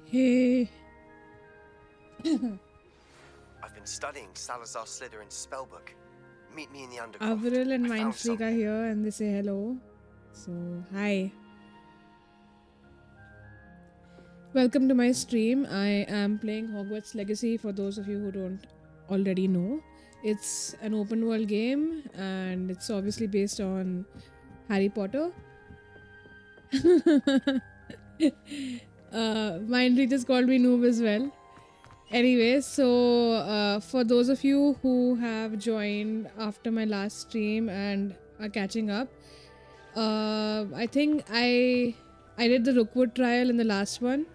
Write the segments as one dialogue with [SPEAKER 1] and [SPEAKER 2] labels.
[SPEAKER 1] Hey,
[SPEAKER 2] I've been studying Salazar Slytherin's spellbook. Meet me in the undercroft.
[SPEAKER 1] Avril and
[SPEAKER 2] I found
[SPEAKER 1] Mindfreak are
[SPEAKER 2] something.
[SPEAKER 1] here and they say hello. So, hi. Welcome to my stream. I am playing Hogwarts Legacy for those of you who don't already know. It's an open world game and it's obviously based on Harry Potter. Mindfreak just called me noob as well. Anyway, so for those of you who have joined after my last stream and are catching up, I think I did the Rookwood trial in the last one.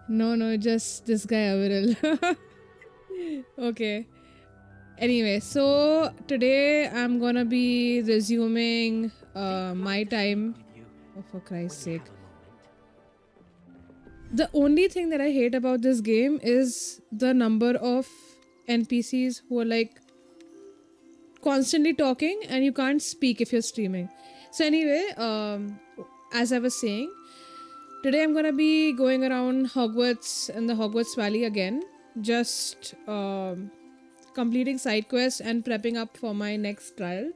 [SPEAKER 1] No, just this guy Aviril. Okay. Anyway, so today I'm gonna be resuming my time. Oh, for Christ's sake. The only thing that I hate about this game is the number of NPCs who are like constantly talking and you can't speak if you're streaming. So anyway, as I was saying, today I'm gonna be going around Hogwarts and the Hogwarts Valley again, just completing side quests and prepping up for my next trial.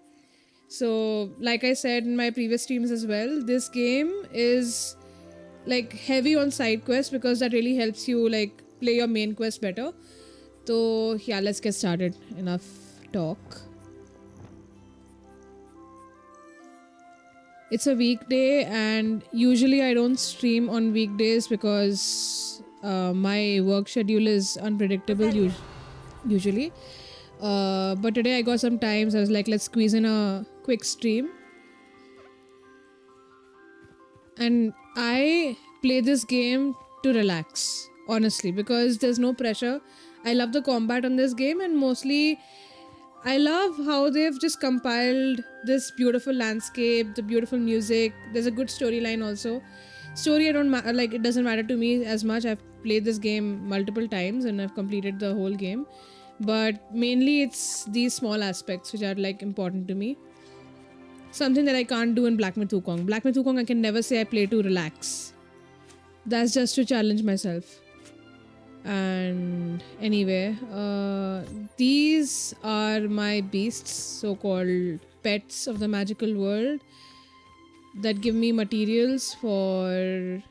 [SPEAKER 1] So like I said in my previous streams as well, this game is like heavy on side quests because that really helps you like play your main quest better. So yeah, let's get started. Enough talk. It's a weekday and usually I don't stream on weekdays because my work schedule is unpredictable usually. But today I got some time, so I was like, let's squeeze in a quick stream. And I play this game to relax, honestly, because there's no pressure. I love the combat on this game, and mostly I love how they've just compiled this beautiful landscape, the beautiful music. There's a good storyline also. Story I don't like, it doesn't matter to me as much. I've played this game multiple times and I've completed the whole game. But mainly it's these small aspects which are like important to me. Something that I can't do in Black Myth Wukong. Black Myth Wukong I can never say I play to relax. That's just to challenge myself. And anyway, these are my beasts, so-called pets of the magical world, that give me materials for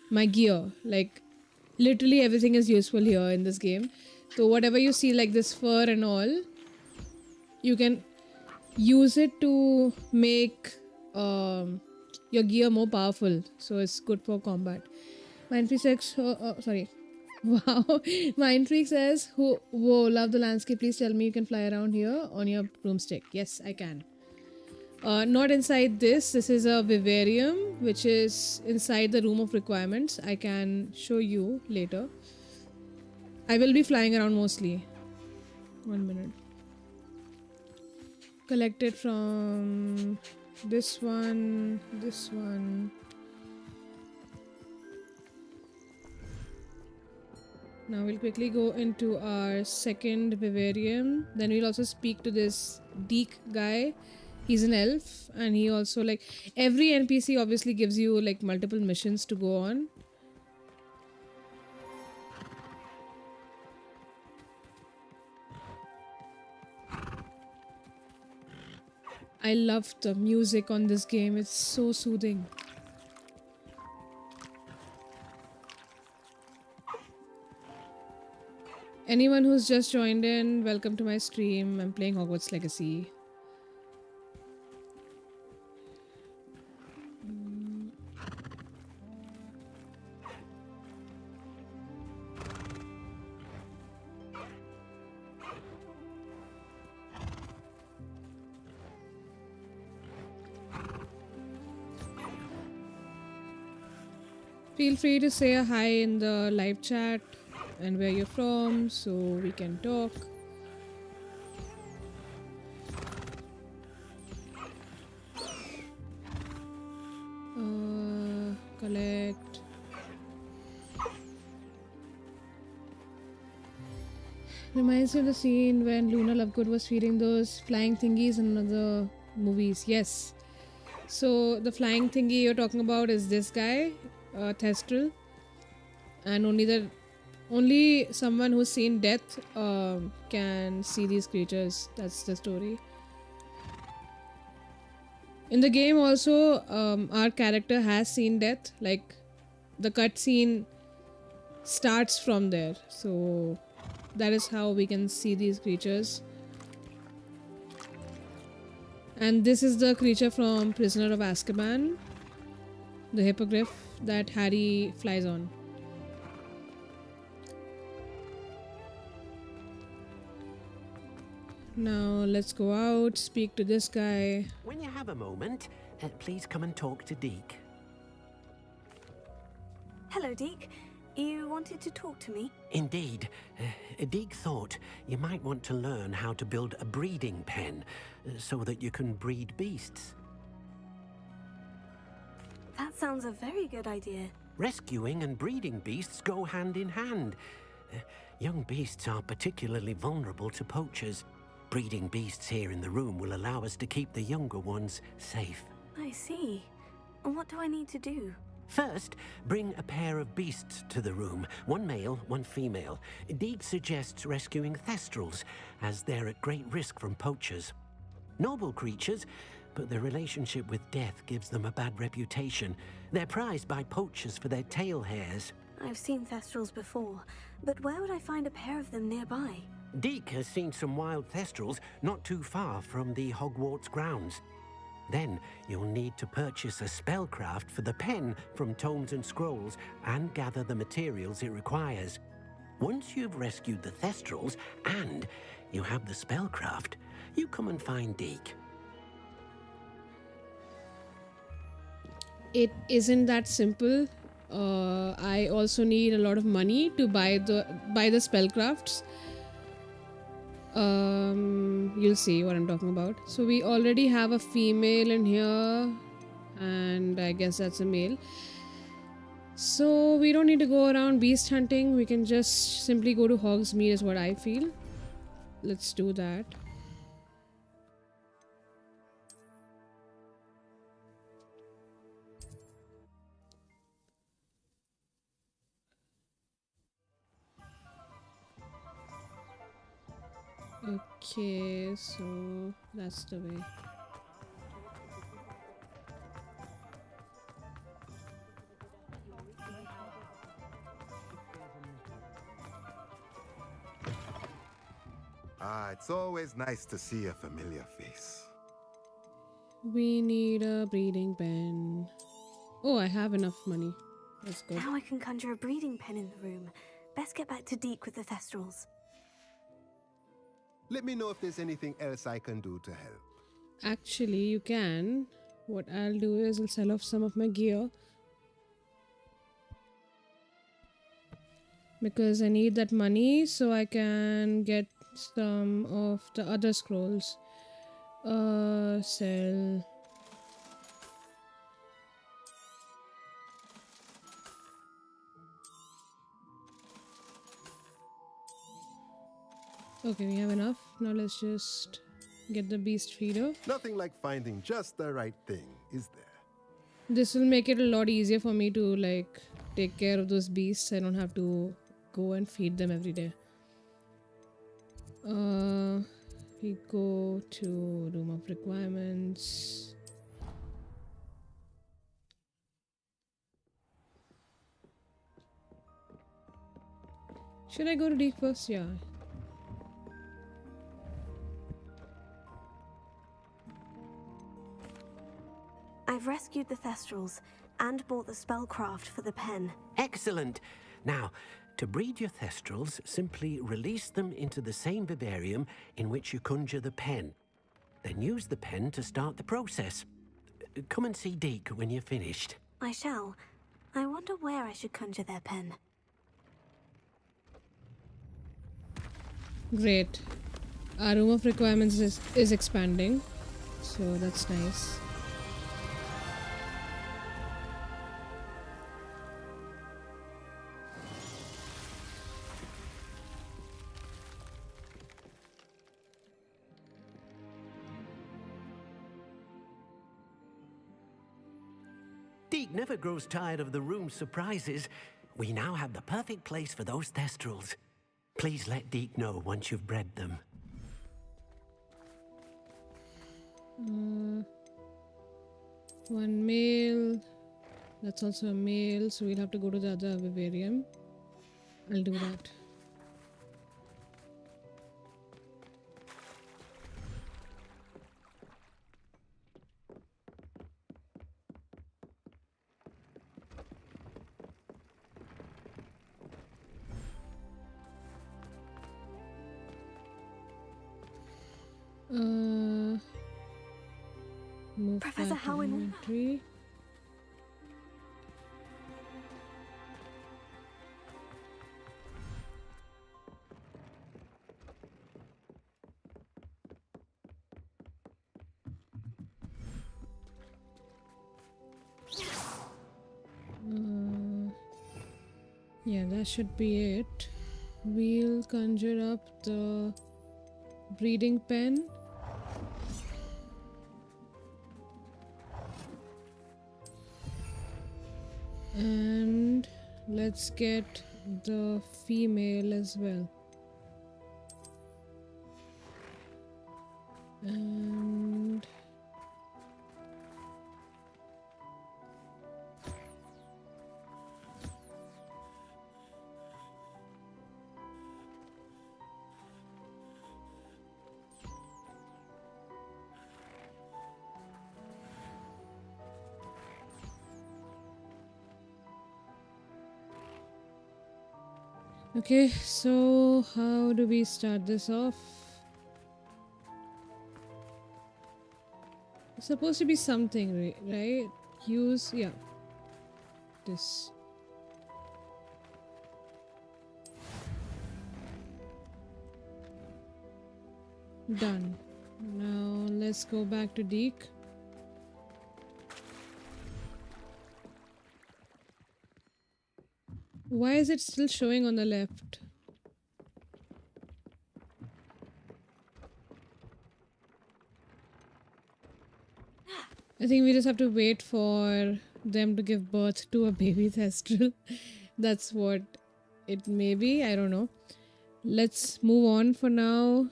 [SPEAKER 1] my gear. Like literally everything is useful here in this game. So whatever you see, like this fur and all, you can use it to make your gear more powerful. So it's good for combat. Mindfreak says, sorry. Wow. Mindfreak says, whoa, love the landscape. Please tell me you can fly around here on your broomstick. Yes, I can. Not inside this. This is a vivarium, which is inside the room of requirements. I can show you later. I will be flying around mostly. 1 minute. Collected from this one, this one. Now we'll quickly go into our second vivarium. Then we'll also speak to this Deke guy. He's an elf and he also like every NPC obviously gives you like multiple missions to go on. I love the music on this game. It's so soothing. Anyone who's just joined in, welcome to my stream. I'm playing Hogwarts Legacy. Feel free to say a hi in the live chat and where you're from so we can talk. Collect. Reminds me of the scene when Luna Lovegood was feeding those flying thingies in other movies. Yes. So the flying thingy you're talking about is this guy, Thestral, and only someone who's seen death can see these creatures. That's the story. In the game, also, our character has seen death. Like the cutscene starts from there, so that is how we can see these creatures. And this is the creature from Prisoner of Azkaban, the hippogriff that Harry flies on. Now let's go out, speak to this guy.
[SPEAKER 3] When you have a moment, please come and talk to Deke.
[SPEAKER 4] Hello, Deke. You wanted to talk to me?
[SPEAKER 3] Indeed. Deke thought you might want to learn how to build a breeding pen so that you can breed beasts.
[SPEAKER 4] That sounds a very good idea.
[SPEAKER 3] Rescuing and breeding beasts go hand in hand. Young beasts are particularly vulnerable to poachers. Breeding beasts here in the room will allow us to keep the younger ones safe.
[SPEAKER 4] I see. And what do I need to do?
[SPEAKER 3] First, bring a pair of beasts to the room. One male, one female. Deke suggests rescuing Thestrals, as they're at great risk from poachers. Noble creatures, but their relationship with death gives them a bad reputation. They're prized by poachers for their tail hairs.
[SPEAKER 4] I've seen Thestrals before, but where would I find a pair of them nearby?
[SPEAKER 3] Deke has seen some wild Thestrals not too far from the Hogwarts grounds. Then you'll need to purchase a spellcraft for the pen from Tomes and Scrolls and gather the materials it requires. Once you've rescued the Thestrals and you have the spellcraft, you come and find Deke.
[SPEAKER 1] It isn't that simple. I also need a lot of money to buy the spellcrafts. You'll see what I'm talking about. So we already have a female in here, and I guess that's a male. So we don't need to go around beast hunting. We can just simply go to Hogsmeade is what I feel. Let's do that. Okay, so that's the way.
[SPEAKER 5] It's always nice to see a familiar face.
[SPEAKER 1] We need a breeding pen. Oh, I have enough money. That's good.
[SPEAKER 4] Now I can conjure a breeding pen in the room. Best get back to Deke with the Thestrals.
[SPEAKER 5] Let me know if there's anything else I can do to help.
[SPEAKER 1] Actually, you can. What I'll do is I'll sell off some of my gear, because I need that money so I can get some of the other scrolls. Sell. Okay, we have enough. Now let's just get the beast feeder.
[SPEAKER 5] Nothing like finding just the right thing, is there?
[SPEAKER 1] This will make it a lot easier for me to like take care of those beasts. I don't have to go and feed them every day. We go to room of requirements. Should I go to Deke first? Yeah.
[SPEAKER 4] I've rescued the Thestrals and bought the spellcraft for the pen.
[SPEAKER 3] Excellent! Now, to breed your Thestrals, simply release them into the same vivarium in which you conjure the pen. Then use the pen to start the process. Come and see Deke when you're finished.
[SPEAKER 4] I shall. I wonder where I should conjure their pen.
[SPEAKER 1] Great. Our room of requirements is expanding, so that's nice.
[SPEAKER 3] Deek never grows tired of the room's surprises. We now have the perfect place for those thestrals. Please let Deek know once you've bred them.
[SPEAKER 1] One male. That's also a male, so we'll have to go to the other vivarium. I'll do that. Move
[SPEAKER 4] Professor
[SPEAKER 1] back to
[SPEAKER 4] Howin.
[SPEAKER 1] inventory. Yeah, that should be it. We'll conjure up the breeding pen. And let's get the female as well. And okay, so how do we start this off? It's supposed to be something, right? Use, yeah, this. Done. Now let's go back to Deek. Why is it still showing on the left? I think we just have to wait for them to give birth to a baby thestral. That's what it may be. I don't know. Let's move on for now.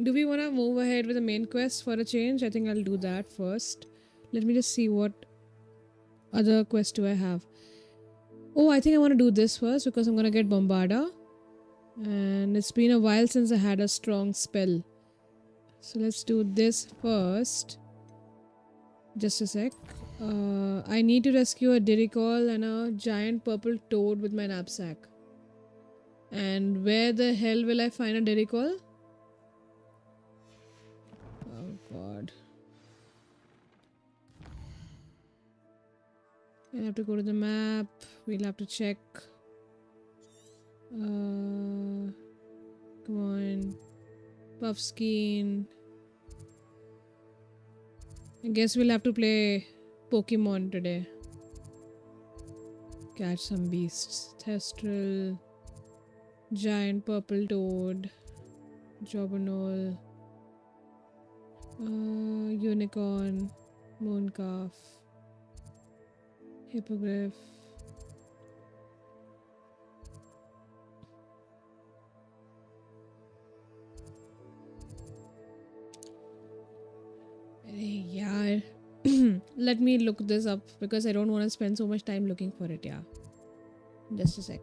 [SPEAKER 1] Do we want to move ahead with the main quest for a change? I think I'll do that first. Let me just see what other quest do I have. Oh, I think I want to do this first because I'm going to get Bombarda. And it's been a while since I had a strong spell. So let's do this first. Just a sec. I need to rescue a Diricol and a giant purple toad with my knapsack. And where the hell will I find a Diricol? Oh god. I'll have to go to the map. We'll have to check. Come on. Puffskein. I guess we'll have to play Pokemon today. Catch some beasts. Thestral. Giant purple toad. Jobberknoll. Unicorn. Mooncalf. Hippogriff. Yeah. Let me look this up because I don't want to spend so much time looking for it. Yeah. Just a sec.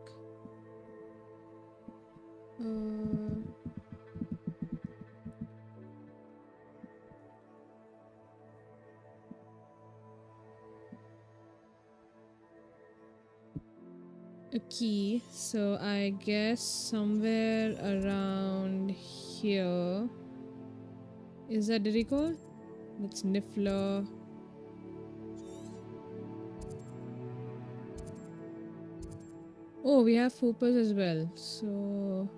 [SPEAKER 1] A key. So I guess somewhere around here. Is that Diricol? That's Niffler. Oh, we have Foopers as well. So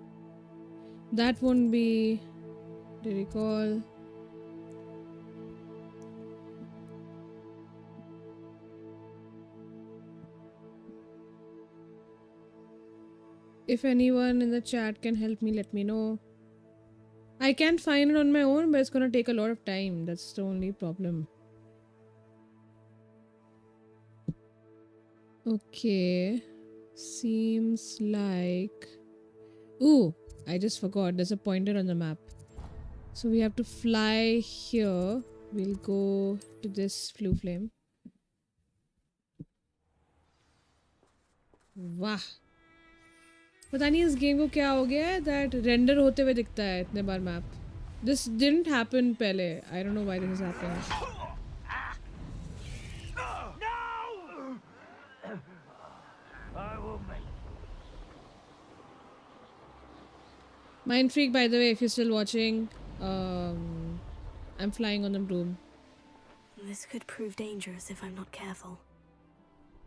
[SPEAKER 1] that won't be Diricol. If anyone in the chat can help me, let me know. I can find it on my own, but it's gonna take a lot of time. That's the only problem. Okay. Seems like. Ooh, I just forgot. There's a pointer on the map. So we have to fly here. We'll go to this flue flame. वाह, पता नहीं इस game को क्या हो गया है that render होते हुए दिखता है इतने बार मैप. This didn't happen पहले. I don't know why this is happening. Mind Freak, by the way, if you're still watching, I'm flying on the broom.
[SPEAKER 4] This could prove dangerous if I'm not careful.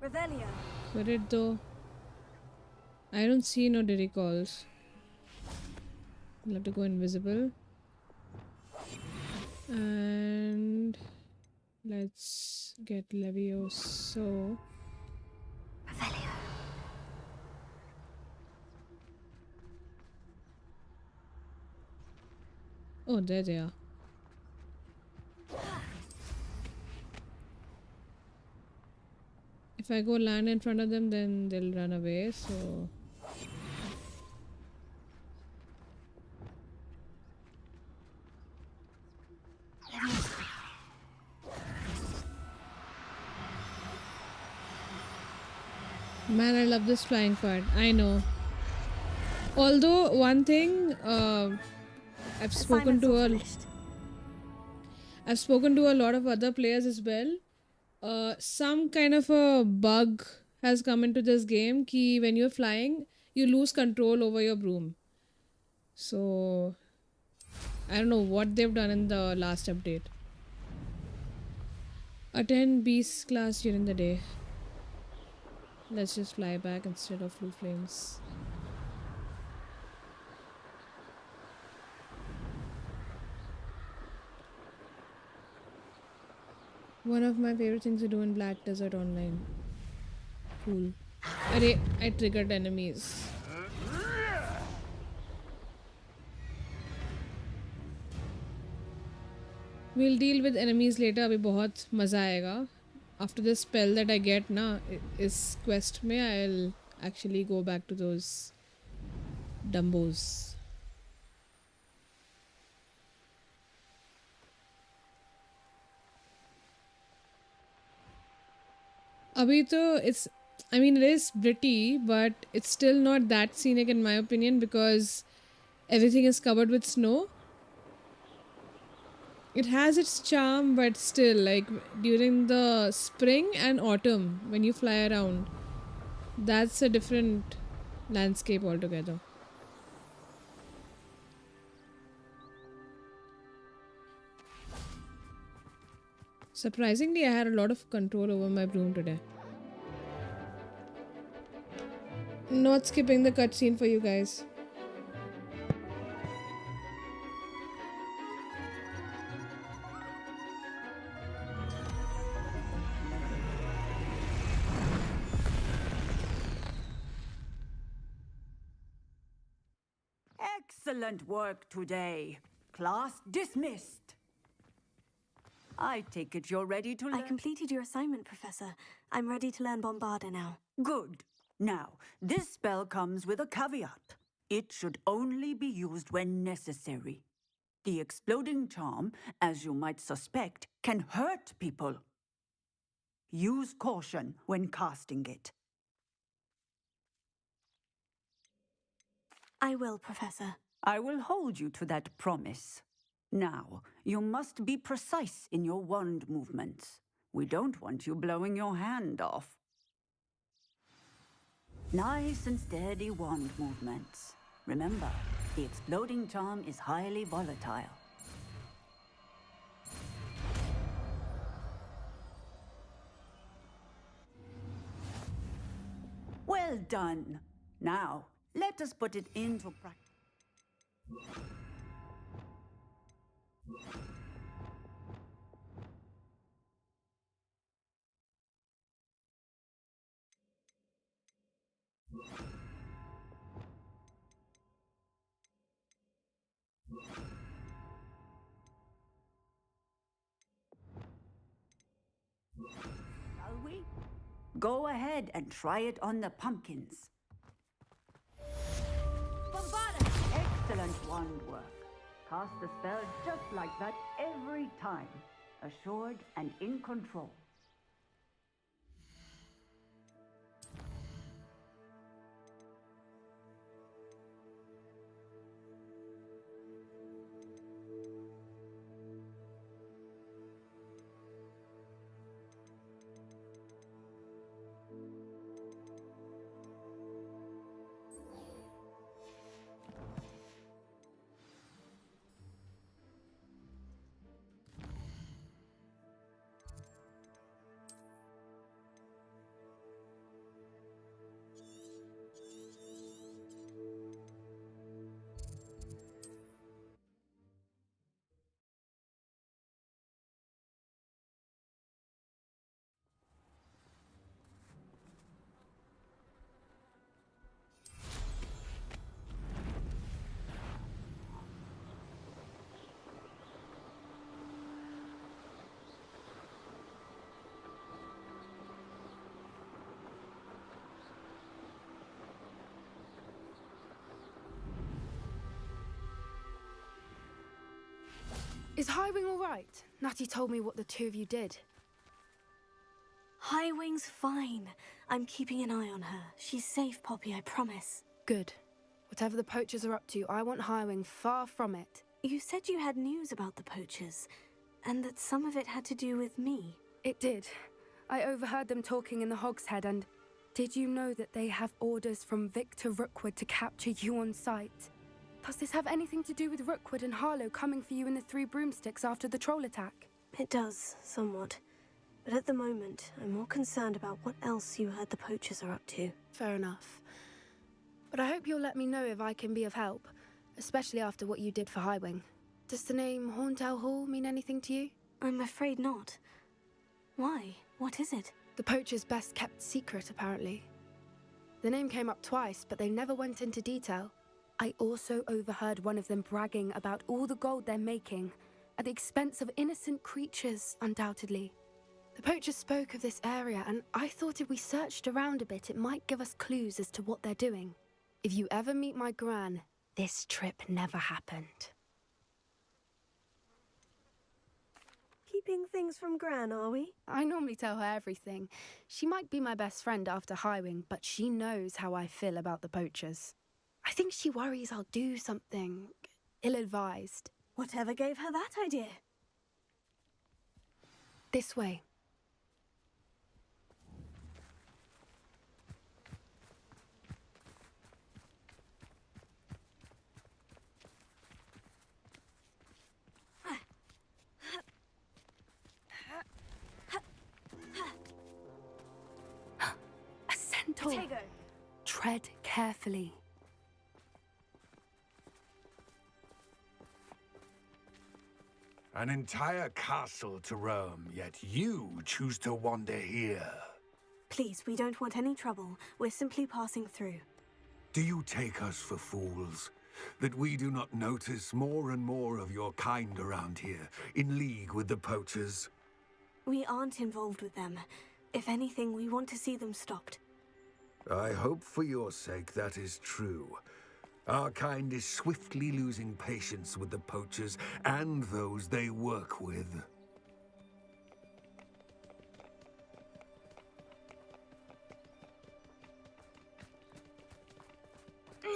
[SPEAKER 4] Revelio.
[SPEAKER 1] Could it though? I don't see no diddy calls. I'll have to go invisible. And let's get Levioso.
[SPEAKER 4] Revelio.
[SPEAKER 1] Oh, there they are. If I go land in front of them, then they'll run away, so... Man, I love this flying part. I know. Although, one thing, I've spoken to a lot of other players as well. Some kind of a bug has come into this game ki when you're flying, you lose control over your broom. So, I don't know what they've done in the last update. Attend Beast class during the day. Let's just fly back instead of Blue Flames. One of my favorite things to do in Black Desert Online. Cool. Array, I triggered enemies. We'll deal with enemies later. अभी बहुत मज़ा आएगा. After the spell that I get ना इस quest में, I'll actually go back to those Dumbos. अभी तो I mean, it is pretty, but it's still not that scenic in my opinion because everything is covered with snow. It has its charm, but still, like during the spring and autumn, when you fly around, that's a different landscape altogether. Surprisingly, I had a lot of control over my broom today. Not skipping the cutscene for you guys.
[SPEAKER 6] Excellent work today. Class dismissed. I take it you're ready to learn.
[SPEAKER 4] I completed your assignment, Professor. I'm ready to learn Bombarda now.
[SPEAKER 6] Good. Now, this spell comes with a caveat. It should only be used when necessary. The exploding charm, as you might suspect, can hurt people. Use caution when casting it.
[SPEAKER 4] I will, Professor.
[SPEAKER 6] I will hold you to that promise. Now, you must be precise in your wand movements. We don't want you blowing your hand off. Nice and steady wand movements. Remember, the exploding charm is highly volatile. Well done. Now, let us put it into practice. Shall we? Go ahead and try it on the pumpkins. Excellent wand work. Cast the spell just like that every time. Assured and in control.
[SPEAKER 7] Is Highwing all right? Natty told me what the two of you did.
[SPEAKER 4] Highwing's fine. I'm keeping an eye on her. She's safe, Poppy, I promise.
[SPEAKER 7] Good. Whatever the poachers are up to, I want Highwing far from it.
[SPEAKER 4] You said you had news about the poachers, and that some of it had to do with me.
[SPEAKER 7] It did. I overheard them talking in the Hogshead, and did you know that they have orders from Victor Rookwood to capture you on sight? Does this have anything to do with Rookwood and Harlow coming for you in the Three Broomsticks after the troll attack?
[SPEAKER 4] It does, somewhat. But at the moment, I'm more concerned about what else you heard the poachers are up to.
[SPEAKER 7] Fair enough. But I hope you'll let me know if I can be of help, especially after what you did for Highwing. Does the name Horndale Hall mean anything to you?
[SPEAKER 4] I'm afraid not. Why? What is it?
[SPEAKER 7] The poachers' best kept secret, apparently. The name came up twice, but they never went into detail. I also overheard one of them bragging about all the gold they're making, at the expense of innocent creatures, undoubtedly. The poachers spoke of this area, and I thought if we searched around a bit, it might give us clues as to what they're doing. If you ever meet my Gran, this trip never happened.
[SPEAKER 4] Keeping things from Gran, are we?
[SPEAKER 7] I normally tell her everything. She might be my best friend after Highwing, but she knows how I feel about the poachers. I think she worries I'll do something ill-advised.
[SPEAKER 4] Whatever gave her that idea?
[SPEAKER 7] This way. A centaur.
[SPEAKER 4] Potato.
[SPEAKER 7] Tread carefully.
[SPEAKER 8] An entire castle to roam, yet you choose to wander here.
[SPEAKER 4] Please, we don't want any trouble. We're simply passing through.
[SPEAKER 8] Do you take us for fools? That we do not notice more and more of your kind around here, in league with the poachers?
[SPEAKER 4] We aren't involved with them. If anything, we want to see them stopped.
[SPEAKER 8] I hope for your sake that is true. Our kind is swiftly losing patience with the poachers and those they work with.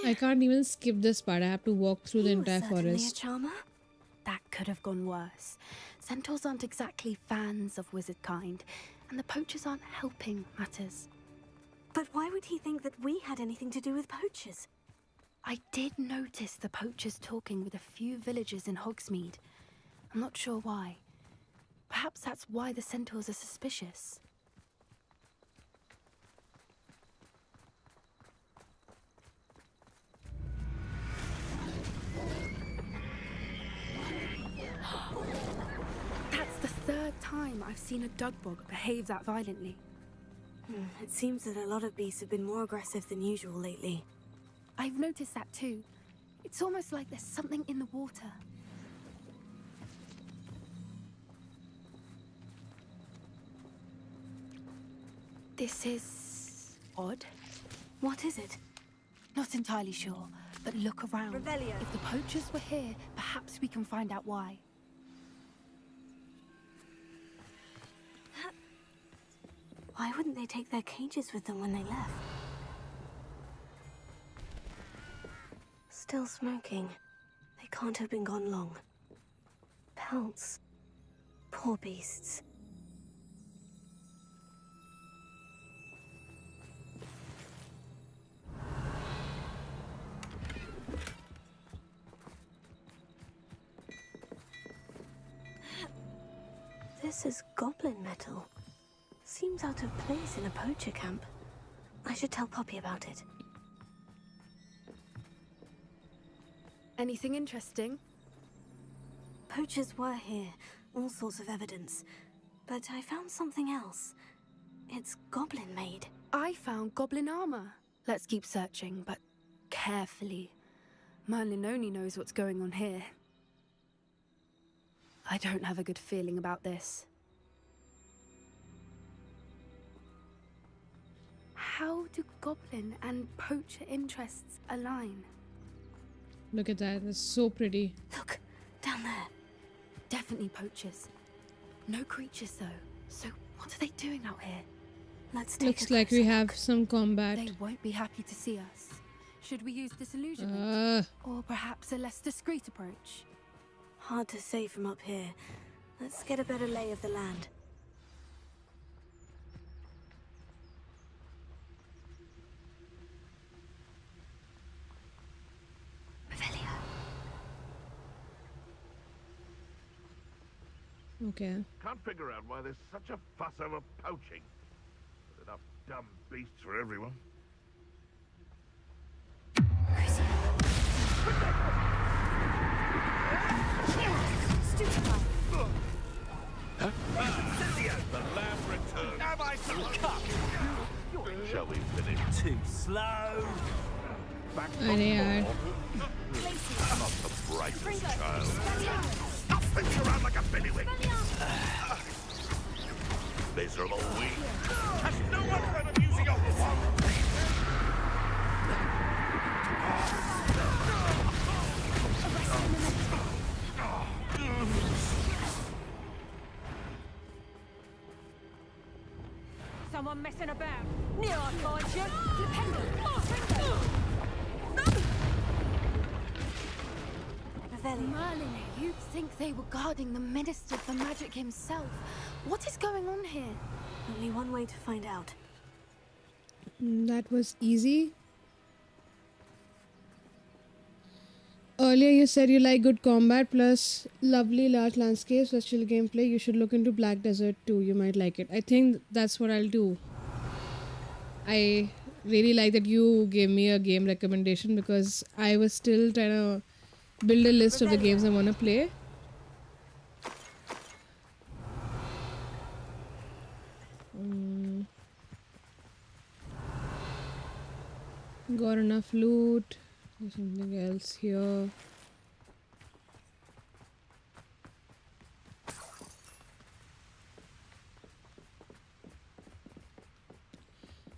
[SPEAKER 1] I can't even skip this part. I have to walk through the
[SPEAKER 4] You were
[SPEAKER 1] entire
[SPEAKER 4] certainly
[SPEAKER 1] forest.
[SPEAKER 4] a charmer.
[SPEAKER 7] That could have gone worse. Centaurs aren't exactly fans of wizard kind, and the poachers aren't helping matters.
[SPEAKER 4] But why would he think that we had anything to do with poachers?
[SPEAKER 7] I did notice the poachers talking with a few villagers in Hogsmeade. I'm not sure why. Perhaps that's why the centaurs are suspicious. That's the third time I've seen a dugbog behave that violently.
[SPEAKER 4] It seems that a lot of beasts have been more aggressive than usual lately.
[SPEAKER 7] I've noticed that too. It's almost like there's something in the water. This is odd.
[SPEAKER 4] What is it?
[SPEAKER 7] Not entirely sure, but look around.
[SPEAKER 4] Revelio.
[SPEAKER 7] If the poachers were here, perhaps we can find out why.
[SPEAKER 4] Why wouldn't they take their cages with them when they left? Still smoking. They can't have been gone long. Pelts. Poor beasts. This is goblin metal. Seems out of place in a poacher camp. I should tell Poppy about it.
[SPEAKER 7] Anything interesting?
[SPEAKER 4] Poachers were here, all sorts of evidence. But I found something else. It's goblin-made.
[SPEAKER 7] I found goblin armor. Let's keep searching, but carefully. Merlin only knows what's going on here. I don't have a good feeling about this. How do goblin and poacher interests align?
[SPEAKER 1] Look at that. That's so pretty.
[SPEAKER 4] Look, down there.
[SPEAKER 7] Definitely poachers. No creatures though. So what are they doing out here?
[SPEAKER 4] Let's take
[SPEAKER 1] Looks
[SPEAKER 4] a
[SPEAKER 1] like we
[SPEAKER 4] closer
[SPEAKER 1] have
[SPEAKER 4] look.
[SPEAKER 1] some combat.
[SPEAKER 7] They won't be happy to see us. Should we use disillusionment? Or perhaps a less discreet approach?
[SPEAKER 4] Hard to say from up here. Let's get a better lay of the land. Revelio.
[SPEAKER 1] Okay.
[SPEAKER 9] Can't figure out why there's such a fuss over poaching. There's enough dumb beasts for everyone. The lamb returned.
[SPEAKER 10] Have I some cup?
[SPEAKER 9] Shall we finish?
[SPEAKER 10] Too slow.
[SPEAKER 9] Back
[SPEAKER 1] Arey yaar.
[SPEAKER 9] Not the brightest child. I'll spin you around like a billywig. Miserable weak. Has no one heard of using a wand?
[SPEAKER 11] Someone messing about. Near I find you.
[SPEAKER 4] Revelio.
[SPEAKER 7] Merlin, you'd think they were guarding the Minister for Magic himself. What is going on here?
[SPEAKER 4] Only one way to find out.
[SPEAKER 1] That was easy. Earlier you said you like good combat plus lovely large landscapes, plus chill gameplay. You should look into Black Desert too. You might like it. I think that's what I'll do. I really like that you gave me a game recommendation because I was still trying to build a list of the games I want to play. Got enough loot. There's something else here.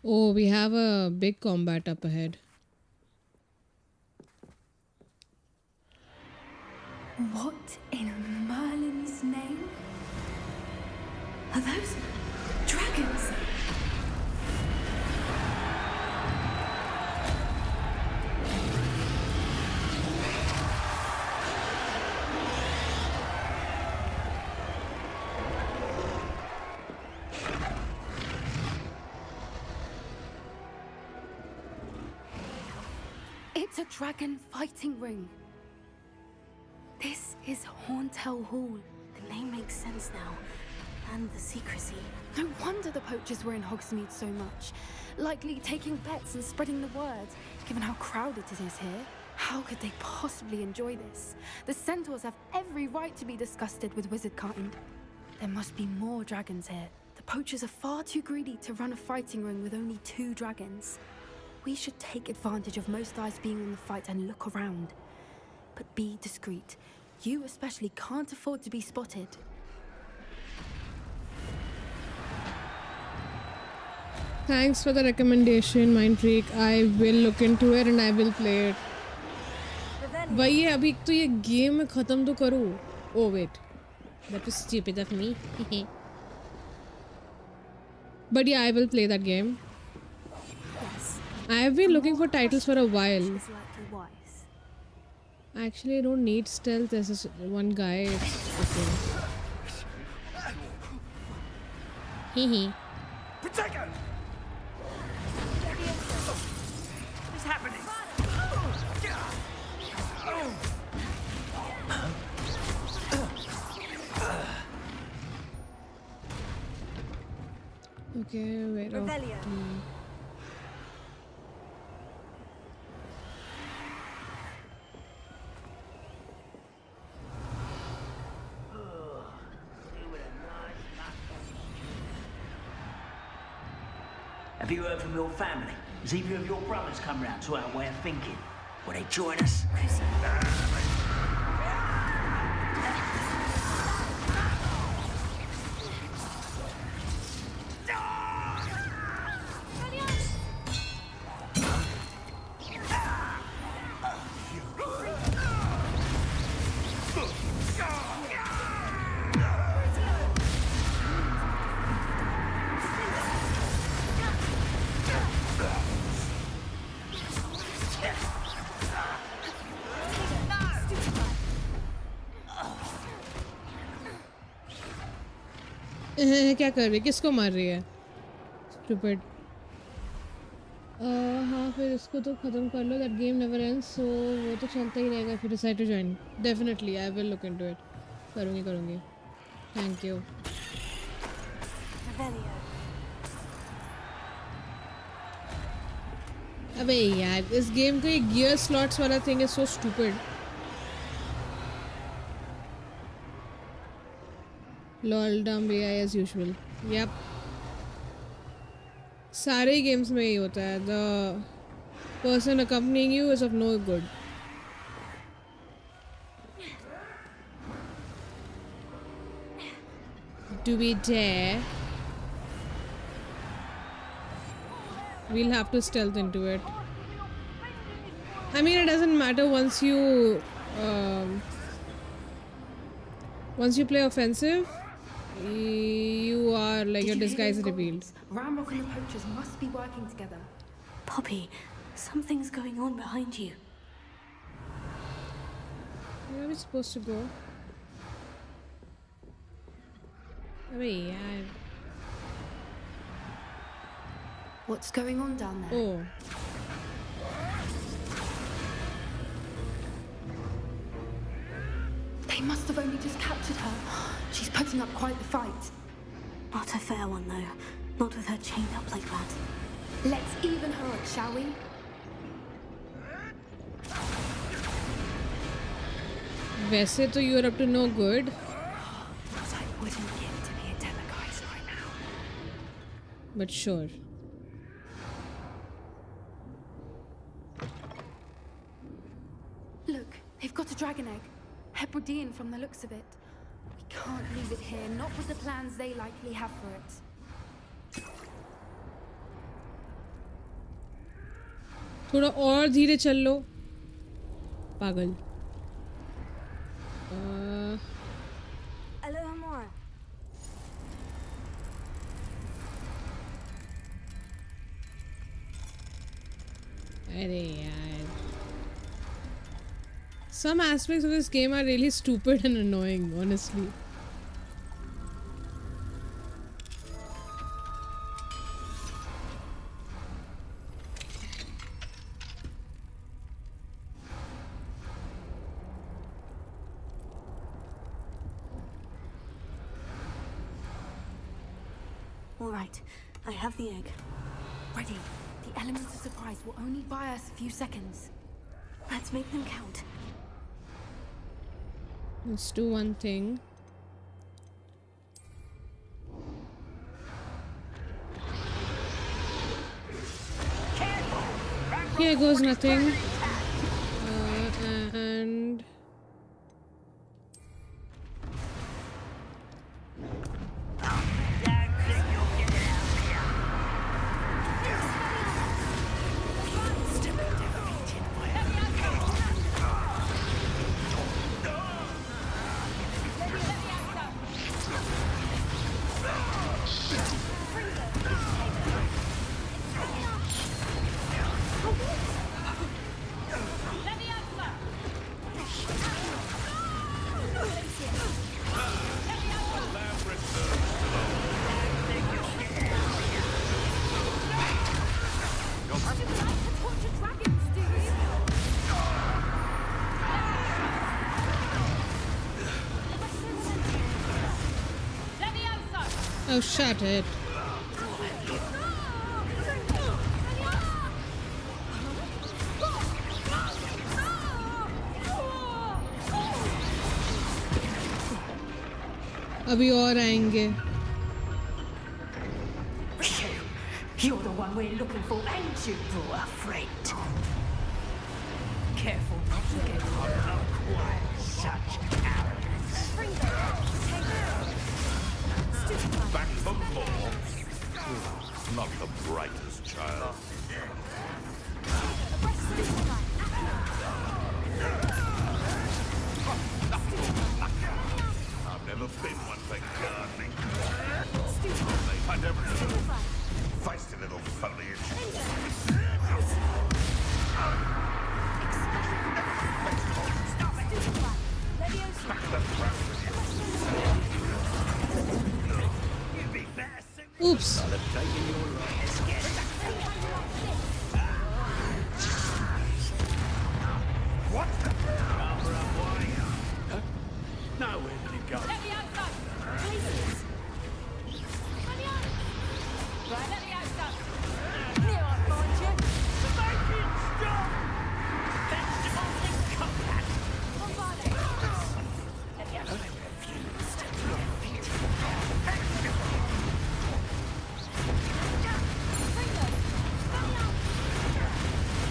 [SPEAKER 1] Oh, we have a big combat up ahead.
[SPEAKER 7] What in Merlin's name? Are those dragons? It's a dragon fighting ring. This is Hauntel Hall.
[SPEAKER 4] The name makes sense now. And the secrecy.
[SPEAKER 7] No wonder the poachers were in Hogsmeade so much. Likely taking bets and spreading the word, given how crowded it is here. How could they possibly enjoy this? The centaurs have every right to be disgusted with wizardkind. There must be more dragons here. The poachers are far too greedy to run a fighting ring with only 2 dragons. We should take advantage of most eyes being on the fight and look around. But be discreet. You especially can't afford to be spotted.
[SPEAKER 1] Thanks for the recommendation, Mind Freak. I will look into it and I will play it. वही है, अभी एक तो ये game में ख़त्म तो करूँ. Oh wait, that was stupid of me. But yeah, I will play that game.
[SPEAKER 4] Yes.
[SPEAKER 1] I have been looking for titles for a while.
[SPEAKER 4] Is likely wise.
[SPEAKER 1] Actually, I don't need stealth. There's this one guy. It's okay. Hee.
[SPEAKER 10] Protect her! What's happening?
[SPEAKER 1] Okay, wait.
[SPEAKER 4] Revelio.
[SPEAKER 10] Have you heard from your family? Has either of your brothers come round to our way of thinking? Will they join us?
[SPEAKER 1] क्या कर रही है? किसको मार रही है? Stupid. हाँ, फिर इसको तो ख़त्म कर लो. That game never ends, so वो तो चलता ही रहेगा. If you decide to join, definitely I will look into it. करूँगी. Thank you.
[SPEAKER 4] Revelio.
[SPEAKER 1] अबे यार, इस गेम का ये gear slots वाला thing is so stupid. Lol डम AI as usual. Yep. सारे गेम्स में यही होता है. The person accompanying you is of no good. Do we dare? We'll have to stealth into it. I mean, it doesn't matter once you play offensive. You are like your disguise is revealed.
[SPEAKER 7] Ramrock and the poachers must be working together.
[SPEAKER 4] Poppy, something's going on behind you.
[SPEAKER 1] Where are we supposed to go? Wait,
[SPEAKER 7] What's going on down there?
[SPEAKER 1] Oh.
[SPEAKER 7] They must have only just captured her. She's putting up quite the fight.
[SPEAKER 4] Not a fair one, though. Not with her chained up like that.
[SPEAKER 7] Let's even her up, shall we?
[SPEAKER 1] वैसे तो you are up to no good.
[SPEAKER 7] What I wouldn't give to be a Delaguise right now.
[SPEAKER 1] But sure.
[SPEAKER 7] Look, they've got a dragon egg. Hebridean from the looks of it. We can't leave it here, not with the plans they likely have for it.
[SPEAKER 1] थोड़ा और धीरे चल लो. पागल.
[SPEAKER 4] Aloha Mora.
[SPEAKER 1] अरे यार. Some aspects of this game are really stupid and annoying, honestly.
[SPEAKER 4] All right, I have the egg.
[SPEAKER 7] Ready. The element of surprise will only buy us a few seconds.
[SPEAKER 4] Let's make them count.
[SPEAKER 1] Let's do one thing. Here goes nothing. And Oh, shut it. अभी और आएंगे.
[SPEAKER 11] You're the one we're looking for, ain't you, brought a friend? Careful not to get quite such arrogance.
[SPEAKER 9] Back for more? Not the brightest child. I've never been one for gardening. I never feisty little foliage. Back the crowd with you. You'd be better soon.
[SPEAKER 1] Oops.
[SPEAKER 9] What?
[SPEAKER 10] Now where did it go?
[SPEAKER 11] Let me out, son! Please! Let me out! Right, let me out, son! Here I find you!
[SPEAKER 10] The making's done! Vegetables and coconut!
[SPEAKER 11] Come by there! Let me out!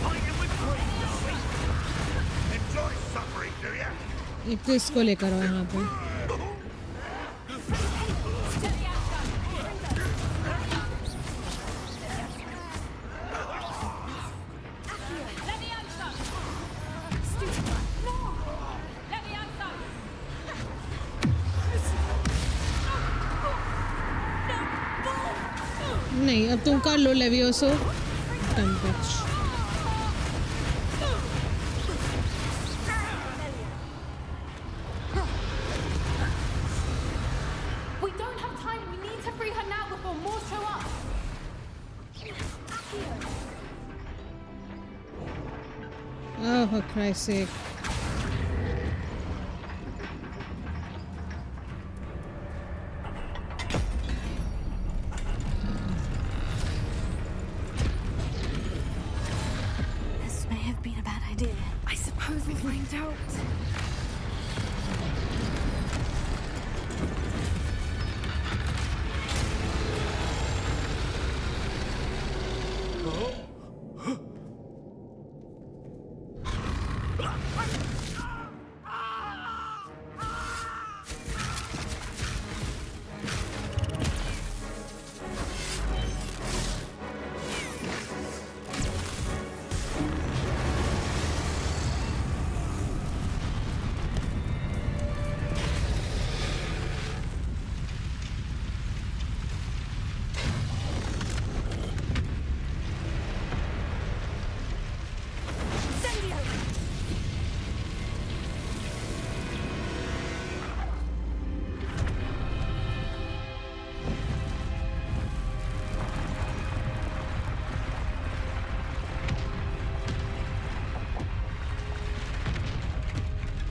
[SPEAKER 10] Fighting with cream, darling!
[SPEAKER 9] Enjoy suffering, do ya?
[SPEAKER 1] एक तो इसको लेकर आओ यहाँ पे. नहीं, अब तुम कर लो लेवियोसो. Done bitch.
[SPEAKER 7] We don't have time. We need to free her now before more show up.
[SPEAKER 1] Oh, for Christ's sake.
[SPEAKER 4] This may have been a bad idea.
[SPEAKER 7] I suppose we'll find out.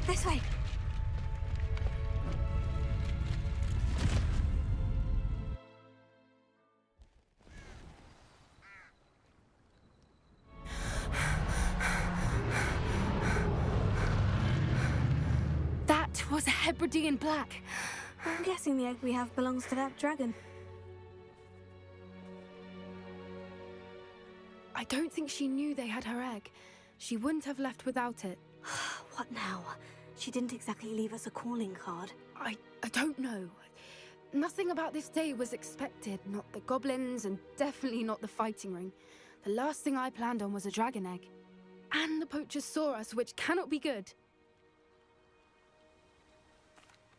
[SPEAKER 4] This way.
[SPEAKER 7] That was a Hebridean black.
[SPEAKER 4] I'm guessing the egg we have belongs to that dragon.
[SPEAKER 7] I don't think she knew they had her egg. She wouldn't have left without it.
[SPEAKER 4] What now? She didn't exactly leave us a calling card.
[SPEAKER 7] I don't know. Nothing about this day was expected. Not the goblins, and definitely not the fighting ring. The last thing I planned on was a dragon egg. And the poachers saw us, which cannot be good.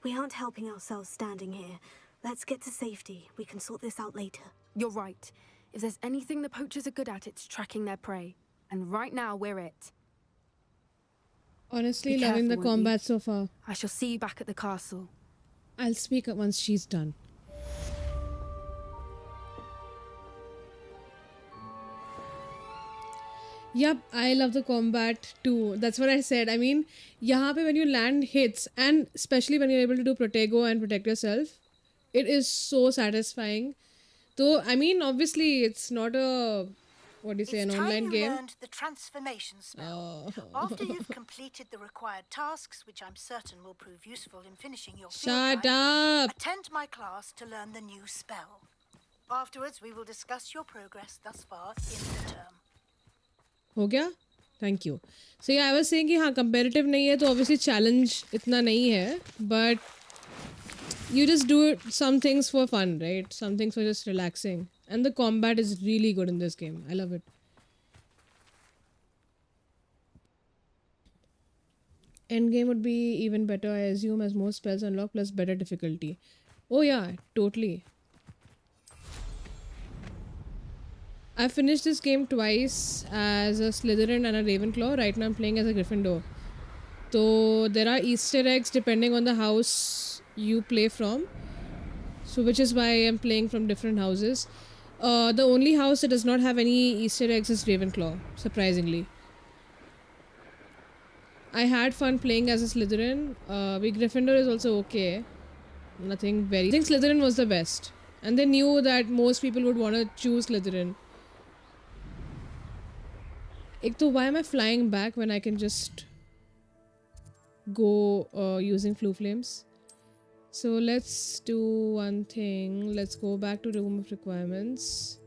[SPEAKER 4] We aren't helping ourselves standing here. Let's get to safety. We can sort this out later.
[SPEAKER 7] You're right. If there's anything the poachers are good at, it's tracking their prey. And right now, we're it.
[SPEAKER 1] Honestly,
[SPEAKER 7] Be
[SPEAKER 1] loving the
[SPEAKER 7] careful, won't you?
[SPEAKER 1] combat so far.
[SPEAKER 7] I shall see you back at the castle.
[SPEAKER 1] I'll speak up once she's done. Yep, I love the combat too. That's what I said. I mean, यहाँ पे when you land hits and especially when you're able to do protego and protect yourself, It is so satisfying. Though, I mean, obviously, it's not a, what do you say,
[SPEAKER 12] It's
[SPEAKER 1] an
[SPEAKER 12] time
[SPEAKER 1] online
[SPEAKER 12] you
[SPEAKER 1] game.
[SPEAKER 12] learned the transformation spell.
[SPEAKER 1] Oh.
[SPEAKER 12] After you've completed the required tasks, which I'm certain will prove useful in finishing your field
[SPEAKER 1] Shut
[SPEAKER 12] guide,
[SPEAKER 1] up!
[SPEAKER 12] attend my class to learn the new spell. Afterwards, we will discuss your progress thus far in the term.
[SPEAKER 1] हो गया? Thank you. So yeah, I was saying कि हाँ competitive नहीं है तो obviously challenge इतना नहीं है, but you just do some things for fun, right? Some things for just relaxing, and the combat is really good in this game. I love it. Endgame would be even better, I assume, as more spells unlock plus better difficulty. Oh yeah, totally. I finished this game twice as a Slytherin and a Ravenclaw. Right now I'm playing as a Gryffindor. So there are Easter eggs depending on the house you play from. So which is why I'm playing from different houses. The only house that does not have any Easter eggs is Ravenclaw, surprisingly. I had fun playing as a Slytherin. Gryffindor is also okay. Nothing very... I think Slytherin was the best. And they knew that most people would want to choose Slytherin. Ek to, why am I flying back when I can just go using Flu Flames? So let's do one thing. Let's go back to Room of Requirements.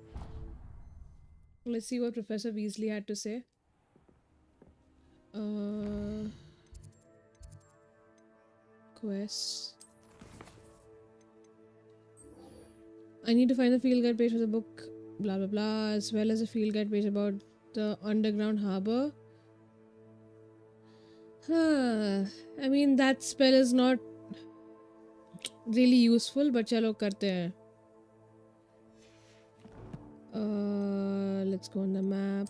[SPEAKER 1] Let's see what Professor Weasley had to say. Quests. I need to find the field guide page for the book, blah blah blah, as well as a field guide page about the underground harbor. I mean, that spell is not really useful, but chalo karte hain. Let's go on the map.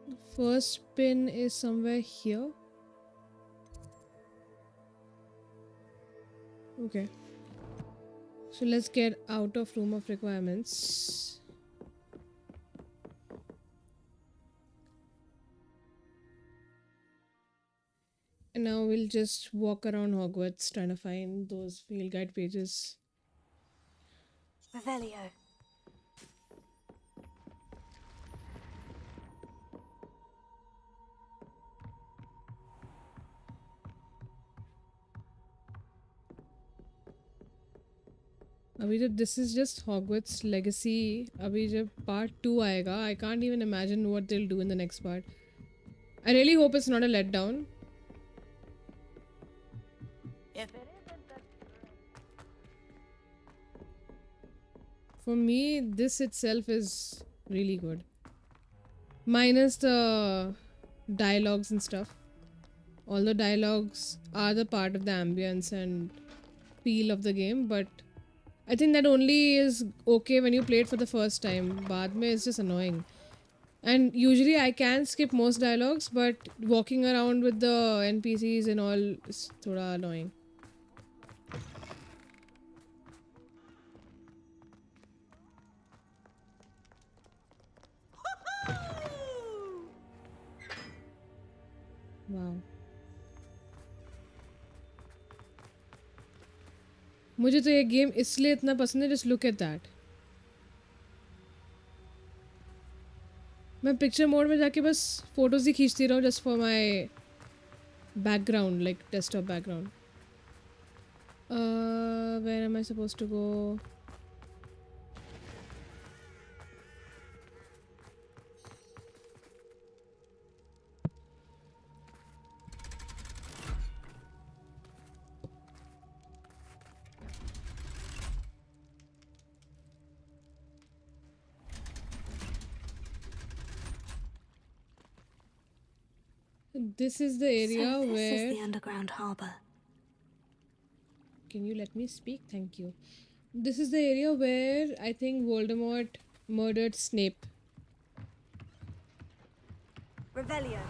[SPEAKER 1] The first pin is somewhere here. Okay. So let's get out of Room of Requirements. And now we'll just walk around Hogwarts trying to find those field guide pages.
[SPEAKER 4] Revelio.
[SPEAKER 1] अभी जब this is just Hogwarts Legacy, अभी जब part 2 आएगा, I can't even imagine what they'll do in the next part. I really hope it's not a letdown.
[SPEAKER 12] If it isn't,
[SPEAKER 1] For me, this itself is really good. Minus the dialogues and stuff. All the dialogues are the part of the ambience and feel of the game, but I think that only is okay when you play it for the first time. Baad mein it's just annoying. And usually I can skip most dialogues, but walking around with the NPCs and all is thoda annoying. Wow. मुझे तो ये game इसलिए इतना पसंद है, just look at that. मैं picture mode में जाके बस फोटोज ही खींचती रहूँ just for my background, like desktop background. Where am I supposed to go? This is the area
[SPEAKER 4] So this
[SPEAKER 1] where...
[SPEAKER 4] is the underground harbor.
[SPEAKER 1] Can you let me speak? Thank you. This is the area where I think Voldemort murdered Snape.
[SPEAKER 4] Revelio.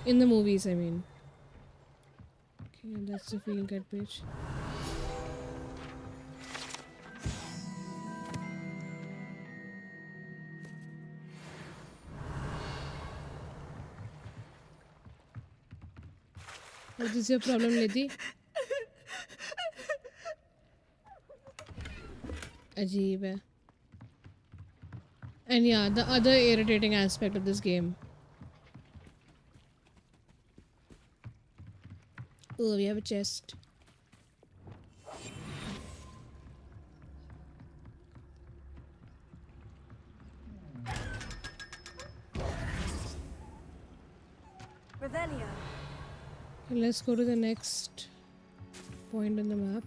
[SPEAKER 1] In the movies, I mean. Okay, that's the field guide page. What is your problem, Lady? Ajeeb hai. And yeah, the other irritating aspect of this game. Oh, we have a chest.
[SPEAKER 4] Revelio.
[SPEAKER 1] Let's go to the next point on the map.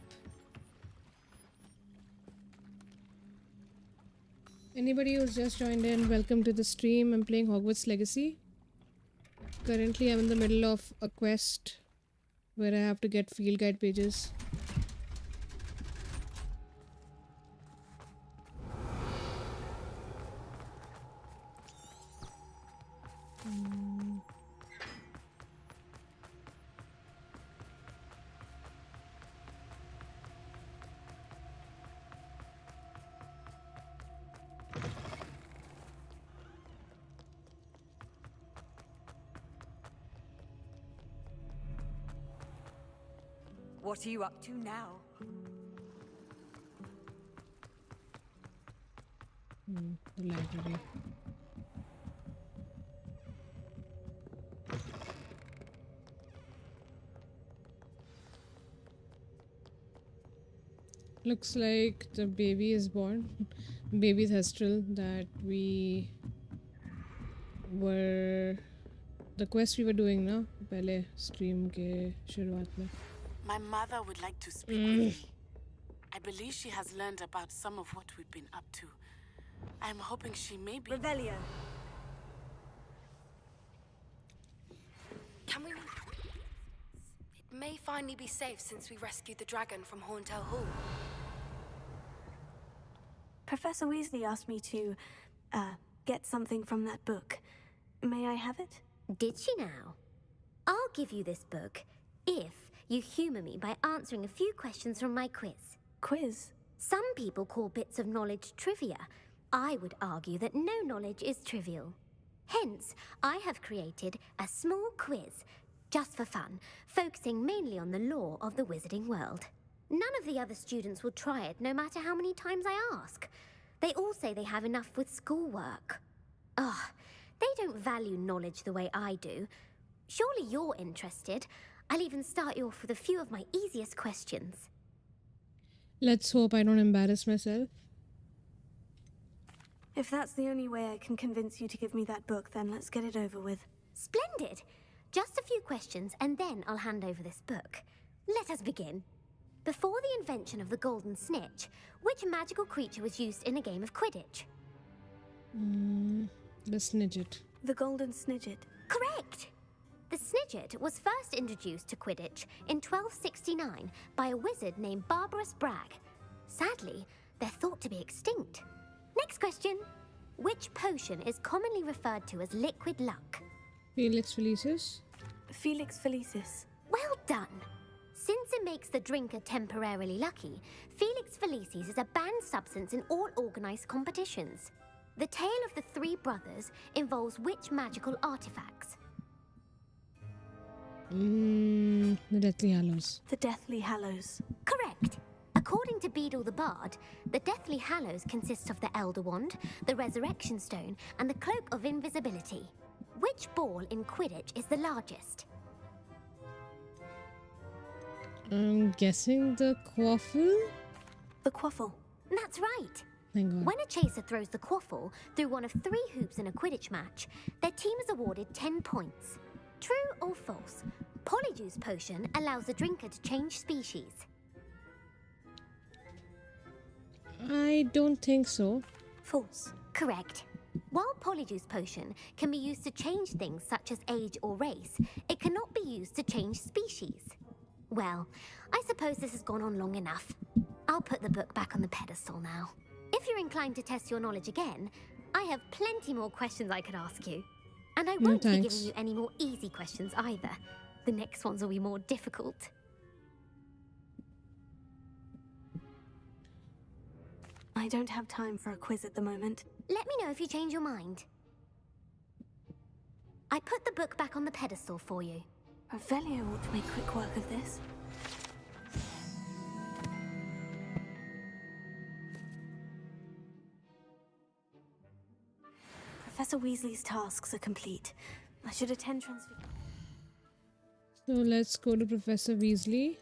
[SPEAKER 1] Anybody who's just joined in, welcome to the stream. I'm playing Hogwarts Legacy. Currently, I'm in the middle of a quest where I have to get field guide pages.
[SPEAKER 6] What are you up to now?
[SPEAKER 1] The library. Looks like the baby is born. Baby Thestral that we were... The quest we were doing na pehle stream ke shuruaat mein.
[SPEAKER 13] My mother would like to speak with me. I believe she has learned about some of what we've been up to. I'm hoping she may be...
[SPEAKER 4] Revelio.
[SPEAKER 7] Can we... It may finally be safe since we rescued the dragon from Horntail Hall.
[SPEAKER 4] Professor Weasley asked me to, get something from that book. May I have it?
[SPEAKER 14] Did she now? I'll give you this book if you humour me by answering a few questions from my quiz.
[SPEAKER 4] Quiz?
[SPEAKER 14] Some people call bits of knowledge trivia. I would argue that no knowledge is trivial. Hence, I have created a small quiz, just for fun, focusing mainly on the lore of the wizarding world. None of the other students will try it, no matter how many times I ask. They all say they have enough with schoolwork. Ugh, they don't value knowledge the way I do. Surely you're interested. I'll even start you off with a few of my easiest questions.
[SPEAKER 1] Let's hope I don't embarrass myself.
[SPEAKER 4] If that's the only way I can convince you to give me that book, then let's get it over with.
[SPEAKER 14] Splendid! Just a few questions and then I'll hand over this book. Let us begin. Before the invention of the golden snitch, which magical creature was used in a game of Quidditch?
[SPEAKER 1] The Snidget.
[SPEAKER 4] The golden snidget.
[SPEAKER 14] Correct! The Snidget was first introduced to Quidditch in 1269 by a wizard named Barbarous Bragg. Sadly, they're thought to be extinct. Next question. Which potion is commonly referred to as liquid luck?
[SPEAKER 1] Felix Felicis.
[SPEAKER 4] Felix Felicis.
[SPEAKER 14] Well done! Since it makes the drinker temporarily lucky, Felix Felicis is a banned substance in all organised competitions. The tale of the three brothers involves which magical artifacts?
[SPEAKER 1] The Deathly Hallows.
[SPEAKER 4] The Deathly Hallows.
[SPEAKER 14] Correct. According to Beedle the Bard, the Deathly Hallows consists of the Elder Wand, the Resurrection Stone, and the Cloak of Invisibility. Which ball in Quidditch is the largest?
[SPEAKER 1] I'm guessing the Quaffle?
[SPEAKER 4] The Quaffle.
[SPEAKER 14] That's right.
[SPEAKER 1] Thank God.
[SPEAKER 14] When a chaser throws the Quaffle through one of 3 hoops in a Quidditch match, their team is awarded 10 points. True or false? Polyjuice Potion allows the drinker to change species.
[SPEAKER 1] I don't think so.
[SPEAKER 4] False.
[SPEAKER 14] Correct. While Polyjuice Potion can be used to change things such as age or race, it cannot be used to change species. Well, I suppose this has gone on long enough. I'll put the book back on the pedestal now. If you're inclined to test your knowledge again, I have plenty more questions I could ask you. And I won't be giving you any more easy questions either. The next ones will be more difficult.
[SPEAKER 4] I don't have time for a quiz at the moment.
[SPEAKER 14] Let me know if you change your mind. I put the book back on the pedestal for you.
[SPEAKER 4] Revelio ought to make quick work of this. Professor Weasley's tasks are complete. I should attend transfer.
[SPEAKER 1] So let's go to Professor Weasley.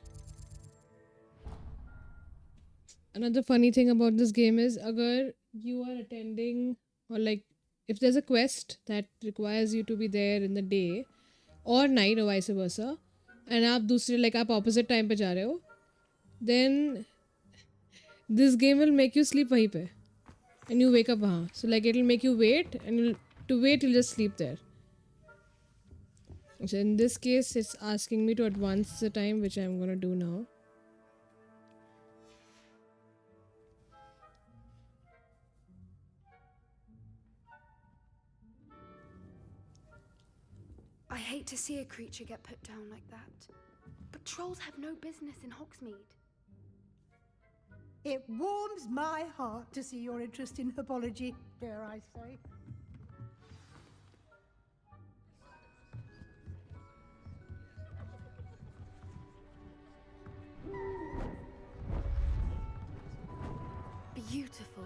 [SPEAKER 1] Another funny thing about this game is, agar you are attending, or like if there's a quest that requires you to be there in the day or night or vice versa, and आप दूसरे like आप opposite time पे जा रहे हो, then this game will make you sleep वहीं पे and you wake up वहाँ. So like it'll make you wait, and to wait you'll just sleep there. So in this case it's asking me to advance the time, which I'm gonna do now.
[SPEAKER 7] I hate to see a creature get put down like that. But trolls have no business in Hogsmeade.
[SPEAKER 12] It warms my heart to see your interest in herbology, dare I say.
[SPEAKER 7] Beautiful.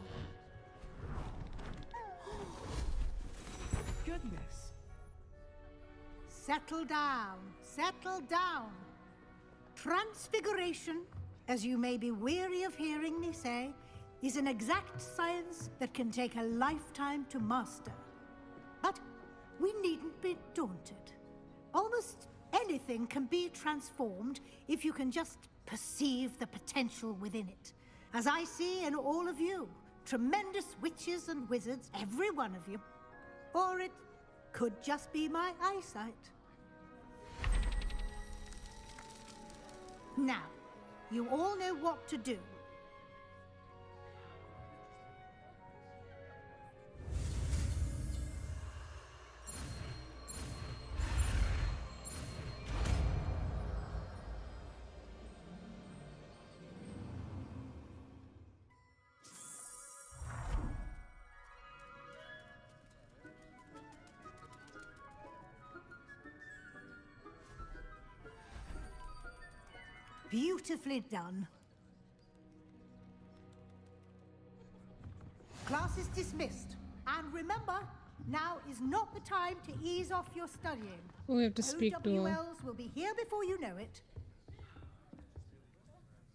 [SPEAKER 12] Goodness. Settle down, settle down. Transfiguration, as you may be weary of hearing me say, is an exact science that can take a lifetime to master. But we needn't be daunted. Almost anything can be transformed if you can just perceive the potential within it. As I see in all of you, tremendous witches and wizards, every one of you. Or it could just be my eyesight. Now, you all know what to do. Beautifully done. Class is dismissed. And remember, now is not the time to ease off your studying.
[SPEAKER 1] Oh, we have to speak to her.
[SPEAKER 12] OWLs will be here before you know it.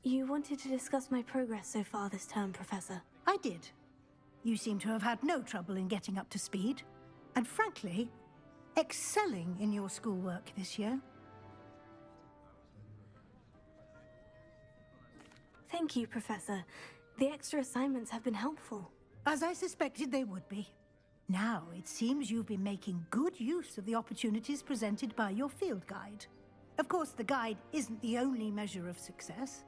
[SPEAKER 4] You wanted to discuss my progress so far this term, Professor.
[SPEAKER 12] I did. You seem to have had no trouble in getting up to speed. And frankly, excelling in your schoolwork this year.
[SPEAKER 4] Thank you, Professor. The extra assignments have been helpful.
[SPEAKER 12] As I suspected they would be. Now, it seems you've been making good use of the opportunities presented by your field guide. Of course, the guide isn't the only measure of success.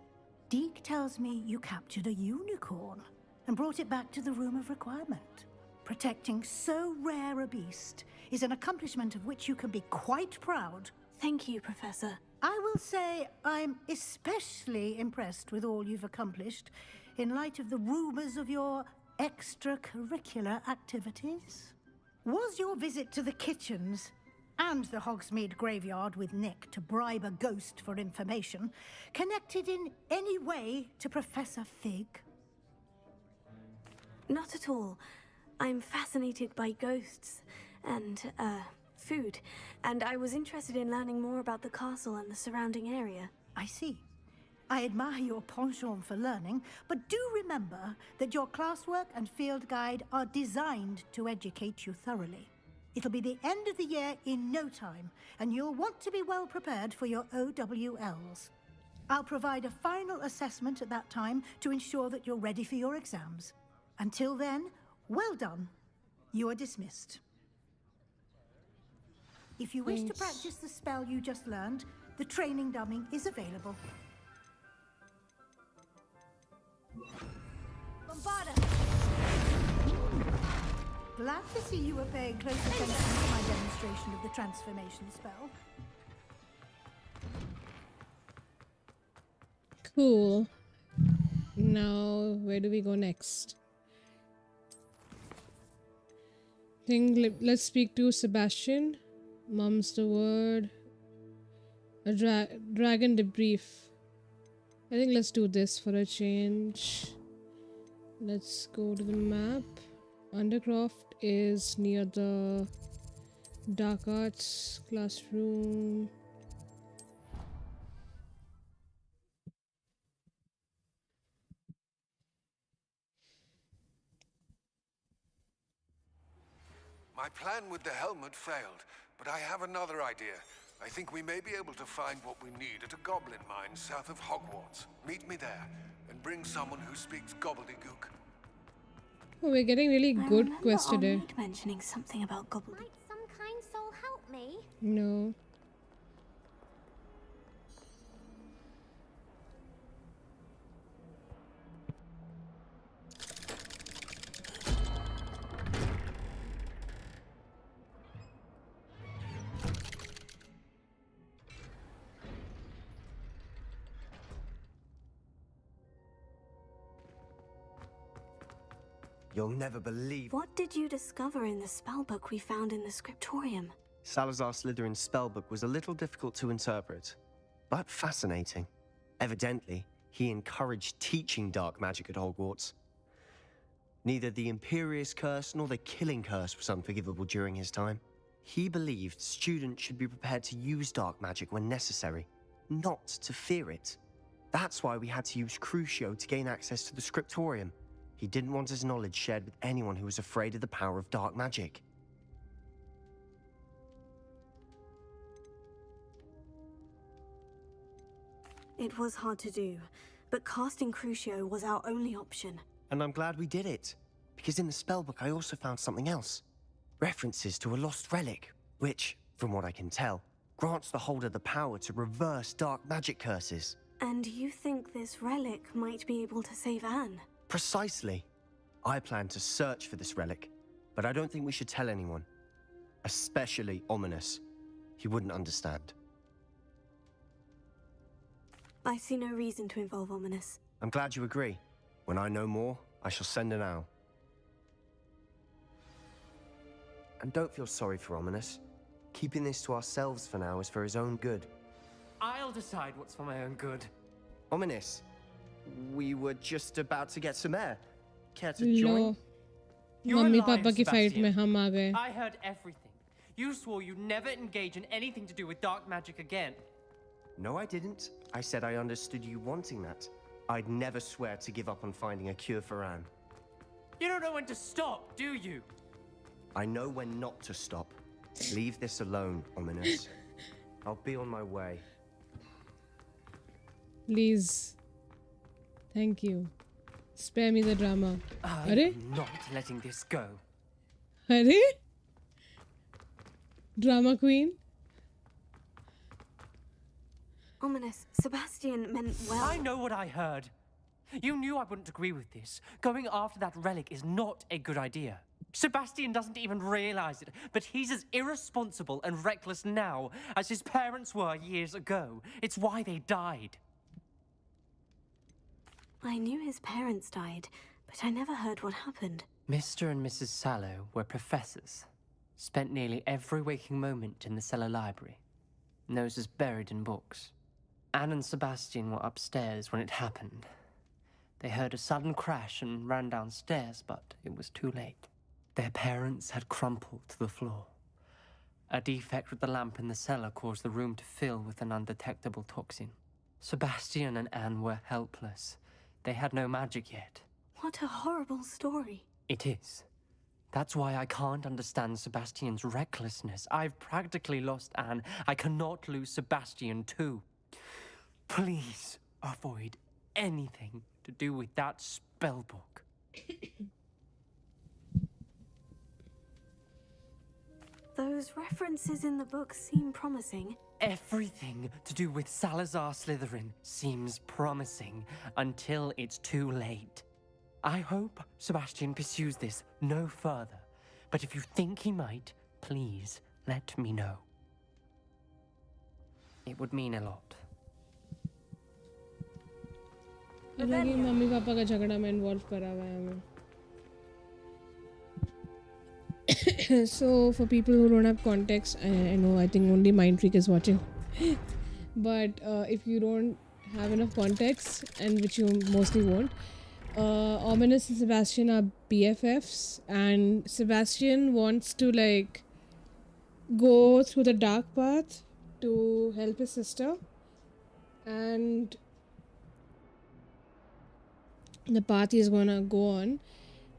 [SPEAKER 12] Deke tells me you captured a unicorn and brought it back to the Room of Requirement. Protecting so rare a beast is an accomplishment of which you can be quite proud.
[SPEAKER 4] Thank you, Professor.
[SPEAKER 12] I will say I'm especially impressed with all you've accomplished in light of the rumors of your extracurricular activities. Was your visit to the kitchens and the Hogsmeade graveyard with Nick to bribe a ghost for information connected in any way to Professor Fig?
[SPEAKER 4] Not at all. I'm fascinated by ghosts and, food, and I was interested in learning more about the castle and the surrounding area.
[SPEAKER 12] I see. I admire your penchant for learning, but do remember that your classwork and field guide are designed to educate you thoroughly. It'll be the end of the year in no time, and you'll want to be well prepared for your OWLs. I'll provide a final assessment at that time to ensure that you're ready for your exams. Until then, well done. You are dismissed. If you wish to practice the spell you just learned, the training dummy is available. Bombarda! Glad to see you were paying close attention to my demonstration of the transformation spell.
[SPEAKER 1] Cool. Now, where do we go next? Let's speak to Sebastian. Mum's the word. A dragon debrief. I think let's do this for a change. Let's go to the map. Undercroft is near the Dark Arts classroom.
[SPEAKER 8] My plan with the helmet failed, but I have another idea. I think we may be able to find what we need at a goblin mine south of Hogwarts. Meet me there, and bring someone who speaks gobbledygook.
[SPEAKER 1] Oh, we're getting really good quests today.
[SPEAKER 4] I mentioning something about gobbledygook.
[SPEAKER 14] Might some kind soul help me?
[SPEAKER 1] No.
[SPEAKER 2] You'll never believe.
[SPEAKER 4] What did you discover in the spellbook we found in the scriptorium?
[SPEAKER 2] Salazar Slytherin's spellbook was a little difficult to interpret, but fascinating. Evidently, he encouraged teaching dark magic at Hogwarts. Neither the Imperious Curse nor the Killing Curse was unforgivable during his time. He believed students should be prepared to use dark magic when necessary, not to fear it. That's why we had to use Crucio to gain access to the scriptorium. He didn't want his knowledge shared with anyone who was afraid of the power of dark magic.
[SPEAKER 4] It was hard to do, but casting Crucio was our only option.
[SPEAKER 2] And I'm glad we did it, because in the spellbook I also found something else. References to a lost relic, which, from what I can tell, grants the holder the power to reverse dark magic curses.
[SPEAKER 4] And you think this relic might be able to save Anne?
[SPEAKER 2] Precisely. I plan to search for this relic, but I don't think we should tell anyone. Especially Ominous. He wouldn't understand.
[SPEAKER 4] I see no reason to involve Ominous.
[SPEAKER 2] I'm glad you agree. When I know more, I shall send an owl. And don't feel sorry for Ominous. Keeping this to ourselves for now is for his own good.
[SPEAKER 15] I'll decide what's for my own good.
[SPEAKER 2] Ominous, we were just about to get some air. Care to join?
[SPEAKER 1] Mummy papa की fight में हम आ गए.
[SPEAKER 15] I heard everything. You swore you'd never engage in anything to do with dark magic again.
[SPEAKER 2] No, I didn't. I said I understood you wanting that. I'd never swear to give up on finding a cure for Anne.
[SPEAKER 15] You don't know when to stop, do you?
[SPEAKER 2] I know when not to stop. Leave this alone, Ominous. I'll be on my way.
[SPEAKER 1] Please. Thank you. Spare me the drama.
[SPEAKER 15] I'm not letting this go.
[SPEAKER 1] Are? Drama queen?
[SPEAKER 4] Ominous, Sebastian meant well.
[SPEAKER 15] I know what I heard. You knew I wouldn't agree with this. Going after that relic is not a good idea. Sebastian doesn't even realize it, but he's as irresponsible and reckless now as his parents were years ago. It's why they died.
[SPEAKER 4] I knew his parents died, but I never heard what happened.
[SPEAKER 15] Mr. and Mrs. Sallow were professors. Spent nearly every waking moment in the cellar library. Noses buried in books. Anne and Sebastian were upstairs when it happened. They heard a sudden crash and ran downstairs, but it was too late. Their parents had crumpled to the floor. A defect with the lamp in the cellar caused the room to fill with an undetectable toxin. Sebastian and Anne were helpless. They had no magic yet.
[SPEAKER 4] What a horrible story.
[SPEAKER 15] It is. That's why I can't understand Sebastian's recklessness. I've practically lost Anne. I cannot lose Sebastian too. Please avoid anything to do with that spellbook.
[SPEAKER 4] Those references in the book seem promising.
[SPEAKER 15] Everything to do with Salazar Slytherin seems promising until it's too late. I hope Sebastian pursues this no further, but if you think he might, please let me know. It would mean a lot.
[SPEAKER 1] हालांकि mummy papa का झगड़ा में involve करा हुआ है हमें. So for people who don't have context, I know I think only Mind Freak is watching. but if you don't have enough context, and which you mostly won't, Ominous and Sebastian are BFFs, and Sebastian wants to like go through the dark path to help his sister, and the path he's gonna go on.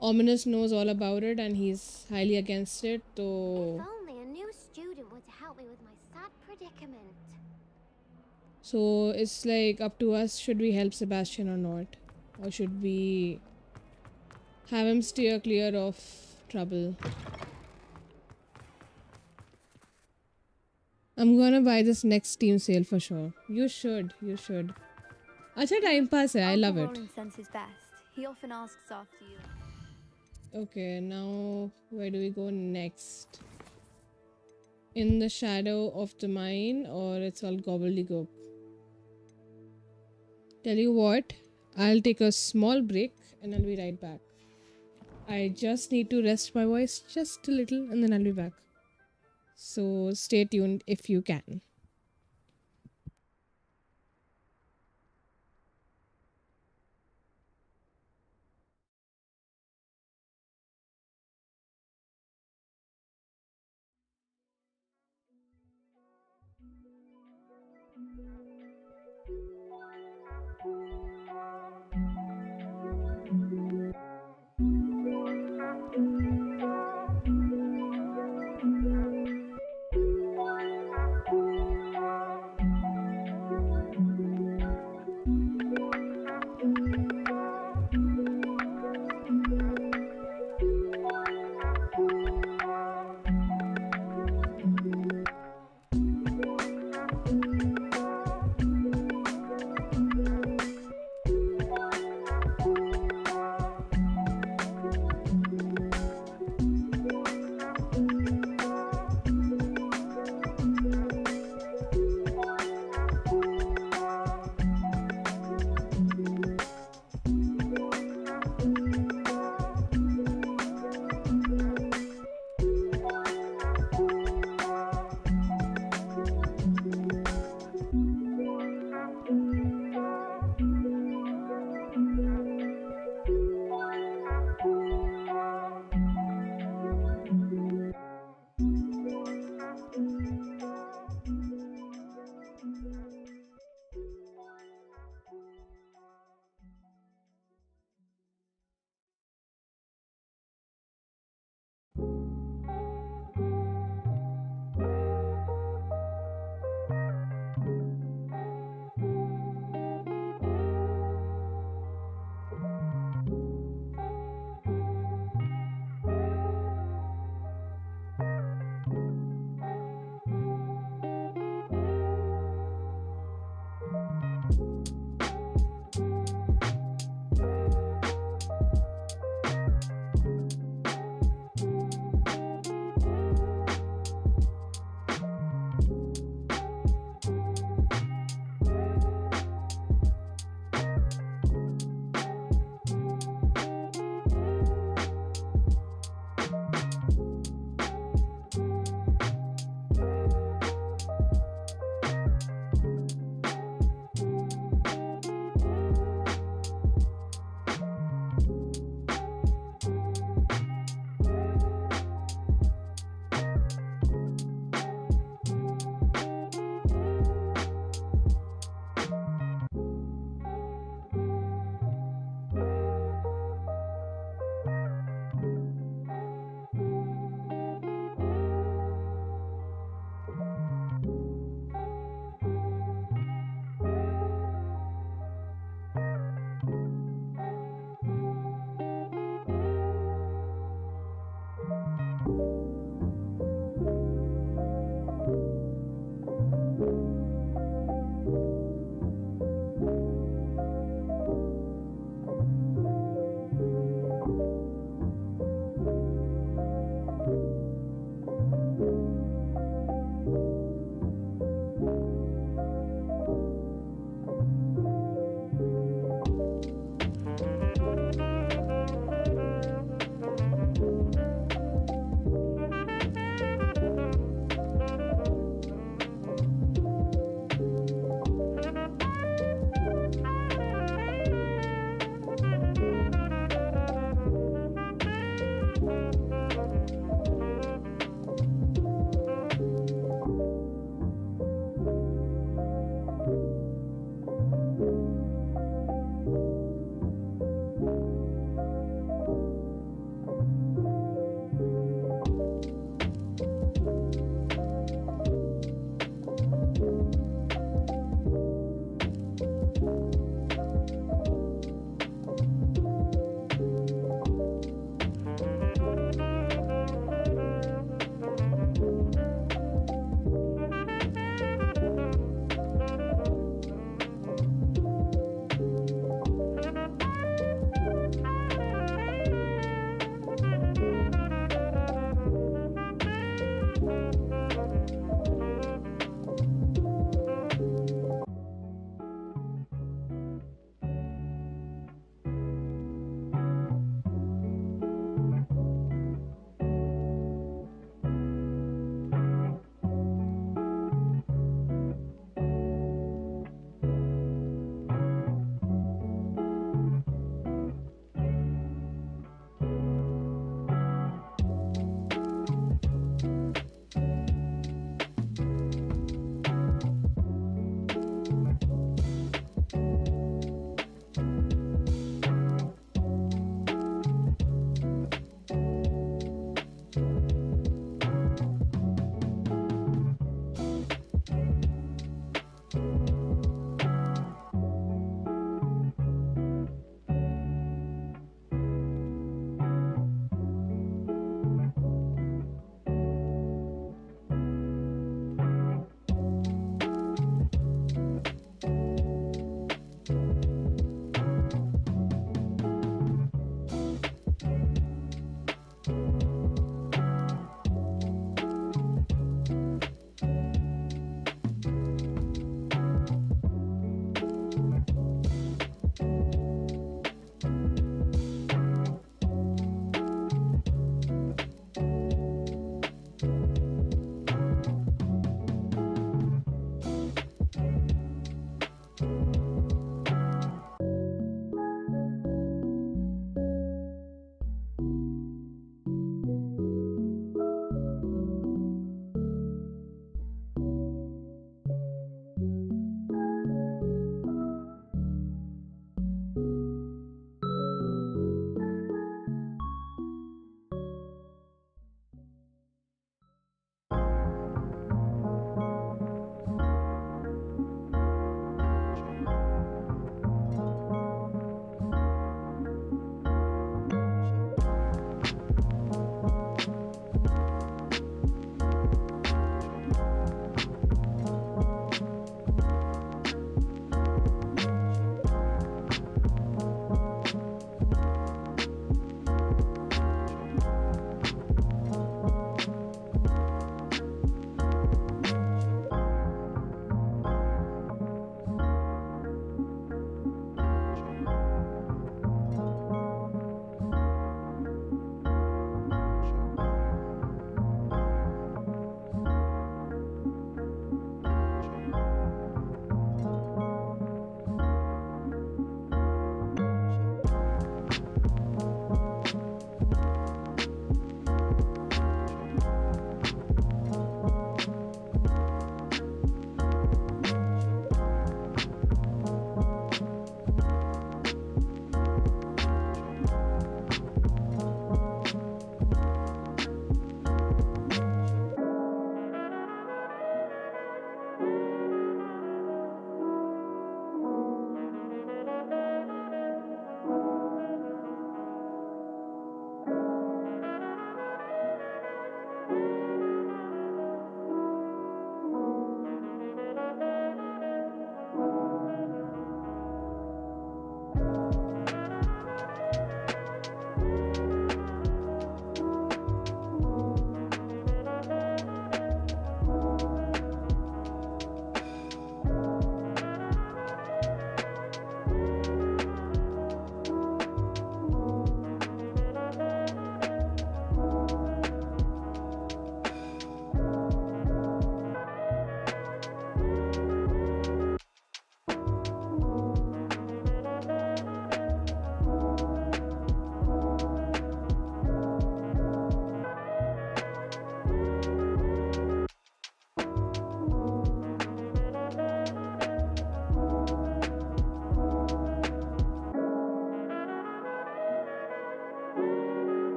[SPEAKER 1] Ominous knows all about it and he's highly against it, so.
[SPEAKER 14] If only a new student were to help me with my sad predicament.
[SPEAKER 1] So it's like up to us, should we help Sebastian or not? Or should we have him steer clear of trouble? I'm gonna buy this next Steam sale for sure. You should. Acha time pass hai, I love it.
[SPEAKER 7] Uncle Roland sends his best. He often asks after you.
[SPEAKER 1] Okay, now where do we go next? In the shadow of the mine, or it's all gobbledygook? Tell you what, I'll take a small break and I'll be right back. I just need to rest my voice just a little and then I'll be back. So stay tuned if you can.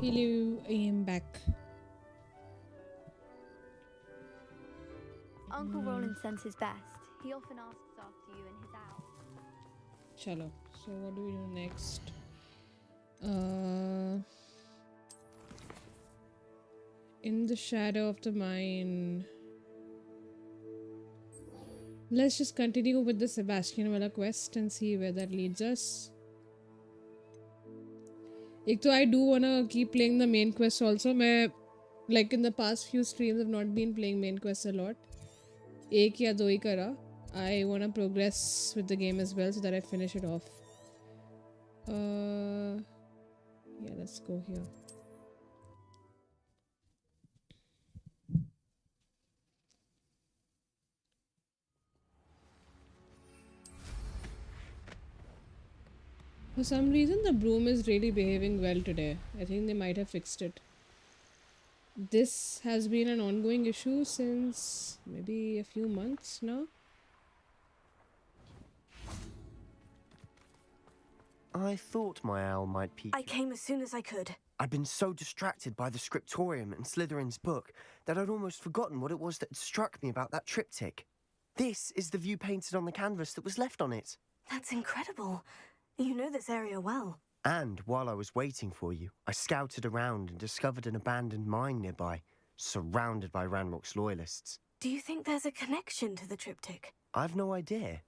[SPEAKER 1] Hello, I am back.
[SPEAKER 16] Uncle Roland sends his best. He often asks after you in his owl.
[SPEAKER 1] Chalo. So what do we do next? In the shadow of the mine. Let's just continue with the Sebastian wala quest and see where that leads us. I do wanna keep playing the main quest also. Like in the past few streams, I've not been playing main quest a lot. Ek ya do hi kara. I wanna progress with the game as well so that I finish it off. Yeah, let's go here. For some reason, the broom is really behaving well today. I think they might have fixed it. This has been an ongoing issue since maybe a few months now.
[SPEAKER 2] I thought my owl might peek.
[SPEAKER 4] I came as soon as I could.
[SPEAKER 2] I'd been so distracted by the scriptorium and Slytherin's book that I'd almost forgotten what it was that had struck me about that triptych. This is the view painted on the canvas that was left on it.
[SPEAKER 4] That's incredible. You know this area well.
[SPEAKER 2] And while I was waiting for you, I scouted around and discovered an abandoned mine nearby, surrounded by Ranrock's loyalists.
[SPEAKER 4] Do you think there's a connection to the triptych?
[SPEAKER 2] I've no idea,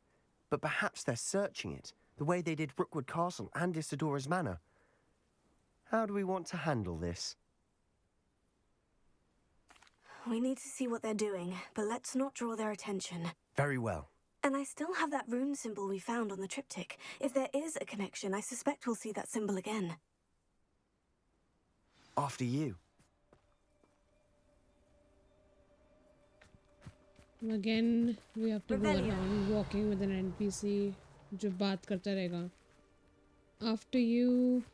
[SPEAKER 2] but perhaps they're searching it, the way they did Rookwood Castle and Isidora's Manor. How do we want to handle this?
[SPEAKER 4] We need to see what they're doing, but let's not draw their attention.
[SPEAKER 2] Very well.
[SPEAKER 4] And I still have that rune symbol we found on the triptych. If there is a connection, I suspect we'll see that symbol again.
[SPEAKER 2] After you.
[SPEAKER 1] Again, we have to go around walking with an NPC जो बात करता रहेगा. After you.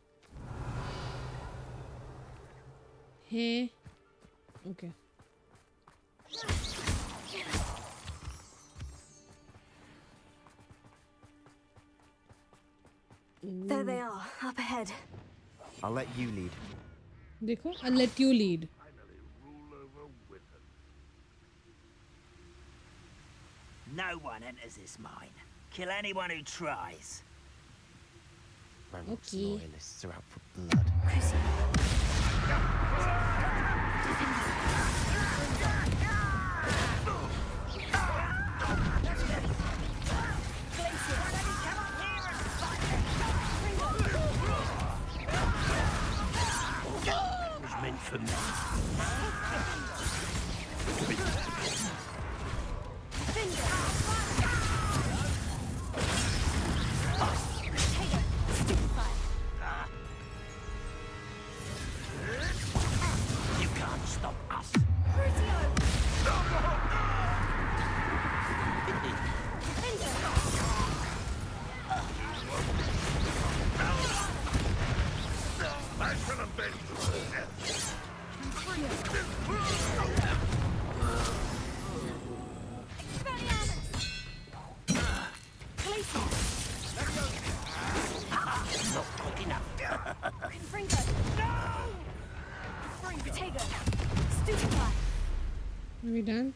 [SPEAKER 1] Hey. Okay.
[SPEAKER 4] There they are, up ahead.
[SPEAKER 2] I'll let you lead.
[SPEAKER 1] देखो, I'll let you lead.
[SPEAKER 10] No one enters this mine. Kill anyone who tries.
[SPEAKER 2] Ranrock's loyalists are out for blood.
[SPEAKER 10] It was meant for me. You can't stop us.
[SPEAKER 9] I should have been.
[SPEAKER 10] Not quick enough.
[SPEAKER 11] Confringo! No! Protego! Stupefy!
[SPEAKER 1] Are we done?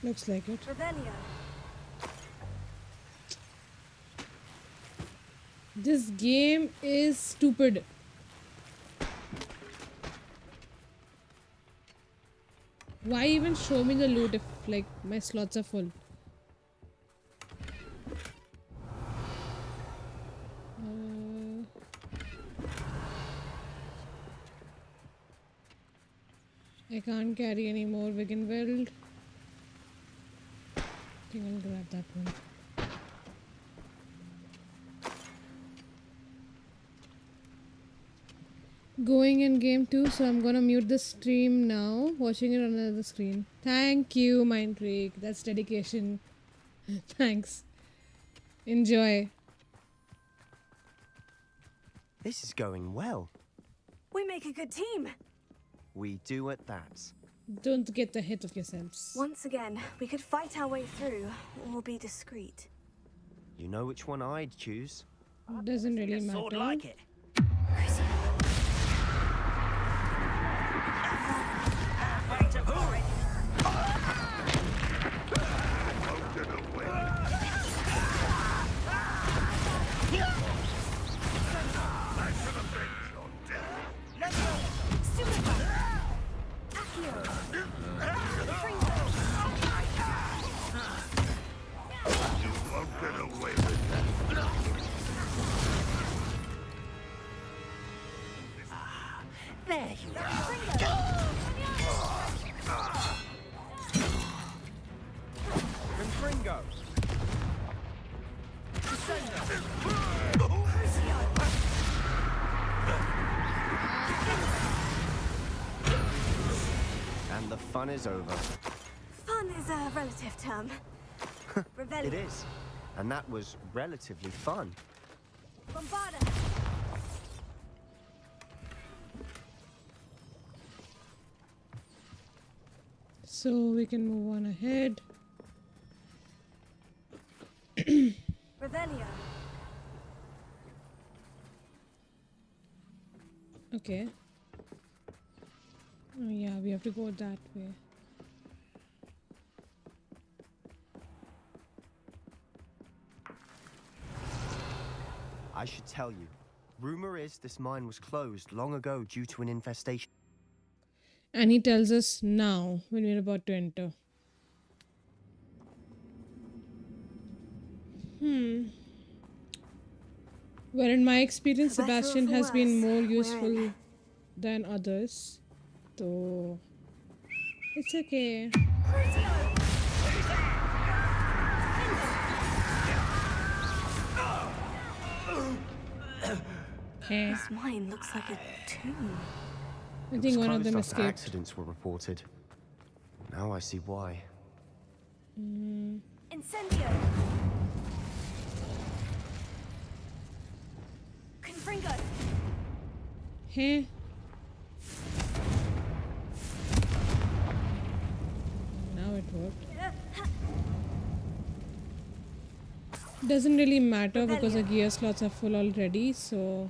[SPEAKER 1] Looks like it.
[SPEAKER 4] Revelio.
[SPEAKER 1] This game is stupid. Why even show me the loot if like my slots are full? I can't carry any more Wiggenweld. I think I'll grab that one. Going in game 2, so I'm gonna mute the stream now. Watching it on another screen. Thank you, Mindfreak. That's dedication. Thanks. Enjoy.
[SPEAKER 2] This is going well.
[SPEAKER 4] We make a good team.
[SPEAKER 2] We do at that.
[SPEAKER 1] Don't get ahead of yourselves.
[SPEAKER 4] Once again, we could fight our way through, or be discreet.
[SPEAKER 2] You know which one I'd choose?
[SPEAKER 1] Doesn't really matter.
[SPEAKER 10] Sword like it.
[SPEAKER 2] Confringo! And the fun is over.
[SPEAKER 4] Fun is a relative term. Rebellion.
[SPEAKER 2] It is. And that was relatively fun.
[SPEAKER 4] Bombarda.
[SPEAKER 1] So we can move on ahead.
[SPEAKER 4] Revelio.
[SPEAKER 1] Okay. Oh yeah, we have to go that way.
[SPEAKER 2] I should tell you. Rumor is this mine was closed long ago due to an infestation.
[SPEAKER 1] And he tells us now when we're about to enter. Well, in my experience,
[SPEAKER 4] For better or
[SPEAKER 1] Sebastian
[SPEAKER 4] for
[SPEAKER 1] has been
[SPEAKER 4] worse,
[SPEAKER 1] more
[SPEAKER 4] we're
[SPEAKER 1] useful
[SPEAKER 4] in.
[SPEAKER 1] than others. So it's okay.
[SPEAKER 4] This mine looks like a tomb.
[SPEAKER 1] I think one of them
[SPEAKER 2] Closed after
[SPEAKER 1] escaped.
[SPEAKER 2] accidents were reported. Now I see why.
[SPEAKER 4] Incendio. Confringo.
[SPEAKER 1] Hey. Now it worked. Doesn't really matter because the gear slots are full already, so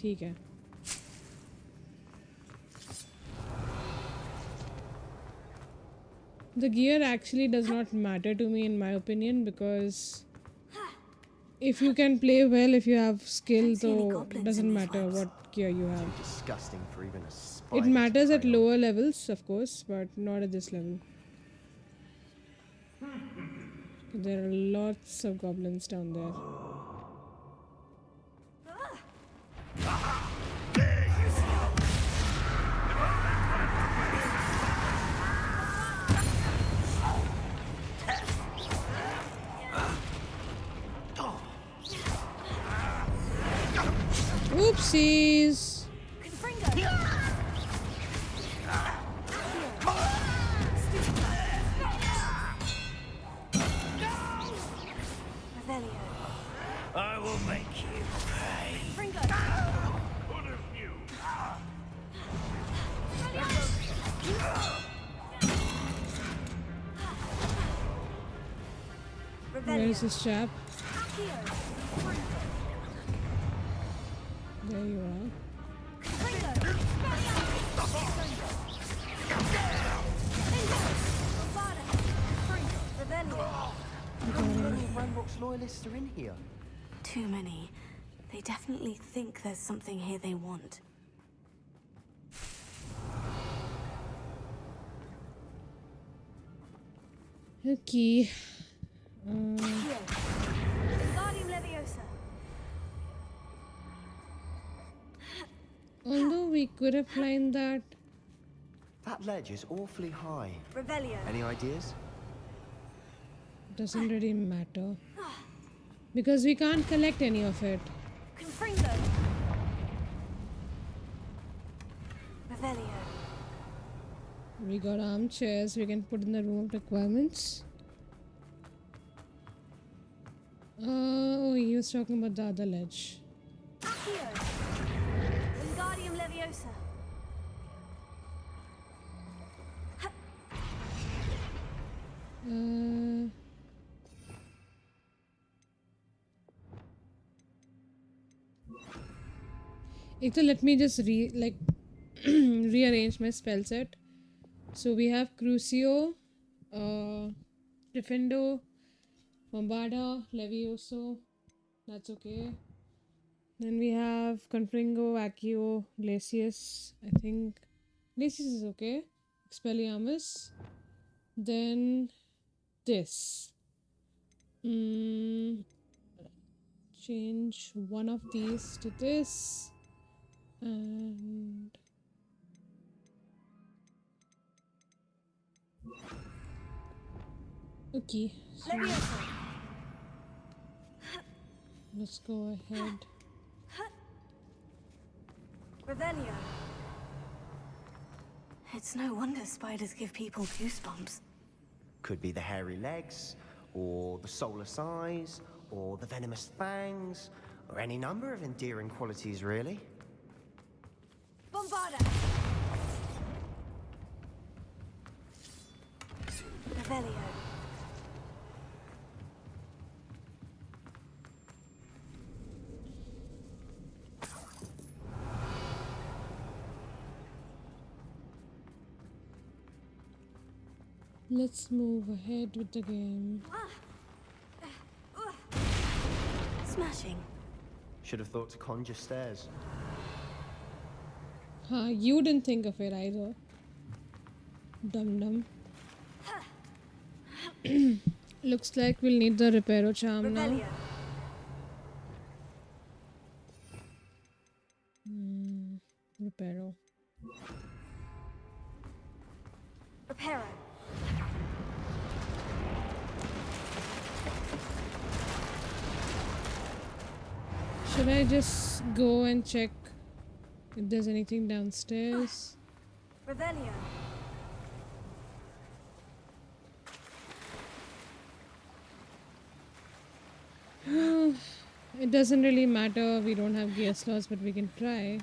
[SPEAKER 1] ठीक है. The gear actually does not matter to me in my opinion because if you can play well, if you have skill, though it doesn't matter what gear you have.
[SPEAKER 2] Disgusting for even a spider
[SPEAKER 1] It
[SPEAKER 2] to
[SPEAKER 1] matters at
[SPEAKER 2] prey on.
[SPEAKER 1] lower levels, of course, but not at this level. There are lots of goblins down there. Oopsies!
[SPEAKER 10] I will make you pay.
[SPEAKER 1] Where is this chap? There you are.
[SPEAKER 2] How many Rambox loyalists are in here?
[SPEAKER 4] Too many. They definitely think there's something here they want.
[SPEAKER 1] Okay.
[SPEAKER 4] Wingardium Leviosa.
[SPEAKER 1] Although we could have climbed that.
[SPEAKER 2] That ledge is awfully high.
[SPEAKER 4] Revelio.
[SPEAKER 2] Any ideas?
[SPEAKER 1] Doesn't really matter. Because we can't collect any of it.
[SPEAKER 4] Confringo. Revelio.
[SPEAKER 1] We got armchairs we can put in the room of requirements. Oh, he was talking about the other ledge.
[SPEAKER 4] Accio. Wingardium Leviosa.
[SPEAKER 1] Let me just rearrange my spell set. So we have Crucio, Defendo, Bombarda, Levioso. That's okay. Then we have Confringo, Accio, Glacius. I think Glacius is okay. Expelliarmus. Then this. Change one of these to this. And Okay, so let's go ahead.
[SPEAKER 4] Revelio. It's no wonder spiders give people goosebumps.
[SPEAKER 2] Could be the hairy legs, or the soulless eyes, or the venomous fangs, or any number of endearing qualities, really.
[SPEAKER 4] Bombarda. Revelio.
[SPEAKER 1] Let's move ahead with the game.
[SPEAKER 4] Smashing.
[SPEAKER 2] Should have thought to conjure stairs.
[SPEAKER 1] You didn't think of it either. Dum dum. Looks like we'll need the Reparo charm now.
[SPEAKER 4] Revelio.
[SPEAKER 1] Reparo.
[SPEAKER 4] Reparo.
[SPEAKER 1] Should I just go and check if there's anything downstairs?
[SPEAKER 4] Revelio.
[SPEAKER 1] It doesn't really matter. We don't have gear slots, but we can try.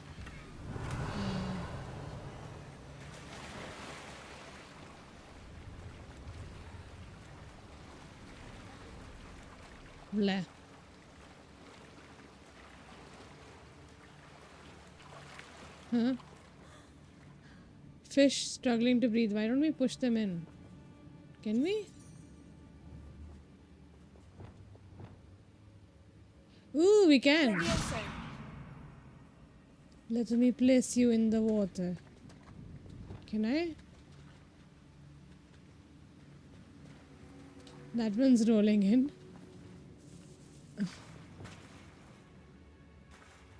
[SPEAKER 1] Blah. Huh? Fish struggling to breathe. Why don't we push them in? Can we? Ooh, we can. Let me place you in the water. Can I? That one's rolling in.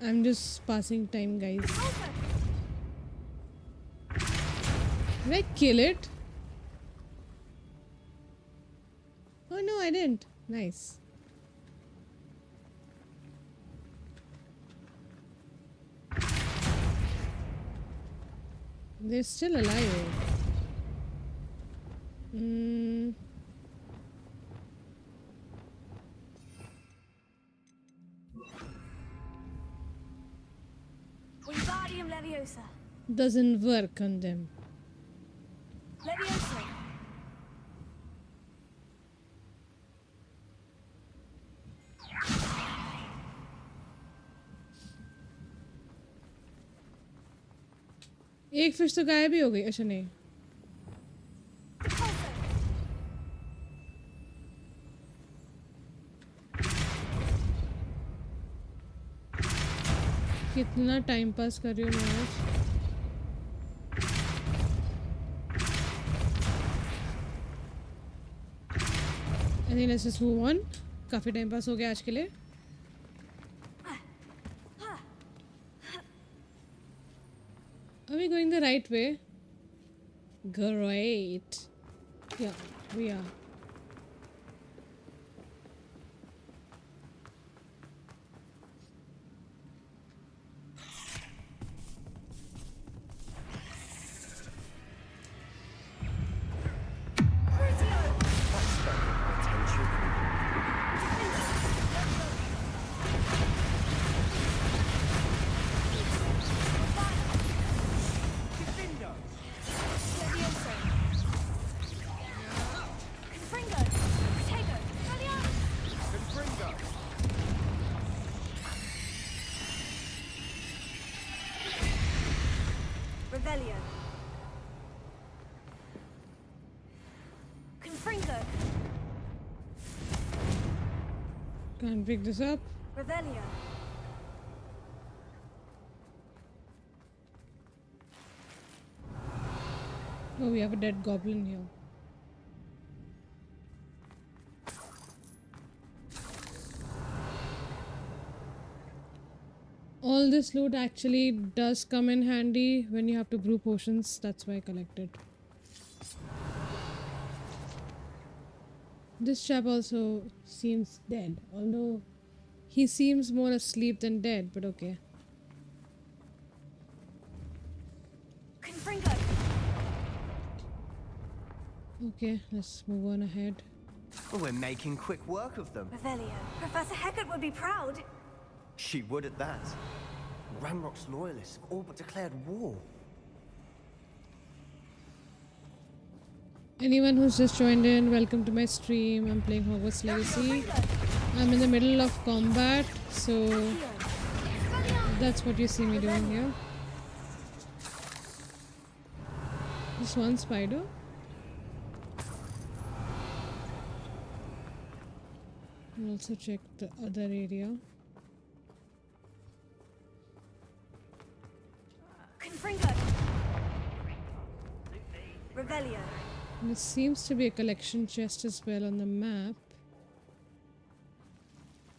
[SPEAKER 1] I'm just passing time, guys. Did I kill it? Oh no, I didn't. Nice. They're still alive.
[SPEAKER 4] Wingardium Leviosa.
[SPEAKER 1] Doesn't work on them.
[SPEAKER 4] Leviosa.
[SPEAKER 1] एक fish तो गायब ही हो गई. अच्छा नहीं. कितना time pass कर रही हूँ मैं आज. I think let's just move on. काफी टाइम पास हो गया आज के लिए. Are we going the right way? Great. Yeah, we are.
[SPEAKER 4] Revelio. Confringo.
[SPEAKER 1] Can't pick this up.
[SPEAKER 4] Revelio.
[SPEAKER 1] Oh, we have a dead goblin here. All this loot actually does come in handy when you have to brew potions. That's why I collected. This chap also seems dead, although he seems more asleep than dead, but okay.
[SPEAKER 4] Confringo!
[SPEAKER 1] Okay, let's move on ahead.
[SPEAKER 2] Well, we're making quick work of them.
[SPEAKER 4] Revelio. Professor Hecat would be proud.
[SPEAKER 2] She would at that. Ranrock's loyalists have all but declared war.
[SPEAKER 1] Anyone who's just joined in, welcome to my stream. I'm playing Hogwarts Legacy. I'm in the middle of combat, so that's what you see me doing here. Just one spider. I'll also check the other area.
[SPEAKER 4] Confringo! Revelio.
[SPEAKER 1] And there seems to be a collection chest as well on the map.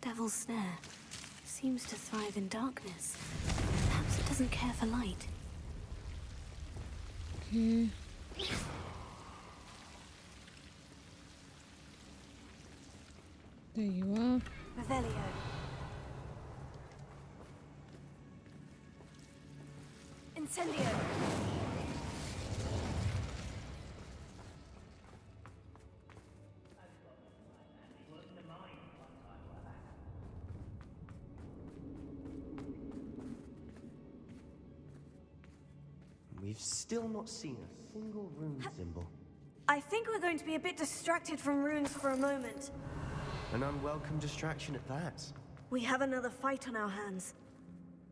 [SPEAKER 4] Devil's Snare. Seems to thrive in darkness. Perhaps it doesn't care for light.
[SPEAKER 1] Okay. There you are.
[SPEAKER 4] Revelio. Incendio.
[SPEAKER 2] We've still not seen a single rune symbol.
[SPEAKER 4] I think we're going to be a bit distracted from runes for a moment.
[SPEAKER 2] An unwelcome distraction at that.
[SPEAKER 4] We have another fight on our hands.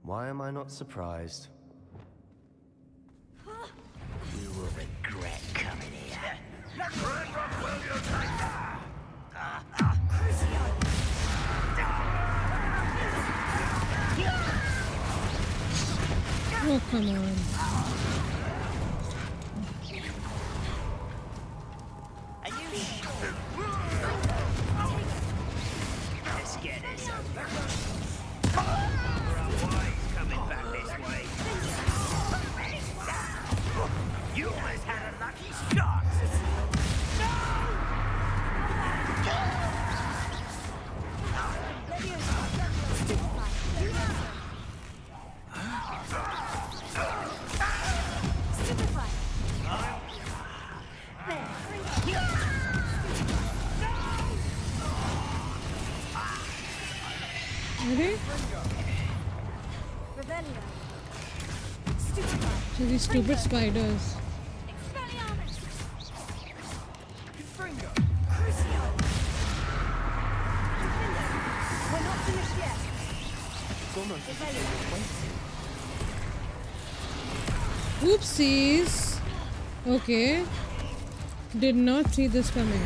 [SPEAKER 2] Why am I not surprised?
[SPEAKER 10] You will regret coming here.
[SPEAKER 1] Oh, come on.
[SPEAKER 10] Are you sure? Let's get this over. Coming back this way. You almost had a lucky shot.
[SPEAKER 1] Ready? So these stupid spiders.
[SPEAKER 4] We're not finished yet.
[SPEAKER 2] It's almost
[SPEAKER 1] Oopsies. Okay. Did not see this coming.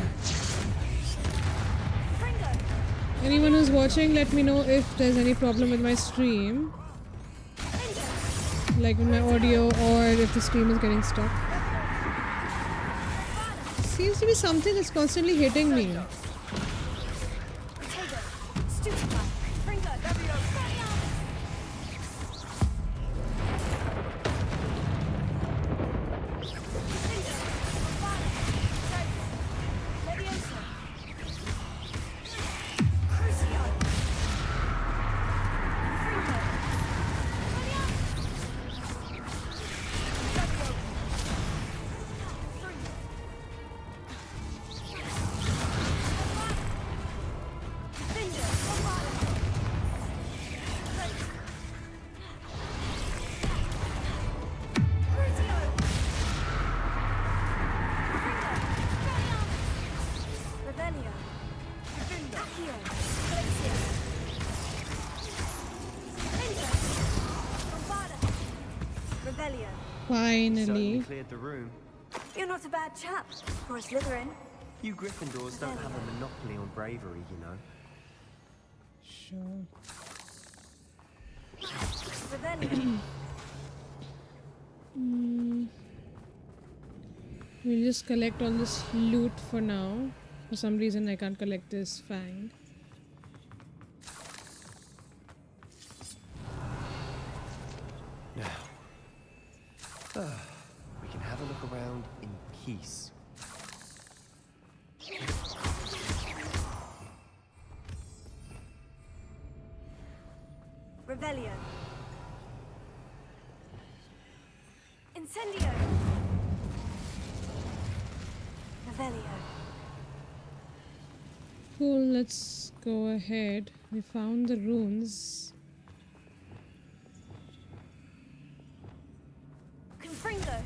[SPEAKER 1] Anyone who's watching, let me know if there's any problem with my stream. Like with my audio or if the stream is getting stuck. Seems to be something that's constantly hitting me. Finally.
[SPEAKER 2] Certainly cleared the room.
[SPEAKER 4] You're not a bad chap for a Slytherin.
[SPEAKER 2] You Gryffindors don't have a monopoly on bravery, you know.
[SPEAKER 1] Sure. We'll just collect all this loot for now. For some reason I can't collect this fang.
[SPEAKER 2] Now, we can have a look around in peace.
[SPEAKER 4] Revelio. Incendio. Revelio.
[SPEAKER 1] Cool, let's go ahead. We found the runes.
[SPEAKER 4] Confringo.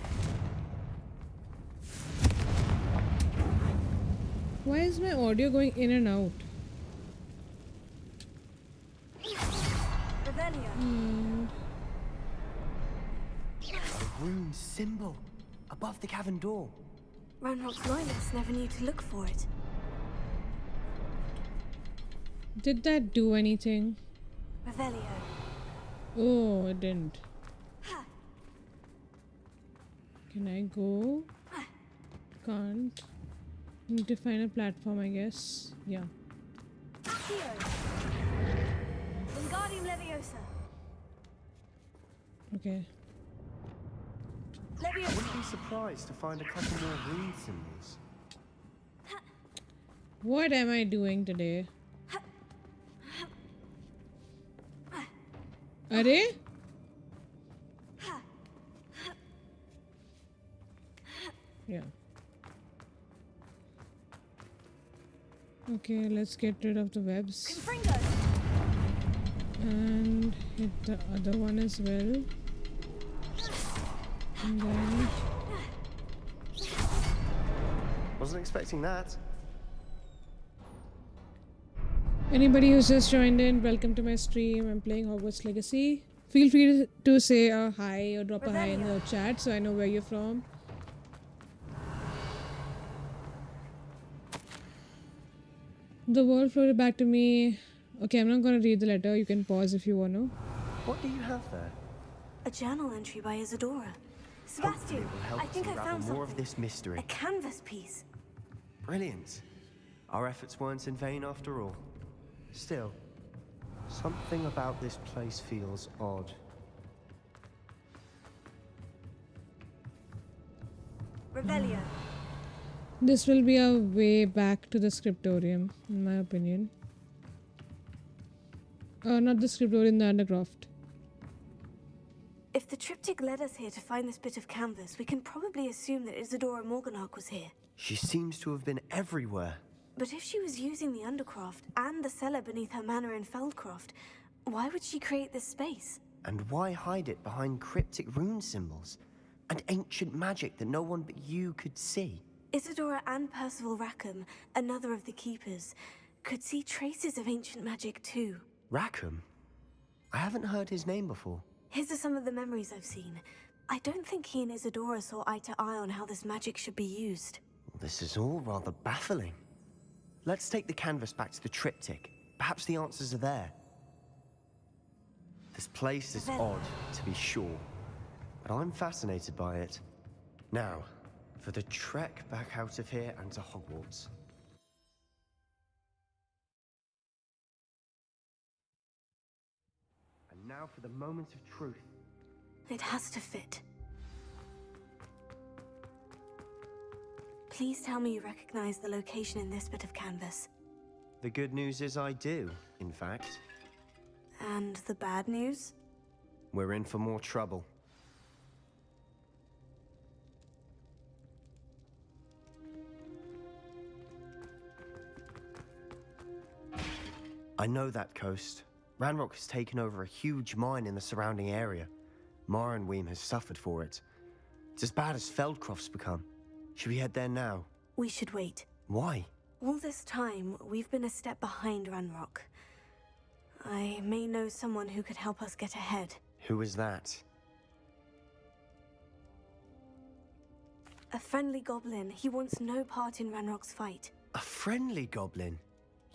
[SPEAKER 1] Why is my audio going in and out?
[SPEAKER 4] Revelio.
[SPEAKER 2] A rune symbol above the cavern door.
[SPEAKER 4] Ranrock's loyalists never knew to look for it.
[SPEAKER 1] Did that do anything?
[SPEAKER 4] Revelio.
[SPEAKER 1] Oh, it didn't. Can I go? Can't. Need to find a platform, I guess. Yeah.
[SPEAKER 4] Accio. Wingardium Leviosa.
[SPEAKER 1] Okay.
[SPEAKER 2] I wouldn't be surprised to find a couple more rune symbols.
[SPEAKER 1] What am I doing today? Are? Yeah. Okay, let's get rid of the webs. And hit the other one as well. And then...
[SPEAKER 2] Wasn't expecting that.
[SPEAKER 1] Anybody who's just joined in, welcome to my stream. I'm playing Hogwarts Legacy. Feel free to say a hi or drop a hi in the chat so I know where you're from. The world floated back to me. Okay, I'm not gonna read the letter. You can pause if you want to.
[SPEAKER 2] What do you have there?
[SPEAKER 4] A journal entry by Isadora. Sebastian, I think I found
[SPEAKER 2] more
[SPEAKER 4] something.
[SPEAKER 2] of this mystery.
[SPEAKER 4] A canvas piece.
[SPEAKER 2] Brilliant. Our efforts weren't in vain after all. Still, something about this place feels odd.
[SPEAKER 4] Revelio.
[SPEAKER 1] This will be a way back to the scriptorium, in my opinion. Not the scriptorium, the undercroft.
[SPEAKER 4] If the triptych led us here to find this bit of canvas, we can probably assume that Isadora Morganach was here.
[SPEAKER 2] She seems to have been everywhere.
[SPEAKER 4] But if she was using the Undercroft and the cellar beneath her manor in Feldcroft, why would she create this space?
[SPEAKER 2] And why hide it behind cryptic rune symbols and ancient magic that no one but you could see?
[SPEAKER 4] Isadora and Percival Rackham, another of the Keepers, could see traces of ancient magic too.
[SPEAKER 2] Rackham? I haven't heard his name before.
[SPEAKER 4] His are some of the memories I've seen. I don't think he and Isadora saw eye to eye on how this magic should be used.
[SPEAKER 2] This is all rather baffling. Let's take the canvas back to the triptych. Perhaps the answers are there. This place is odd, to be sure, but I'm fascinated by it. Now, for the trek back out of here and to Hogwarts. And now for the moment of truth.
[SPEAKER 4] It has to fit. Please tell me you recognize the location in this bit of canvas.
[SPEAKER 2] The good news is I do, in fact.
[SPEAKER 4] And the bad news?
[SPEAKER 2] We're in for more trouble. I know that coast. Ranrock has taken over a huge mine in the surrounding area. Mornweem has suffered for it. It's as bad as Feldcroft's become. Should we head there now?
[SPEAKER 4] We should wait.
[SPEAKER 2] Why?
[SPEAKER 4] All this time, we've been a step behind Ranrock. I may know someone who could help us get ahead.
[SPEAKER 2] Who is that?
[SPEAKER 4] A friendly goblin. He wants no part in Ranrock's fight.
[SPEAKER 2] A friendly goblin?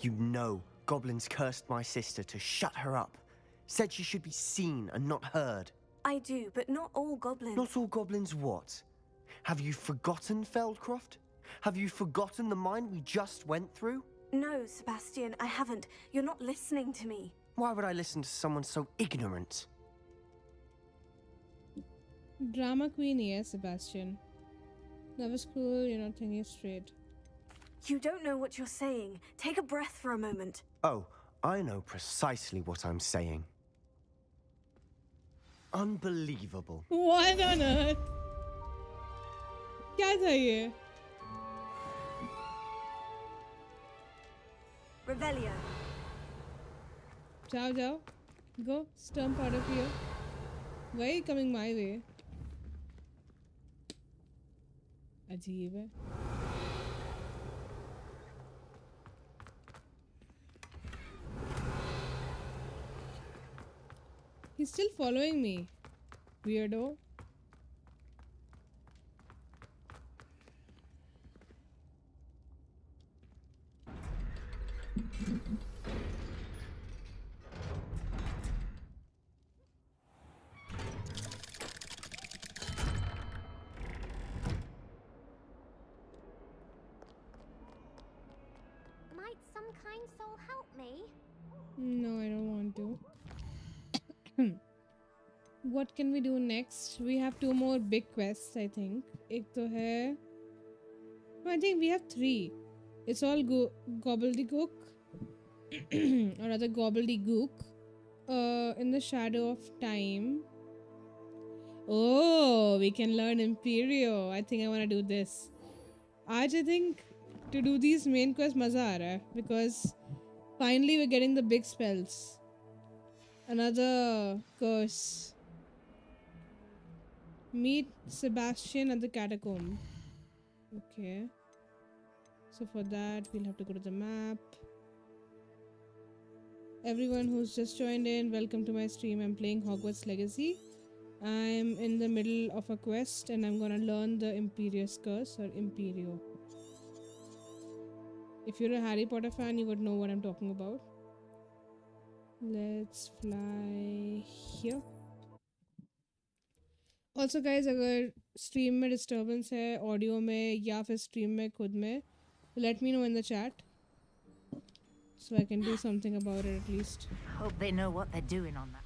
[SPEAKER 2] You know, goblins cursed my sister to shut her up. Said she should be seen and not heard.
[SPEAKER 4] I do, but not all goblins.
[SPEAKER 2] Not all goblins what? Have you forgotten Feldcroft? Have you forgotten the mine we just went through?
[SPEAKER 4] No, Sebastian, I haven't. You're not listening to me.
[SPEAKER 2] Why would I listen to someone so ignorant?
[SPEAKER 1] Drama queen, yes, Sebastian. That was cool, you're not thinking straight.
[SPEAKER 4] You don't know what you're saying. Take a breath for a moment.
[SPEAKER 2] Oh, I know precisely what I'm saying. Unbelievable.
[SPEAKER 1] What on earth? क्या था ये?
[SPEAKER 4] Revelio.
[SPEAKER 1] Ciao. Go, stomp out of here. Why are you coming my way? अजीब है. He's still following me. Weirdo.
[SPEAKER 14] Might some kind soul help me?
[SPEAKER 1] No, I don't want to. What can we do next? We have 2 more big quests, I think. एक तो है. No, I think we have 3. It's all gobbledygook or rather gobbledygook. In the shadow of time. Oh, we can learn Imperio. I think I want to do this. I think to do these main quests maza aa raha hai because finally we're getting the big spells. Another curse. Meet Sebastian at the catacomb. Okay. So for that we'll have to go to the map. Everyone who's just joined in, welcome to my stream. I'm playing Hogwarts Legacy. I'm in the middle of a quest and I'm gonna learn the Imperious Curse or Imperio. If you're a Harry Potter fan, you would know what I'm talking about. Let's fly here. Also guys, अगर stream में disturbance है, audio में या फिर stream में खुद में, let me know in the chat so I can do something about it at least.
[SPEAKER 11] Hope they know what they're doing on that.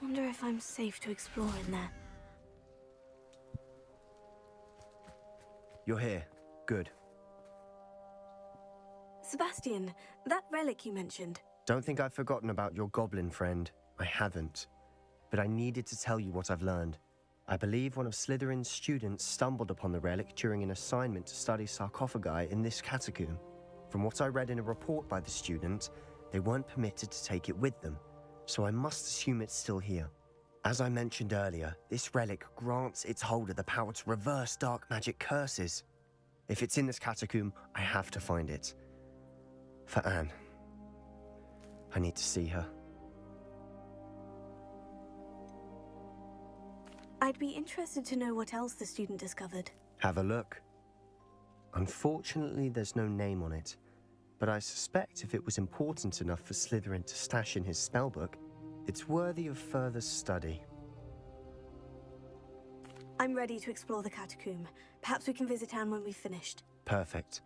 [SPEAKER 4] Wonder if I'm safe to explore in there.
[SPEAKER 2] You're here. Good.
[SPEAKER 4] Sebastian, that relic you mentioned.
[SPEAKER 2] Don't think I've forgotten about your goblin friend. I haven't. But I needed to tell you what I've learned. I believe one of Slytherin's students stumbled upon the relic during an assignment to study sarcophagi in this catacomb. From what I read in a report by the student, they weren't permitted to take it with them, so I must assume it's still here. As I mentioned earlier, this relic grants its holder the power to reverse dark magic curses. If it's in this catacomb, I have to find it. For Anne. I need to see her.
[SPEAKER 4] I'd be interested to know what else the student discovered.
[SPEAKER 2] Have a look. Unfortunately, there's no name on it, but I suspect if it was important enough for Slytherin to stash in his spellbook, it's worthy of further study.
[SPEAKER 4] I'm ready to explore the catacomb. Perhaps we can visit Anne when we've finished.
[SPEAKER 2] Perfect.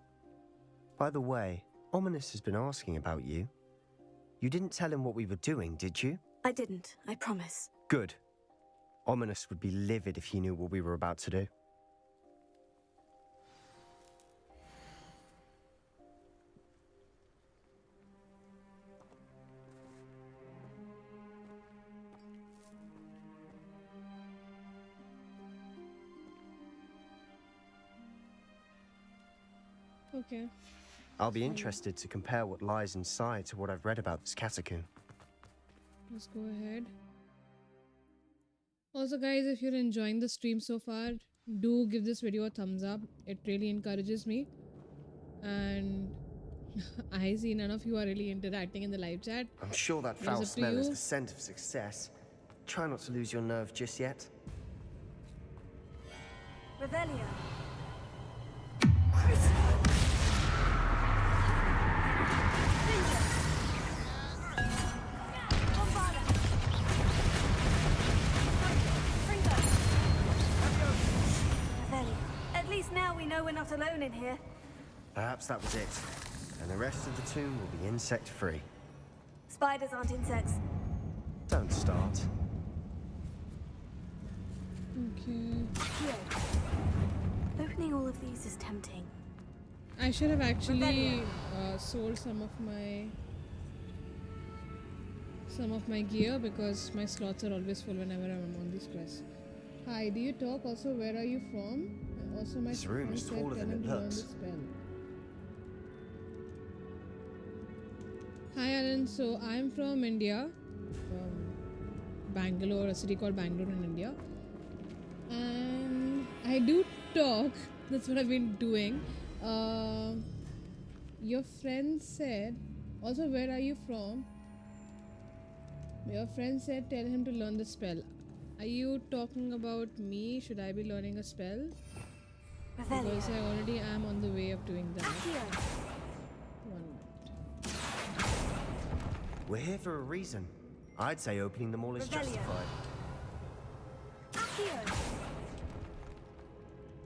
[SPEAKER 2] By the way, Ominous has been asking about you. You didn't tell him what we were doing, did you?
[SPEAKER 4] I didn't, I promise.
[SPEAKER 2] Good. Ominous would be livid if he knew what we were about to do.
[SPEAKER 1] Okay.
[SPEAKER 2] I'll be interested to compare what lies inside to what I've read about this catacomb.
[SPEAKER 1] Let's go ahead. Also guys, if you're enjoying the stream so far, do give this video a thumbs up. It really encourages me. And I see none of you are really interacting in the live chat.
[SPEAKER 2] I'm sure that foul smell is the scent of success. Try not to lose your nerve just yet.
[SPEAKER 4] Revelio. At least now we know we're not alone in here.
[SPEAKER 2] Perhaps that was it. And the rest of the tomb will be insect-free.
[SPEAKER 4] Spiders aren't insects.
[SPEAKER 2] Don't start.
[SPEAKER 1] Okay.
[SPEAKER 4] Opening all of these is tempting.
[SPEAKER 1] I should have actually sold some of my gear because my slots are always full whenever I'm on these quests. Hi, do you talk? Also, where are you from? And also, my
[SPEAKER 2] This room is
[SPEAKER 1] friend
[SPEAKER 2] taller
[SPEAKER 1] said,
[SPEAKER 2] than
[SPEAKER 1] "Tell
[SPEAKER 2] it
[SPEAKER 1] him to learn
[SPEAKER 2] looks."
[SPEAKER 1] the spell." Hi, Alan. So I'm from India, from Bangalore, a city called Bangalore in India, and I do talk. That's what I've been doing. Your friend said, also, where are you from? Your friend said, tell him to learn the spell. Are you talking about me? Should I be learning a spell? Because I already am on the way of doing that. 1 minute.
[SPEAKER 2] We're here for a reason. I'd say opening them all is justified.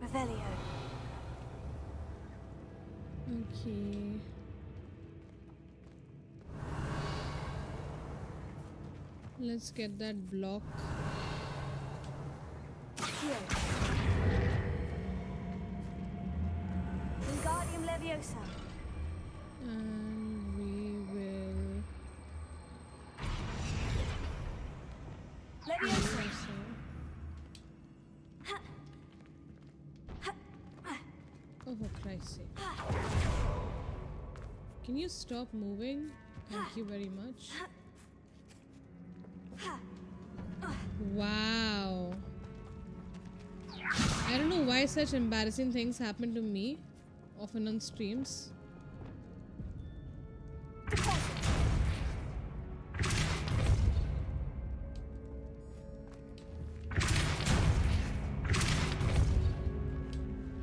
[SPEAKER 4] Revelio.
[SPEAKER 1] Okay. Let's get that block.
[SPEAKER 4] Wingardium Leviosa.
[SPEAKER 1] And we will...
[SPEAKER 4] Leviosa.
[SPEAKER 1] Oh, for Christ's sake. Can you stop moving? Thank you very much. Wow. I don't know why such embarrassing things happen to me, often on streams.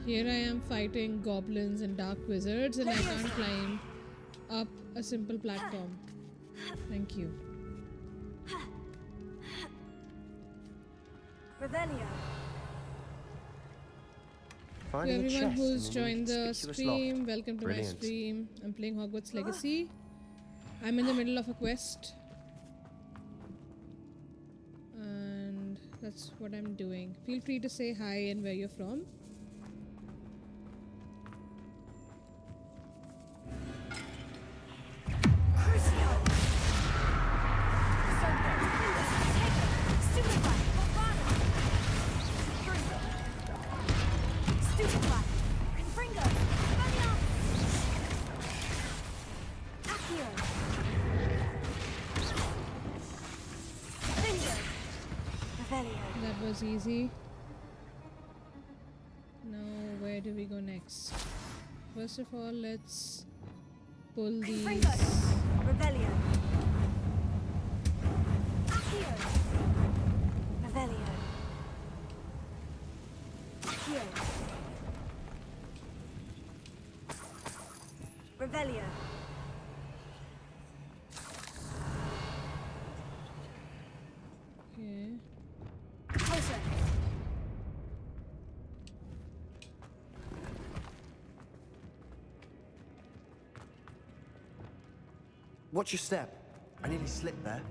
[SPEAKER 1] Here I am fighting goblins and dark wizards and I can't climb up a simple platform. Thank you.
[SPEAKER 4] Revelio.
[SPEAKER 1] To everyone who's joined the stream, welcome to my stream. I'm playing Hogwarts Legacy. I'm in the middle of a quest. And that's what I'm doing. Feel free to say hi and where you're from. That was easy. Now, where do we go next? First of all, let's pull these.
[SPEAKER 4] Revelio. Accio. Revelio. Accio. Revelio.
[SPEAKER 1] Okay.
[SPEAKER 4] Closer.
[SPEAKER 2] Watch your step. I nearly slipped there.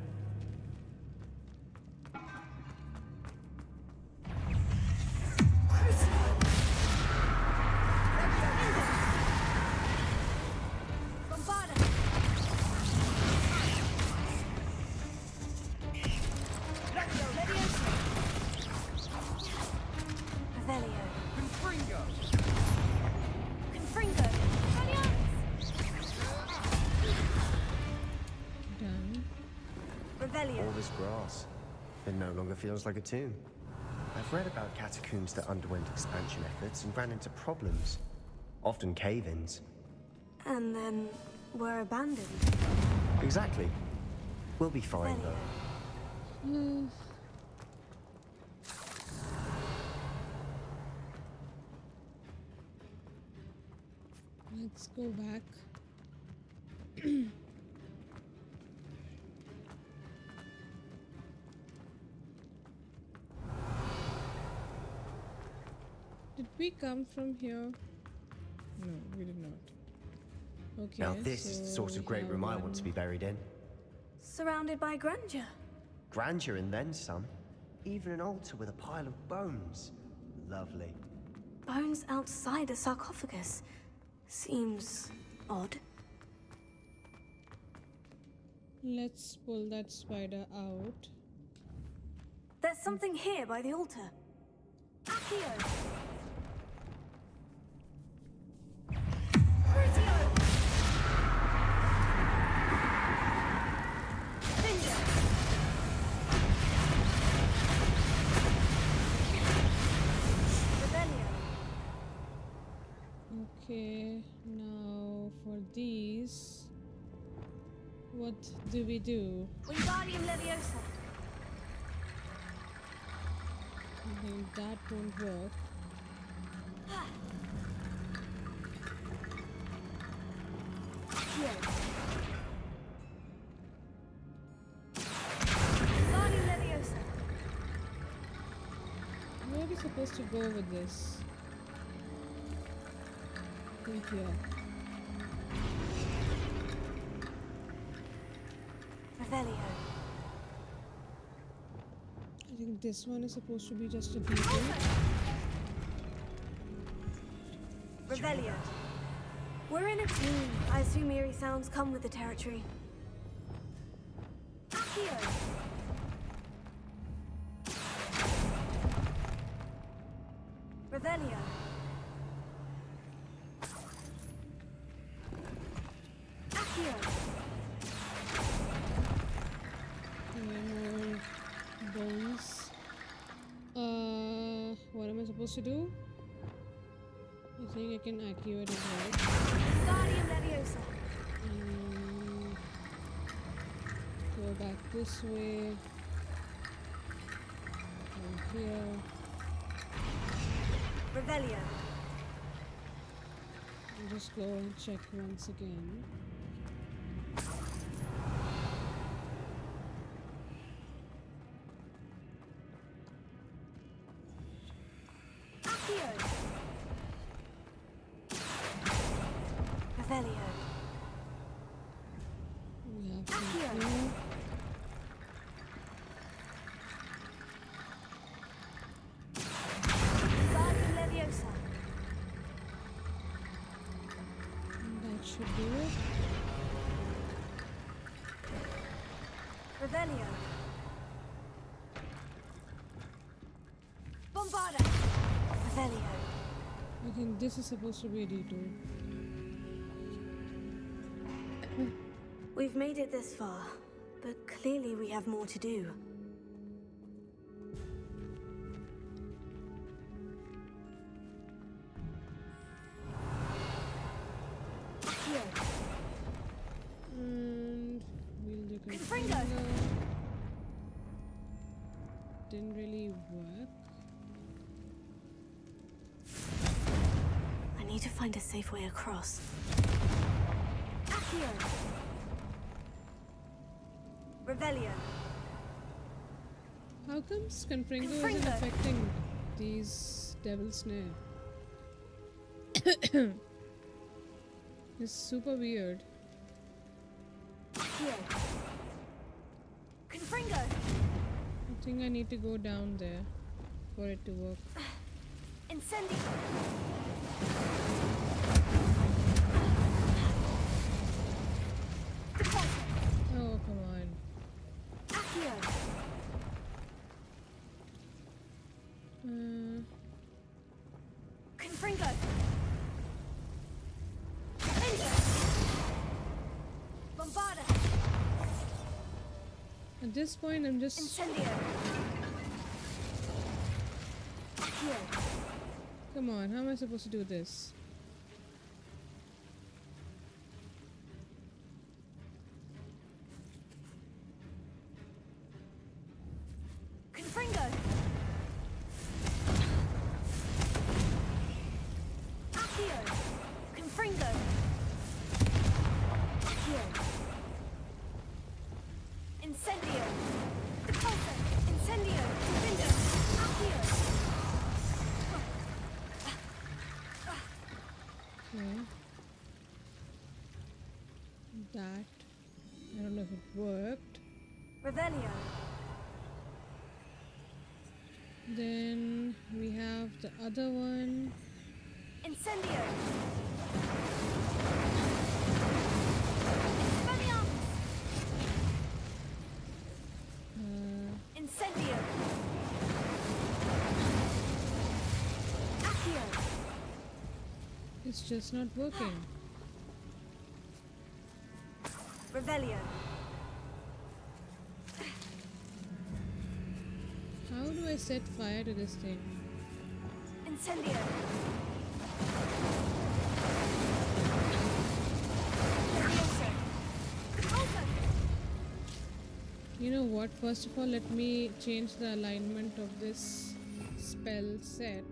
[SPEAKER 2] All this grass. It no longer feels like a tomb. I've read about catacombs that underwent expansion efforts and ran into problems. Often cave-ins.
[SPEAKER 4] And then were abandoned.
[SPEAKER 2] Exactly. We'll be fine, though.
[SPEAKER 1] Let's go back. Did we come from here? No, we did not. Okay.
[SPEAKER 2] Now this is the sort of great room I want to be buried in.
[SPEAKER 4] surrounded by grandeur.
[SPEAKER 2] Grandeur and then some. Even an altar with a pile of bones. Lovely.
[SPEAKER 4] Bones outside a sarcophagus. Seems odd.
[SPEAKER 1] Let's pull that spider out.
[SPEAKER 4] There's something here by the altar. Accio! Crucio! Finger! Rebellion!
[SPEAKER 1] Okay, now for these, what do we do?
[SPEAKER 4] Wingardium Leviosa!
[SPEAKER 1] I think that won't work.
[SPEAKER 4] Wingardium Leviosa!
[SPEAKER 1] Where are we supposed to go with this? Right here.
[SPEAKER 4] Revelio.
[SPEAKER 1] I think this one is supposed to be just a beacon.
[SPEAKER 4] Revelio. We're in a team. I assume eerie sounds come with the territory. Accio. Revelio. Accio.
[SPEAKER 1] More bones. What am I supposed to do? I think I can activate it right.
[SPEAKER 4] Wingardium Leviosa.
[SPEAKER 1] Go back this way. From here.
[SPEAKER 4] Revelio.
[SPEAKER 1] And just go and check once again.
[SPEAKER 4] Accio. Revelio.
[SPEAKER 1] We have
[SPEAKER 4] Accio.
[SPEAKER 1] some here.
[SPEAKER 4] Wingardium Leviosa.
[SPEAKER 1] That should do it.
[SPEAKER 4] Revelio. Bombarda. Revelio.
[SPEAKER 1] I think this is supposed to be a detour.
[SPEAKER 4] We've made it this far, but clearly we have more to do. Here.
[SPEAKER 1] And we'll do
[SPEAKER 4] Confringo.
[SPEAKER 1] Confringo. Didn't really work.
[SPEAKER 4] I need to find a safe way across. Accio. Revelio.
[SPEAKER 1] How comes Confringo isn't
[SPEAKER 4] Confringo.
[SPEAKER 1] affecting these Devil Snare? It's super weird.
[SPEAKER 4] Accio. Confringo.
[SPEAKER 1] I think I need to go down there for it to work.
[SPEAKER 4] Incendio. Deposit.
[SPEAKER 1] Oh, come on.
[SPEAKER 4] Accio. Confringo. Bombarda.
[SPEAKER 1] At this point, I'm just...
[SPEAKER 4] Incendio. Accio.
[SPEAKER 1] Come on, how am I supposed to do this?
[SPEAKER 4] Confringo. Accio. Confringo. Accio. Incendio. Depulso. Incendio. Defender. Accio.
[SPEAKER 1] Okay. That I don't know if it worked.
[SPEAKER 4] Revelio.
[SPEAKER 1] Then we have the other one.
[SPEAKER 4] Incendio. Incendio. Accio.
[SPEAKER 1] It's just not working.
[SPEAKER 4] Revelio.
[SPEAKER 1] How do I set fire to this thing?
[SPEAKER 4] Incendio.
[SPEAKER 1] You know what? First of all, let me change the alignment of this spell set.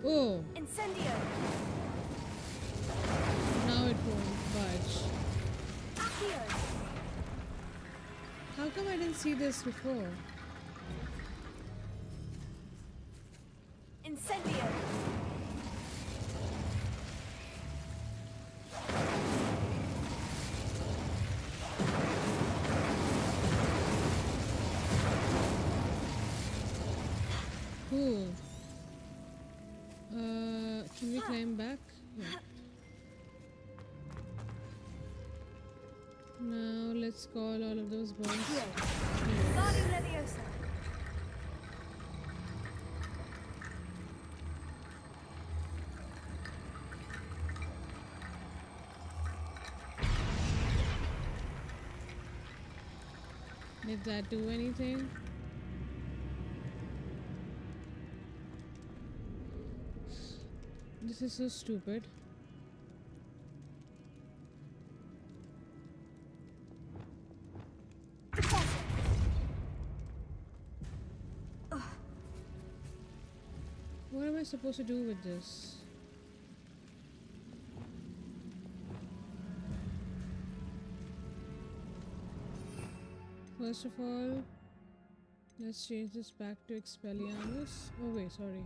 [SPEAKER 1] Oh!
[SPEAKER 4] Incendio.
[SPEAKER 1] Now it won't budge.
[SPEAKER 4] Accio.
[SPEAKER 1] How come I didn't see this before?
[SPEAKER 4] Incendio.
[SPEAKER 1] Cool. Can we climb back? Yeah. Now let's call all of those bones.
[SPEAKER 4] Guardian Leviosa.
[SPEAKER 1] Did that do anything? This is so stupid. What am I supposed to do with this? First of all, let's change this back to Expelliarmus. Oh wait, sorry.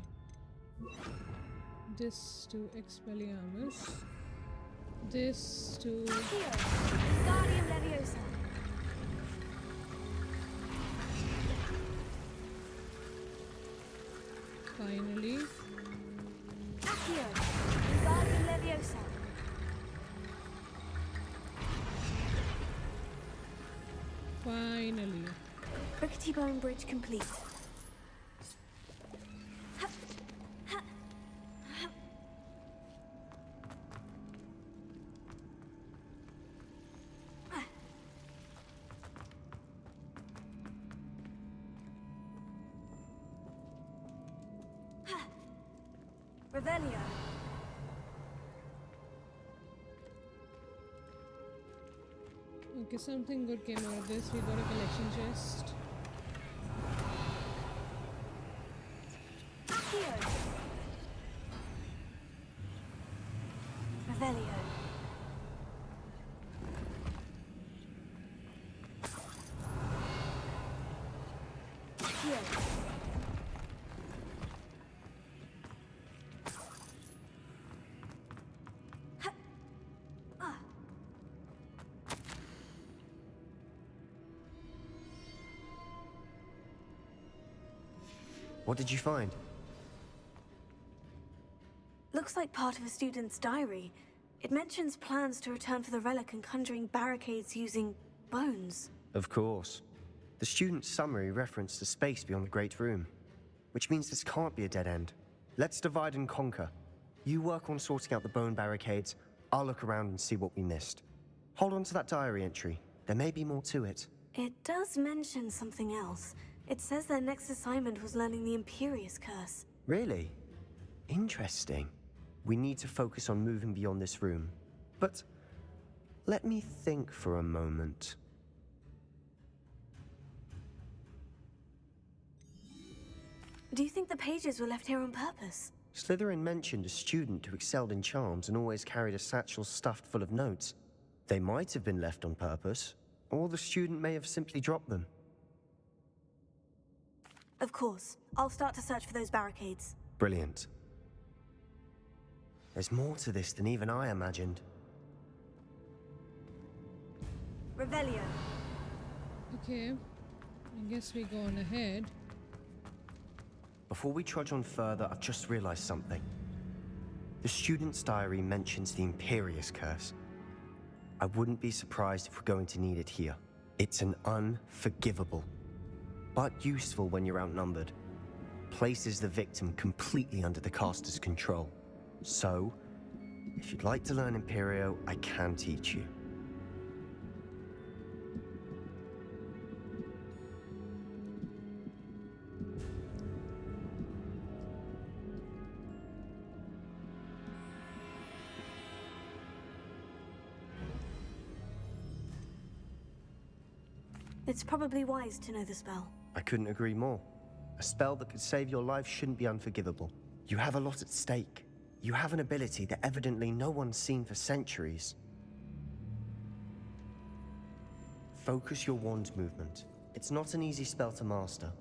[SPEAKER 1] This to Expelliarmus. This to...
[SPEAKER 4] Guardian Leviosa.
[SPEAKER 1] Finally.
[SPEAKER 4] Accio. Guardian Leviosa.
[SPEAKER 1] Finally.
[SPEAKER 4] Rickety Bone Bridge complete. Revelio.
[SPEAKER 1] Okay, something good came out of this. We got a collection chest.
[SPEAKER 4] Accio. Revelio. Accio.
[SPEAKER 2] What did you find?
[SPEAKER 4] Looks like part of a student's diary. It mentions plans to return for the relic and conjuring barricades using bones.
[SPEAKER 2] Of course. The student's summary referenced the space beyond the Great Room, which means this can't be a dead end. Let's divide and conquer. You work on sorting out the bone barricades, I'll look around and see what we missed. Hold on to that diary entry. There may be more to it.
[SPEAKER 4] It does mention something else. It says their next assignment was learning the Imperious Curse.
[SPEAKER 2] Really? Interesting. We need to focus on moving beyond this room. But let me think for a moment.
[SPEAKER 4] Do you think the pages were left here on purpose?
[SPEAKER 2] Slytherin mentioned a student who excelled in charms and always carried a satchel stuffed full of notes. They might have been left on purpose, or the student may have simply dropped them.
[SPEAKER 4] Of course. I'll start to search for those barricades.
[SPEAKER 2] Brilliant. There's more to this than even I imagined.
[SPEAKER 4] Revelio.
[SPEAKER 1] Okay. I guess we go on ahead.
[SPEAKER 2] Before we trudge on further, I've just realized something. The student's diary mentions the Imperious Curse. I wouldn't be surprised if we're going to need it here. It's an unforgivable, but useful when you're outnumbered. Places the victim completely under the caster's control. So, if you'd like to learn Imperio, I can teach you.
[SPEAKER 4] It's probably wise to know the spell.
[SPEAKER 2] I couldn't agree more. A spell that could save your life shouldn't be unforgivable. You have a lot at stake. You have an ability that evidently no one's seen for centuries. Focus your wand movement. It's not an easy spell to master.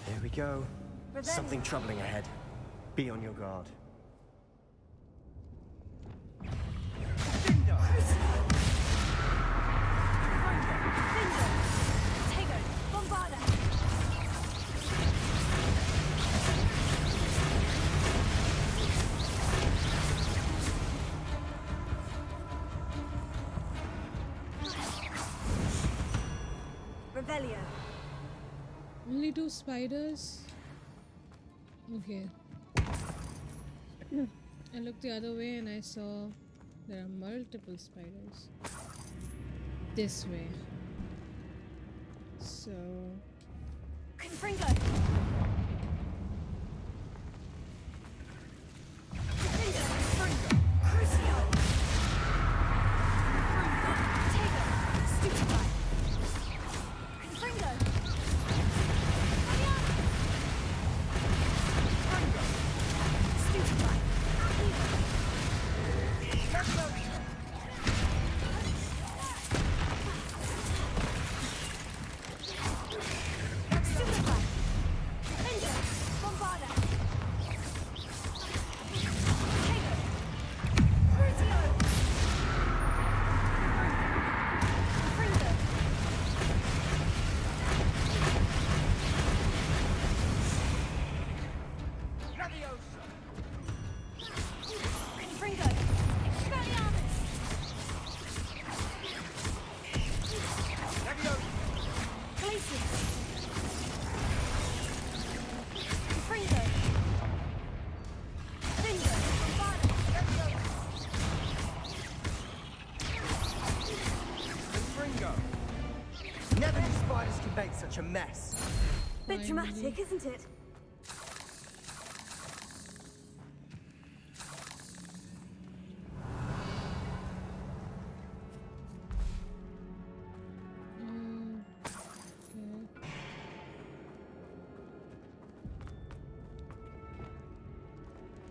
[SPEAKER 2] Here we go. Something troubling ahead. Be on your guard.
[SPEAKER 4] Revelio.
[SPEAKER 1] Only 2 spiders? Okay. I looked the other way and I saw there are multiple spiders. This way. So...
[SPEAKER 4] Confringo.
[SPEAKER 2] Never knew spiders could make such a mess.
[SPEAKER 4] Bit dramatic, isn't it?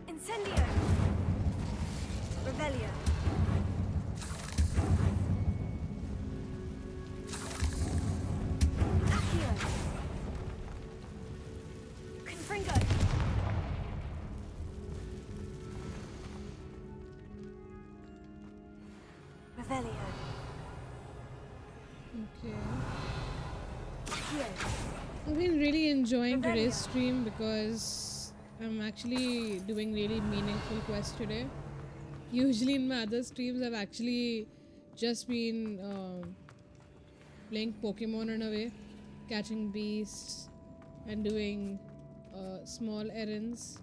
[SPEAKER 4] Incendio. Revelio. Accio. Confringo. Revelio.
[SPEAKER 1] Okay.
[SPEAKER 4] Accio.
[SPEAKER 1] I've been really enjoying today's stream because I'm actually doing really meaningful quests today. Usually in my other streams I've actually just been playing Pokemon in a way, catching beasts and doing small errands.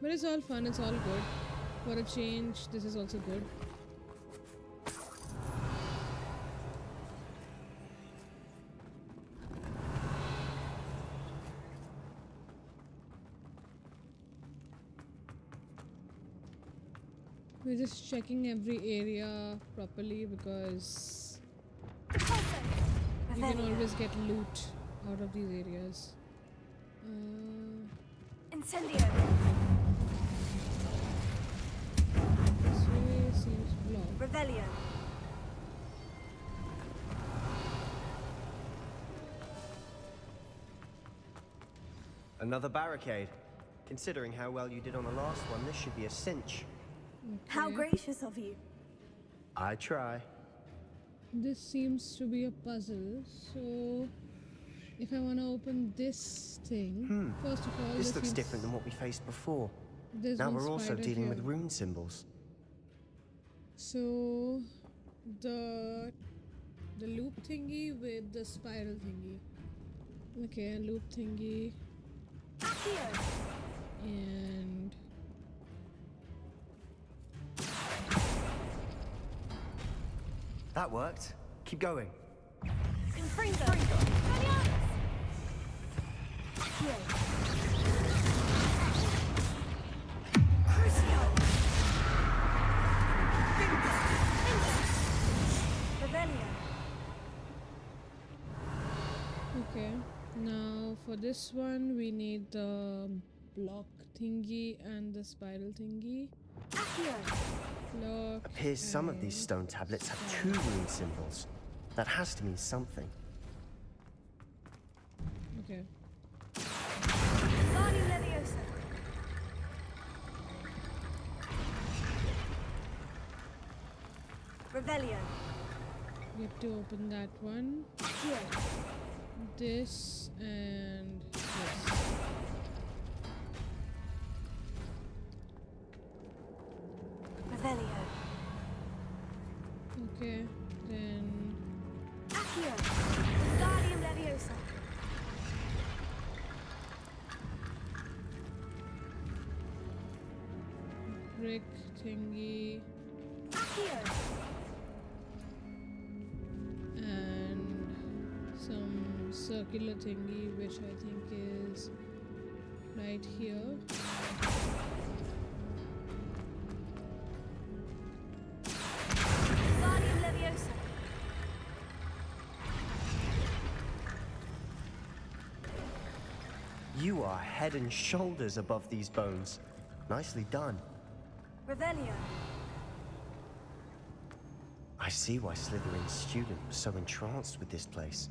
[SPEAKER 1] But it's all fun, it's all good. For a change, this is also good. We're just checking every area properly because you can always get loot out of these areas.
[SPEAKER 4] Incendio.
[SPEAKER 1] This
[SPEAKER 4] Revelio.
[SPEAKER 2] Another barricade. Considering how well you did on the last one, this should be a cinch.
[SPEAKER 4] How gracious of you.
[SPEAKER 2] I try.
[SPEAKER 1] This seems to be a puzzle, so if I want to open this thing, first of all,
[SPEAKER 2] This looks different than what we faced before.
[SPEAKER 1] There's
[SPEAKER 2] Now
[SPEAKER 1] one
[SPEAKER 2] we're also
[SPEAKER 1] spider
[SPEAKER 2] dealing with
[SPEAKER 1] here.
[SPEAKER 2] rune symbols.
[SPEAKER 1] So the loop thingy with the spiral thingy. Okay, loop thingy. And
[SPEAKER 2] That worked. Keep going.
[SPEAKER 11] Confringo.
[SPEAKER 4] Crucio. Revelio.
[SPEAKER 1] okay, now for this one we need the block thingy and the spiral thingy. Block.
[SPEAKER 2] Appears some of these stone tablets have 2 rune symbols. That has to mean something.
[SPEAKER 1] Okay.
[SPEAKER 4] Guardian Leviosa. Revelio.
[SPEAKER 1] We have to open that one. This and this.
[SPEAKER 4] Revelio.
[SPEAKER 1] Okay, then
[SPEAKER 4] Accio. Guardian Leviosa.
[SPEAKER 1] brick thingy
[SPEAKER 4] Accio.
[SPEAKER 1] and some circular thingy, which I think is right here.
[SPEAKER 4] Guardian Leviosa.
[SPEAKER 2] You are head and shoulders above these bones. Nicely done.
[SPEAKER 4] Revelio.
[SPEAKER 2] I see why Slytherin's student was so entranced with this place.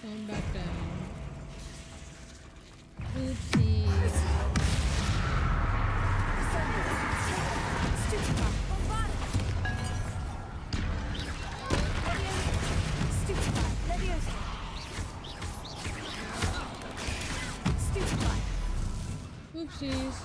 [SPEAKER 1] Come back down. Oopsie. Oopsies.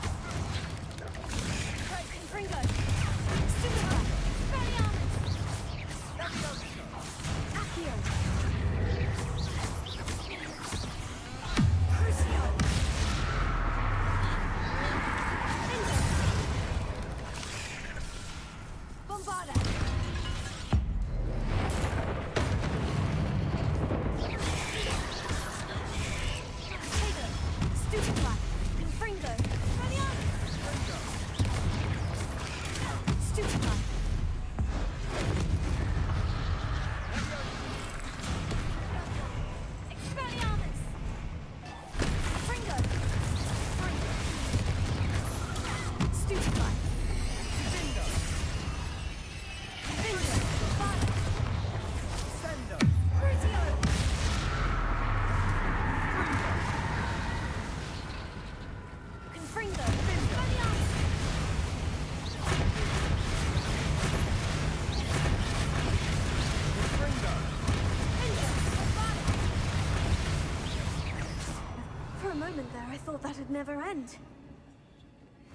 [SPEAKER 4] For a moment there, I thought that'd never end.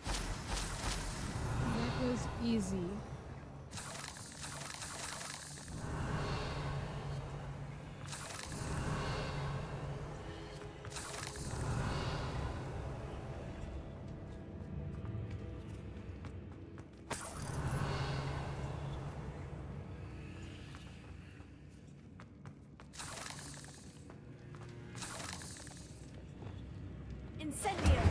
[SPEAKER 1] That was easy.
[SPEAKER 4] Incendio.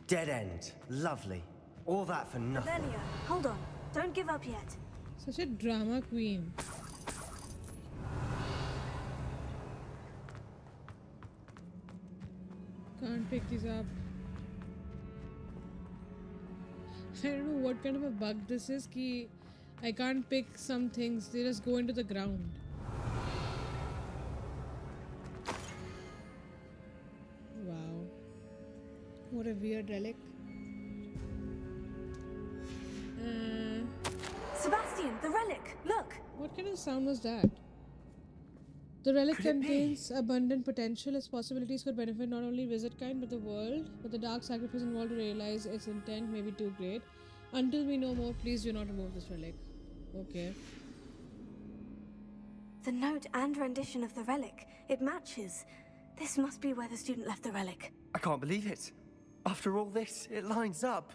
[SPEAKER 2] Dead end. Lovely. All that for nothing.
[SPEAKER 4] Revelio. Hold on. Don't give up yet.
[SPEAKER 1] Such a drama queen. can't pick these up. I don't know what kind of a bug this is. Ki I can't pick some things. They just go into the ground. Wow. What a weird relic.
[SPEAKER 4] Sebastian, the relic! Look!
[SPEAKER 1] What kind of sound was that? The relic contains abundant potential. Its possibilities could benefit not only Wizardkind but the world. But the dark sacrifice involved to realize its intent may be too great. Until we know more, please do not remove this relic. Okay.
[SPEAKER 4] The note and rendition of the relic. It matches. This must be where the student left the relic.
[SPEAKER 2] I can't believe it. After all this, it lines up.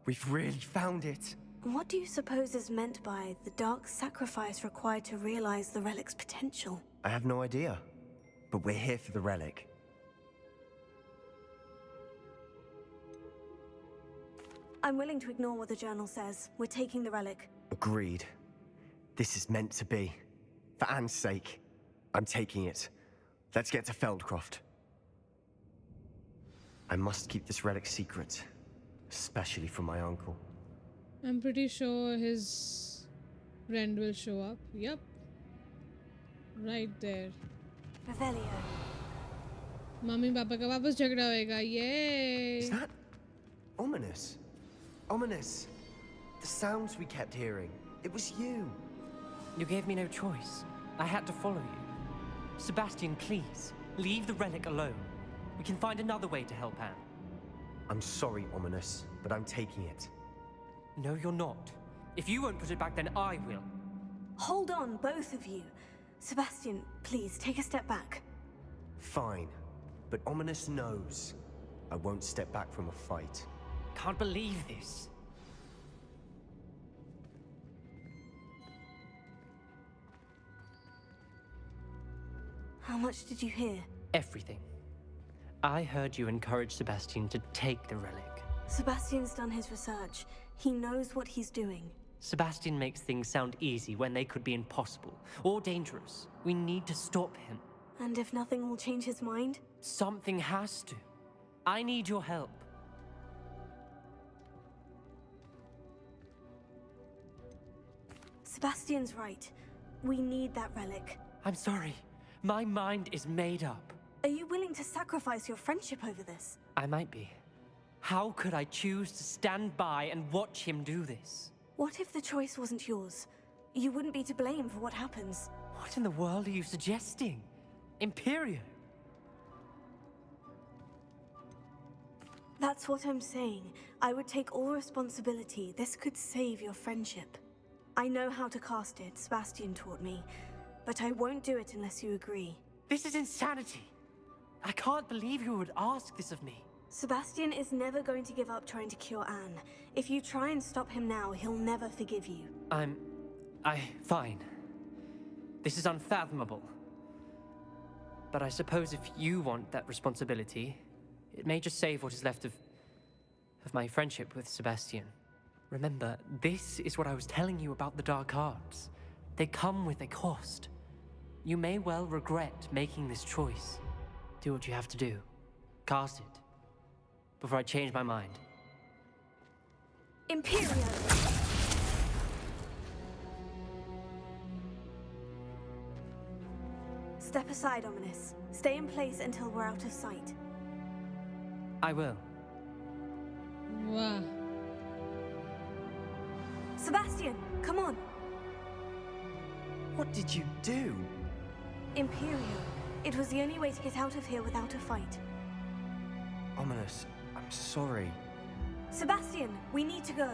[SPEAKER 2] We've really found it.
[SPEAKER 4] What do you suppose is meant by the dark sacrifice required to realize the relic's potential?
[SPEAKER 2] I have no idea. But we're here for the relic.
[SPEAKER 4] I'm willing to ignore what the journal says. We're taking the relic.
[SPEAKER 2] Agreed. This is meant to be. For Anne's sake, I'm taking it. Let's get to Feldcroft. I must keep this relic secret, especially from my uncle.
[SPEAKER 1] I'm pretty sure his friend will show up. Yep. Right there.
[SPEAKER 4] Revelio.
[SPEAKER 1] Mummy Papa ka वापस झगड़ा होएगा. Yay!
[SPEAKER 2] Is that ominous? Ominous. The sounds we kept hearing. It was you.
[SPEAKER 15] You gave me no choice. I had to follow you. Sebastian, please, leave the relic alone. We can find another way to help Anne.
[SPEAKER 2] I'm sorry, Ominous, but I'm taking it.
[SPEAKER 15] No, you're not. If you won't put it back, then I will.
[SPEAKER 4] Hold on, both of you. Sebastian, please, take a step back.
[SPEAKER 2] Fine. But Ominous knows I won't step back from a fight.
[SPEAKER 15] Can't believe this.
[SPEAKER 4] How much did you hear?
[SPEAKER 15] Everything. I heard you encourage Sebastian to take the relic.
[SPEAKER 4] Sebastian's done his research. He knows what he's doing.
[SPEAKER 15] Sebastian makes things sound easy when they could be impossible or dangerous. We need to stop him.
[SPEAKER 4] And if nothing will change his mind?
[SPEAKER 15] Something has to. I need your help.
[SPEAKER 4] Sebastian's right. We need that relic.
[SPEAKER 15] I'm sorry. My mind is made up.
[SPEAKER 4] Are you willing to sacrifice your friendship over this?
[SPEAKER 15] I might be. How could I choose to stand by and watch him do this?
[SPEAKER 4] What if the choice wasn't yours? You wouldn't be to blame for what happens.
[SPEAKER 15] What in the world are you suggesting? Imperio?
[SPEAKER 4] That's what I'm saying. I would take all responsibility. This could save your friendship. I know how to cast it, Sebastian taught me. But I won't do it unless you agree.
[SPEAKER 15] This is insanity. I can't believe you would ask this of me.
[SPEAKER 4] Sebastian is never going to give up trying to cure Anne. If you try and stop him now, he'll never forgive you.
[SPEAKER 15] Fine. This is unfathomable. But I suppose if you want that responsibility, it may just save what is left of my friendship with Sebastian. Remember, this is what I was telling you about the dark arts. They come with a cost. You may well regret making this choice. Do what you have to do. Cast it. Before I change my mind.
[SPEAKER 4] Imperio! Step aside, Ominous. Stay in place until we're out of sight.
[SPEAKER 15] I will.
[SPEAKER 1] Wow.
[SPEAKER 4] Sebastian, come on.
[SPEAKER 2] What did you do?
[SPEAKER 4] Imperio. It was the only way to get out of here without a fight.
[SPEAKER 2] Ominous, I'm sorry.
[SPEAKER 4] Sebastian, we need to go.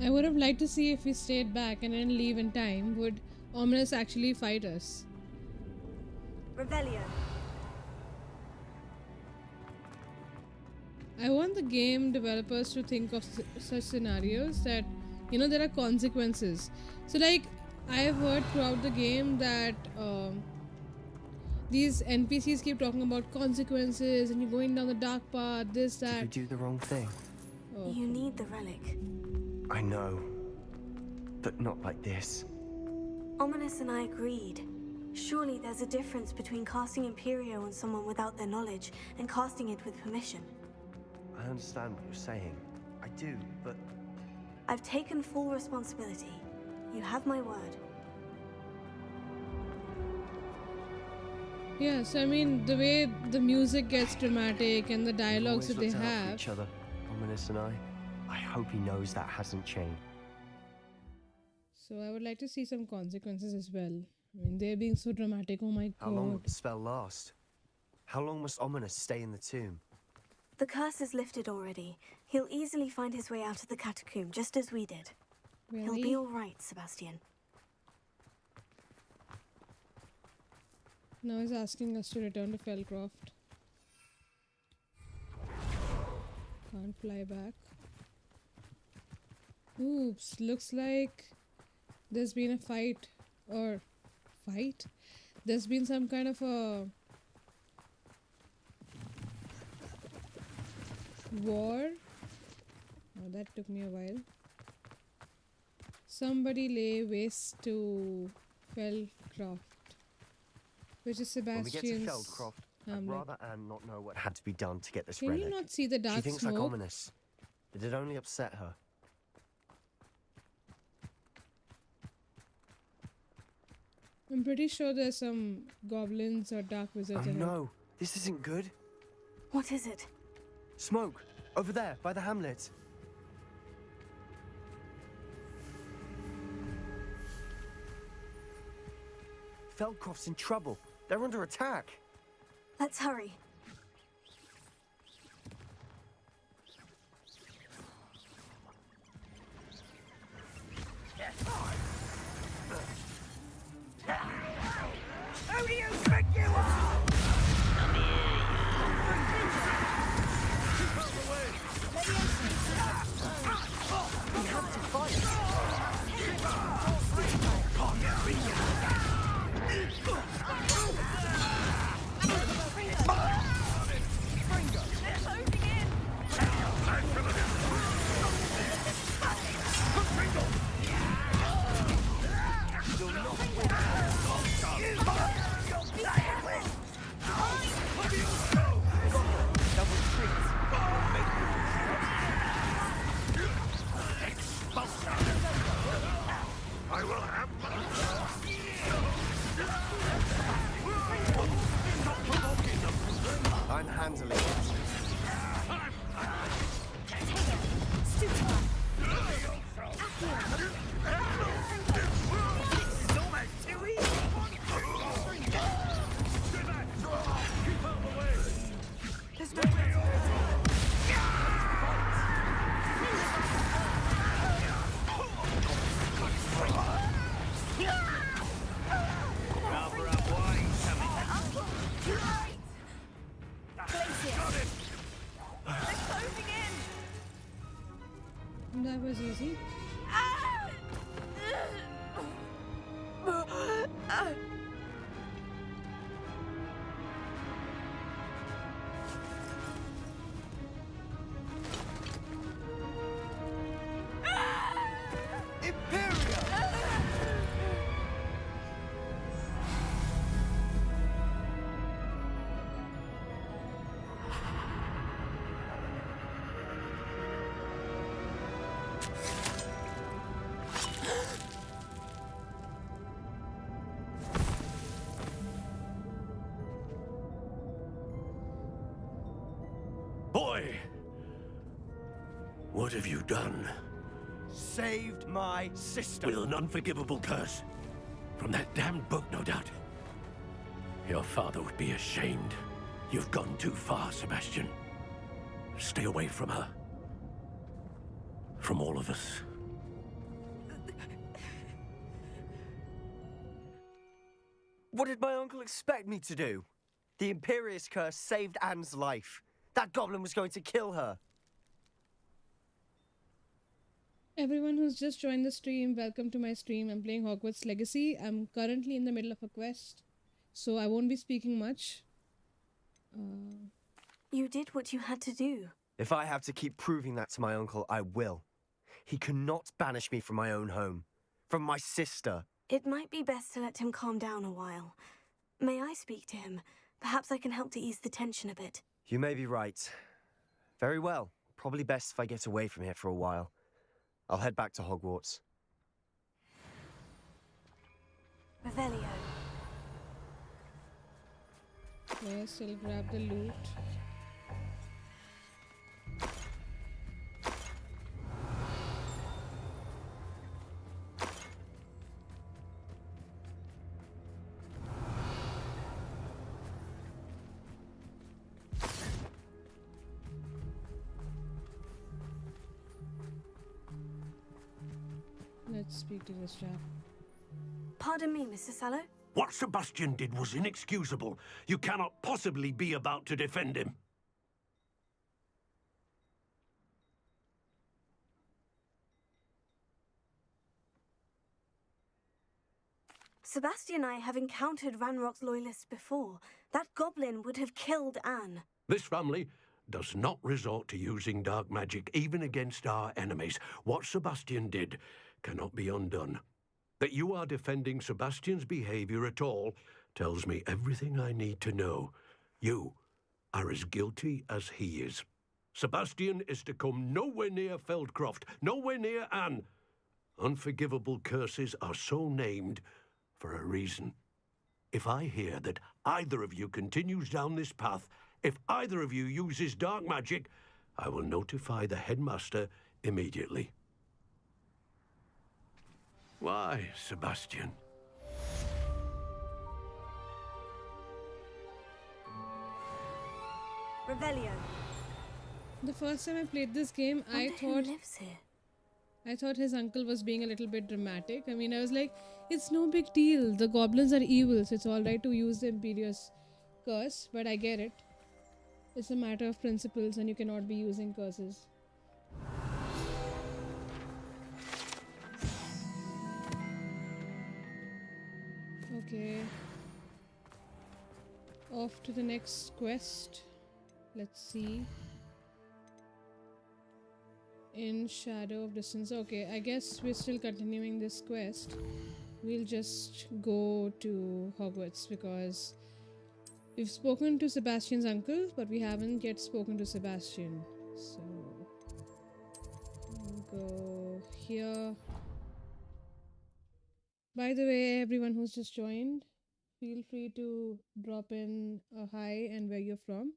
[SPEAKER 1] I would have liked to see if we stayed back and didn't leave in time, would Ominous actually fight us?
[SPEAKER 4] Revelio.
[SPEAKER 1] I want the game developers to think of such scenarios that, you know, there are consequences. So like, I've heard throughout the game that these NPCs keep talking about consequences and you're going down the dark path, this, that.
[SPEAKER 2] Did we do the wrong thing?
[SPEAKER 1] Oh.
[SPEAKER 4] You need the relic.
[SPEAKER 2] I know. But not like this.
[SPEAKER 4] Ominous and I agreed. Surely there's a difference between casting Imperio on someone without their knowledge and casting it with permission.
[SPEAKER 2] I understand what you're saying. I do, but...
[SPEAKER 4] I've taken full responsibility. You have my word.
[SPEAKER 1] Yes, I mean, the way the music gets dramatic and the dialogues that they
[SPEAKER 2] We've always looked out for
[SPEAKER 1] have.
[SPEAKER 2] each other, Ominous and I hope he knows that hasn't changed.
[SPEAKER 1] So I would like to see some consequences as well. I mean, they're being so dramatic. Oh my
[SPEAKER 2] How long
[SPEAKER 1] god.
[SPEAKER 2] would the spell last? How long must Ominous stay in the tomb?
[SPEAKER 4] The curse is lifted already. He'll easily find his way out of the catacomb, just as we did. He'll
[SPEAKER 1] Really?
[SPEAKER 4] be all right, Sebastian.
[SPEAKER 1] Now he's asking us to return to Felcroft. Can't fly back. Oops, looks like there's been a fight. Or fight? There's been some kind of a war. Oh, that took me a while. Somebody lay waste to Felcroft, which is
[SPEAKER 2] When we get to
[SPEAKER 1] Sebastian's
[SPEAKER 2] Feldcroft, I'd
[SPEAKER 1] hamlet.
[SPEAKER 2] rather Anne not know what had to be done to get this
[SPEAKER 1] Can
[SPEAKER 2] relic.
[SPEAKER 1] you not see the dark
[SPEAKER 2] She thinks
[SPEAKER 1] smoke?
[SPEAKER 2] like Ominous. It'd only upset her.
[SPEAKER 1] I'm pretty sure there's some goblins or dark wizards
[SPEAKER 2] Oh
[SPEAKER 1] ahead.
[SPEAKER 2] no, this isn't good.
[SPEAKER 4] What is it?
[SPEAKER 2] Smoke! Over there, by the hamlet. Feldcroft's in trouble. They're under attack.
[SPEAKER 4] Let's hurry.
[SPEAKER 10] Who do you think you are? Come here,
[SPEAKER 9] Keep out the way!
[SPEAKER 10] We have to fight.
[SPEAKER 9] I will have
[SPEAKER 2] I'm handling it.
[SPEAKER 1] That was easy.
[SPEAKER 9] Boy! What have you done?
[SPEAKER 2] Saved my sister.
[SPEAKER 9] With an unforgivable curse. From that damned book, no doubt. Your father would be ashamed. You've gone too far, Sebastian. Stay away from her. From all of us.
[SPEAKER 2] What did my uncle expect me to do? The Imperious curse saved Anne's life. That goblin was going to kill her.
[SPEAKER 1] Everyone who's just joined the stream, welcome to my stream. I'm playing Hogwarts Legacy. I'm currently in the middle of a quest, so I won't be speaking much.
[SPEAKER 4] You did what you had to do.
[SPEAKER 2] If I have to keep proving that to my uncle, I will. He cannot banish me from my own home. From my sister.
[SPEAKER 4] It might be best to let him calm down a while. May I speak to him? Perhaps I can help to ease the tension a bit.
[SPEAKER 2] You may be right. Very well. Probably best if I get away from here for a while. I'll head back to Hogwarts.
[SPEAKER 4] Revelio.
[SPEAKER 1] Yes, I'll grab the loot. Let's speak to this chap.
[SPEAKER 4] Pardon me, Mr. Sallow?
[SPEAKER 9] What Sebastian did was inexcusable. You cannot possibly be about to defend him.
[SPEAKER 4] Sebastian and I have encountered Ranrock's loyalists before. That goblin would have killed Anne.
[SPEAKER 9] This family does not resort to using dark magic, even against our enemies. What Sebastian did cannot be undone. That you are defending Sebastian's behavior at all tells me everything I need to know. You are as guilty as he is. Sebastian is to come nowhere near Feldcroft, nowhere near Anne. Unforgivable curses are so named for a reason. If I hear that either of you continues down this path, if either of you uses dark magic, I will notify the headmaster immediately. Why, Sebastian?
[SPEAKER 4] Revelio.
[SPEAKER 1] The first time I played this game, I thought...
[SPEAKER 4] Who lives here?
[SPEAKER 1] I thought his uncle was being a little bit dramatic. I mean, I was like, it's no big deal. The goblins are evil, so it's alright to use the Imperious curse, but I get it. It's a matter of principles and you cannot be using curses. Okay. Off to the next quest. Let's see. In Shadow of Distance. Okay, I guess we're still continuing this quest. We'll just go to Hogwarts because we've spoken to Sebastian's uncle, but we haven't yet spoken to Sebastian. So, we'll go here. By the way, everyone who's just joined, feel free to drop in a hi and where you're from.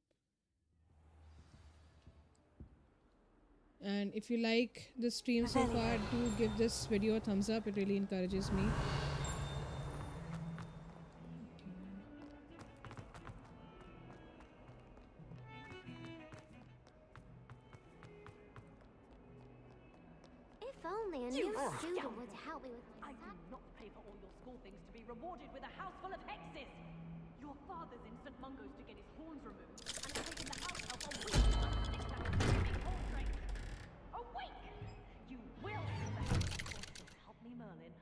[SPEAKER 1] And if you like the stream so far, do give this video a thumbs up. It really encourages me.
[SPEAKER 14] If only a new student would help me with
[SPEAKER 11] I do not pay for all your school things to be rewarded with a house full of hexes. Your father's in St. Mungo's to get his horns removed, and has taken the house elf a week to unstick that big horn string. Awake! You will see the house to help me, Merlin.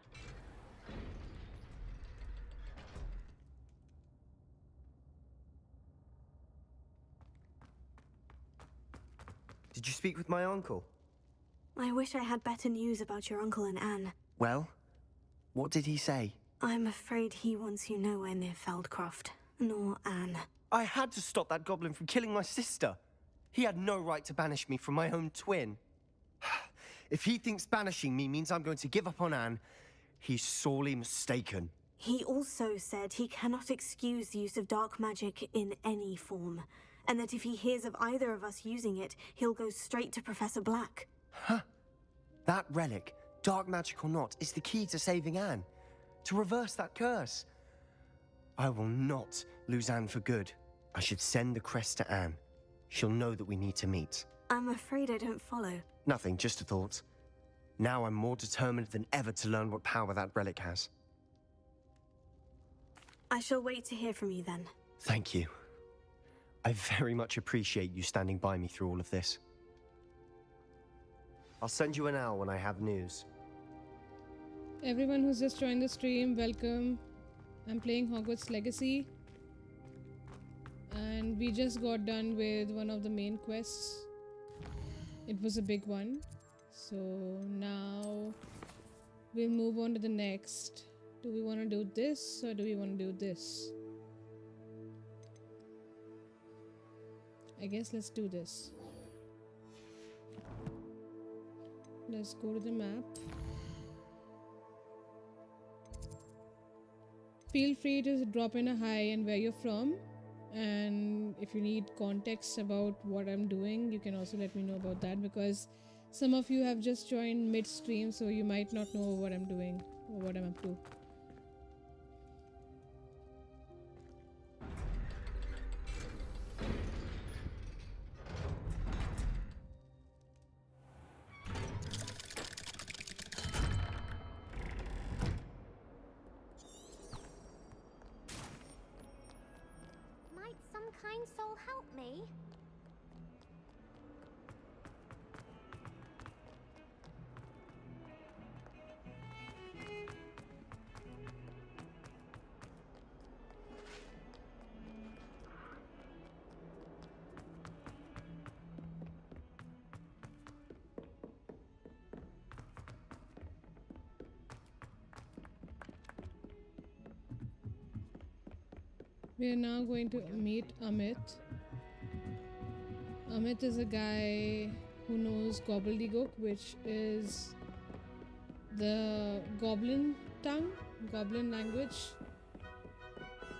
[SPEAKER 2] Did you speak with my uncle?
[SPEAKER 4] I wish I had better news about your uncle and Anne.
[SPEAKER 2] Well, what did he say?
[SPEAKER 4] I'm afraid he wants you nowhere near Feldcroft, nor Anne.
[SPEAKER 2] I had to stop that goblin from killing my sister. He had no right to banish me from my own twin. If he thinks banishing me means I'm going to give up on Anne, he's sorely mistaken.
[SPEAKER 4] He also said he cannot excuse the use of dark magic in any form, and that if he hears of either of us using it, he'll go straight to Professor Black.
[SPEAKER 2] Huh? That relic, dark magic or not, is the key to saving Anne. To reverse that curse. I will not lose Anne for good. I should send the crest to Anne. She'll know that we need to meet.
[SPEAKER 4] I'm afraid I don't follow.
[SPEAKER 2] Nothing, just a thought. Now I'm more determined than ever to learn what power that relic has.
[SPEAKER 4] I shall wait to hear from you then.
[SPEAKER 2] Thank you. I very much appreciate you standing by me through all of this. I'll send you an owl when I have news.
[SPEAKER 1] Everyone who's just joined the stream, welcome. I'm playing Hogwarts Legacy. And we just got done with one of the main quests. It was a big one. So now we'll move on to the next Do we want to do this or do we want to do this? I guess let's do this. Let's go to the map. Feel free to drop in a hi and where you're from. And if you need context about what I'm doing, you can also let me know about that, because some of you have just joined mid-stream, so you might not know what I'm doing or what I'm up to.
[SPEAKER 14] Might some kind soul help me?
[SPEAKER 1] We are now going to meet Amit. Amit is a guy who knows gobbledygook, which is the goblin tongue, goblin language.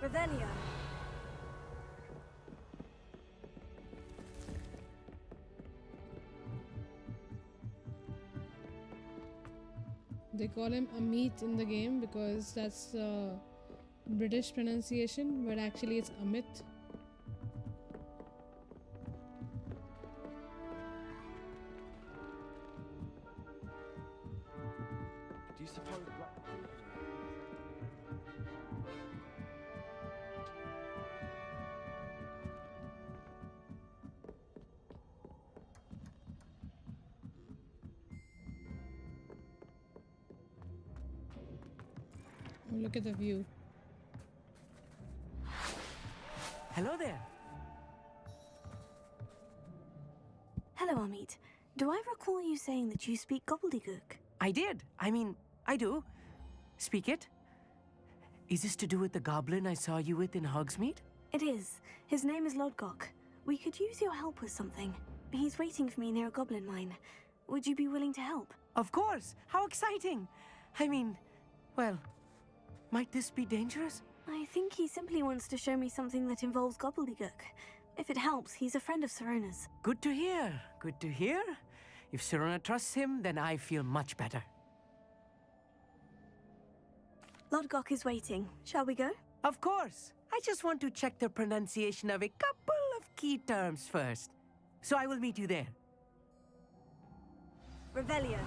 [SPEAKER 4] Revelio.
[SPEAKER 1] They call him Amit in the game because that's the British pronunciation, but actually it's Amit.
[SPEAKER 2] Do you suppose
[SPEAKER 1] Oh, look at the view.
[SPEAKER 17] Hello there.
[SPEAKER 4] Hello, Amit. Do I recall you saying that you speak gobbledygook?
[SPEAKER 17] I did. I mean, I do. Speak it. Is this to do with the goblin I saw you with in Hogsmeade?
[SPEAKER 4] It is. His name is Lodgok. We could use your help with something. He's waiting for me near a goblin mine. Would you be willing to help?
[SPEAKER 17] Of course. How exciting. I mean, well, might this be dangerous?
[SPEAKER 4] I think he simply wants to show me something that involves gobbledygook. If it helps, he's a friend of Sirona's.
[SPEAKER 17] Good to hear. Good to hear. If Sirona trusts him, then I feel much better.
[SPEAKER 4] Lodgok is waiting. Shall we go?
[SPEAKER 17] Of course. I just want to check the pronunciation of a couple of key terms first. So I will meet you there.
[SPEAKER 4] Revelio.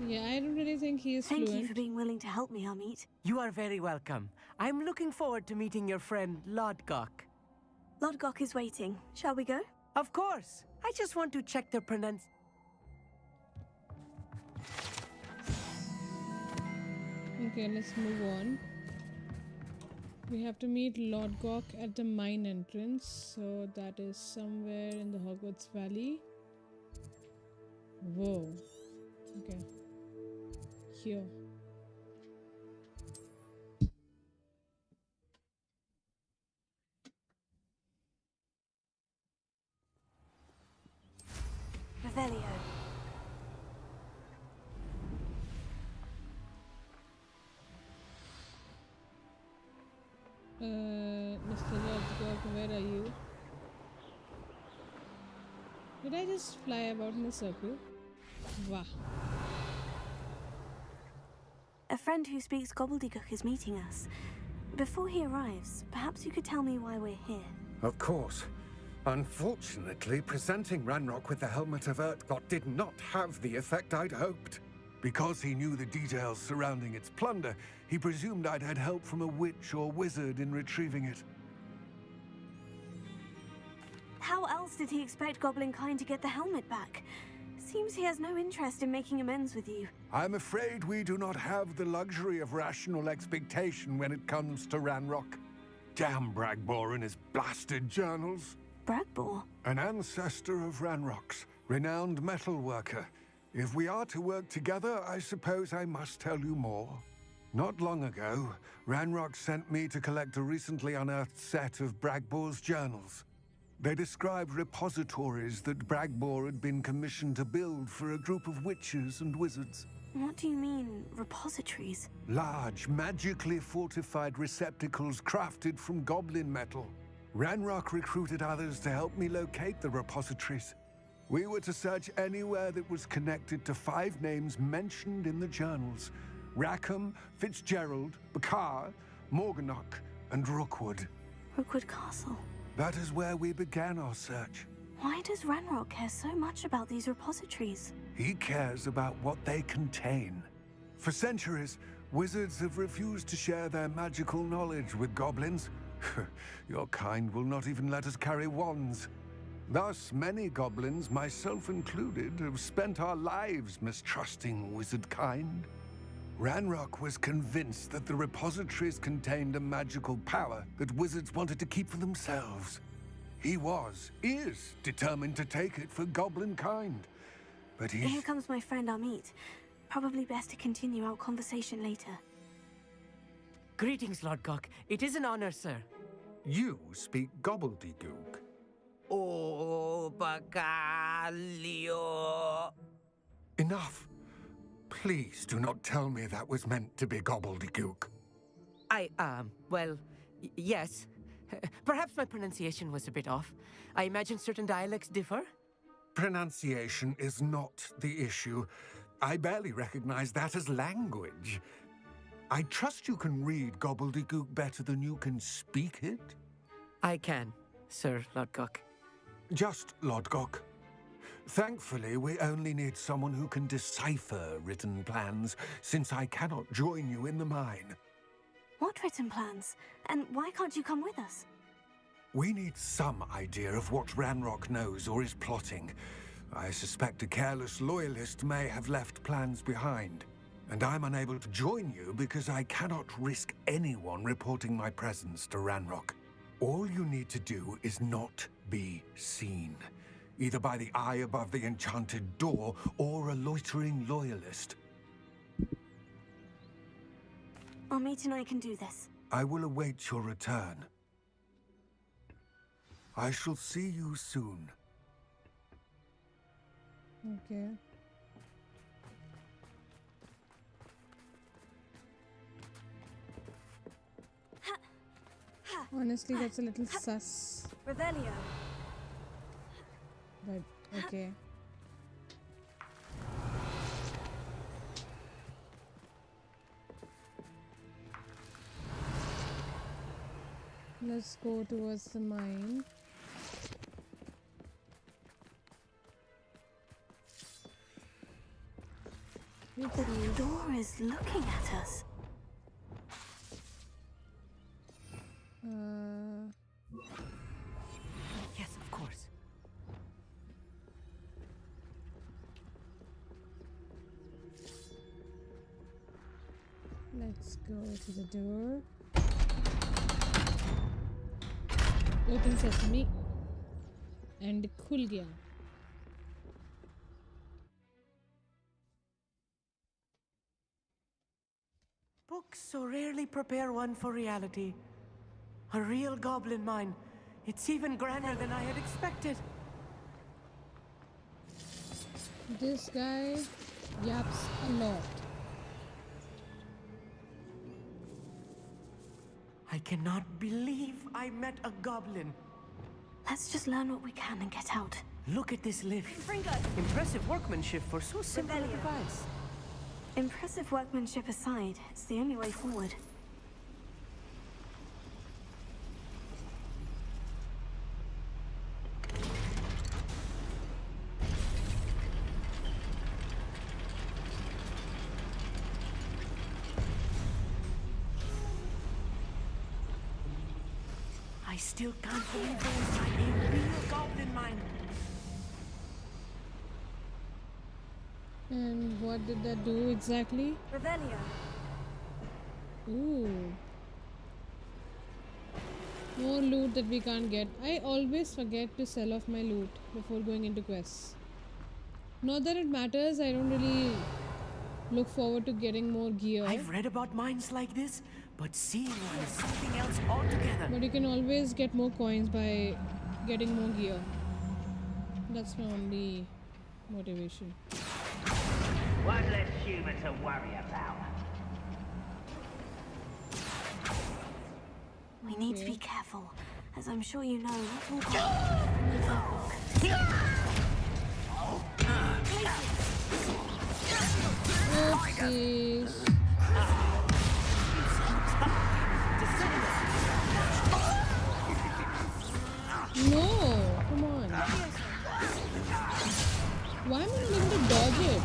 [SPEAKER 1] Yeah, I don't really think he is
[SPEAKER 4] Thank
[SPEAKER 1] fluent.
[SPEAKER 4] you for being willing to help me, Amit.
[SPEAKER 17] You are very welcome. I'm looking forward to meeting your friend, Lodgok.
[SPEAKER 4] Lodgok is waiting. Shall we go?
[SPEAKER 17] Of course. I just want to check the
[SPEAKER 1] Okay, let's move on. We have to meet Lodgok at the mine entrance, so that is somewhere in the Hogwarts Valley. Whoa. Okay. Here.
[SPEAKER 4] Revelio.
[SPEAKER 1] Mr. Lodgok, where are you? Did I just fly about in a circle? Wow.
[SPEAKER 4] A friend who speaks gobbledygook is meeting us. Before he arrives, perhaps you could tell me why we're here.
[SPEAKER 8] Of course. Unfortunately, presenting Ranrock with the Helmet of Urtkot did not have the effect I'd hoped. Because he knew the details surrounding its plunder, he presumed I'd had help from a witch or wizard in retrieving it.
[SPEAKER 4] How else did he expect Goblinkind to get the helmet back? Seems he has no interest in making amends with you.
[SPEAKER 8] I'm afraid we do not have the luxury of rational expectation when it comes to Ranrock. Damn Bragbor and his blasted journals.
[SPEAKER 4] Bragbor?
[SPEAKER 8] An ancestor of Ranrock's, renowned metal worker. If we are to work together, I suppose I must tell you more. Not long ago, Ranrock sent me to collect a recently unearthed set of Bragbor's journals. They described repositories that Bragbor had been commissioned to build for a group of witches and wizards.
[SPEAKER 4] What do you mean, repositories?
[SPEAKER 8] Large, magically fortified receptacles crafted from goblin metal. Ranrock recruited others to help me locate the repositories. We were to search anywhere that was connected to 5 names mentioned in the journals: Rackham, Fitzgerald, Bakar, Morganach, and Rookwood.
[SPEAKER 4] Rookwood Castle.
[SPEAKER 8] That is where we began our search.
[SPEAKER 4] Why does Ranrock care so much about these repositories?
[SPEAKER 8] He cares about what they contain. For centuries, wizards have refused to share their magical knowledge with goblins. Your kind will not even let us carry wands. Thus, many goblins, myself included, have spent our lives mistrusting wizard kind. Ranrock was convinced that the repositories contained a magical power that wizards wanted to keep for themselves. He is determined to take it for goblin kind. But
[SPEAKER 4] Here comes my friend Amit. Probably best to continue our conversation later.
[SPEAKER 17] Greetings, Lord Gok. It is an honor, sir.
[SPEAKER 8] You speak gobbledygook.
[SPEAKER 17] Oh, Bacalio.
[SPEAKER 8] Enough. Please do not tell me that was meant to be gobbledygook.
[SPEAKER 17] Well, yes. Perhaps my pronunciation was a bit off. I imagine certain dialects differ.
[SPEAKER 8] Pronunciation is not the issue. I barely recognize that as language. I trust you can read gobbledygook better than you can speak it?
[SPEAKER 17] I can, Sir Lodgok.
[SPEAKER 8] Just Lodgok. Thankfully, we only need someone who can decipher written plans, since I cannot join you in the mine.
[SPEAKER 4] What written plans? And why can't you come with us?
[SPEAKER 8] We need some idea of what Ranrock knows or is plotting. I suspect a careless loyalist may have left plans behind. And I'm unable to join you because I cannot risk anyone reporting my presence to Ranrock. All you need to do is not be seen, either by the eye above the enchanted door or a loitering loyalist.
[SPEAKER 4] Amit and I can do this.
[SPEAKER 8] I will await your return. I shall see you soon.
[SPEAKER 1] Okay. Honestly, that's a little sus.
[SPEAKER 4] Revelio.
[SPEAKER 1] But, okay. Let's go towards the mine.
[SPEAKER 4] The door is looking at us.
[SPEAKER 17] Yes, of course.
[SPEAKER 1] Let's go to the door. Open sesame. And khul gaya.
[SPEAKER 17] Books so rarely prepare one for reality. A real goblin mine. It's even grander than I had expected.
[SPEAKER 1] This guy yaps a lot.
[SPEAKER 17] I cannot believe I met a goblin.
[SPEAKER 4] Let's just learn what we can and get out.
[SPEAKER 17] Look at this lift.
[SPEAKER 4] Fringo.
[SPEAKER 17] Impressive workmanship for so simple a
[SPEAKER 4] Revelio.
[SPEAKER 17] device.
[SPEAKER 4] Impressive workmanship aside, it's the only way forward.
[SPEAKER 17] I still can't believe we're inside a real goblin mine.
[SPEAKER 1] And what did that do exactly?
[SPEAKER 4] Revelio.
[SPEAKER 1] Ooh. More loot that we can't get. I always forget to sell off my loot before going into quests. Not that it matters, I don't really Look forward to getting more gear.
[SPEAKER 17] I've read about mines like this, but seeing one is something else altogether.
[SPEAKER 1] But you can always get more coins by getting more gear. That's my only motivation.
[SPEAKER 10] One less human to worry about.
[SPEAKER 4] We need to be careful, as I'm sure you know not all goblins can
[SPEAKER 1] Oopsies. No, come on. Why am I not able to dodge it?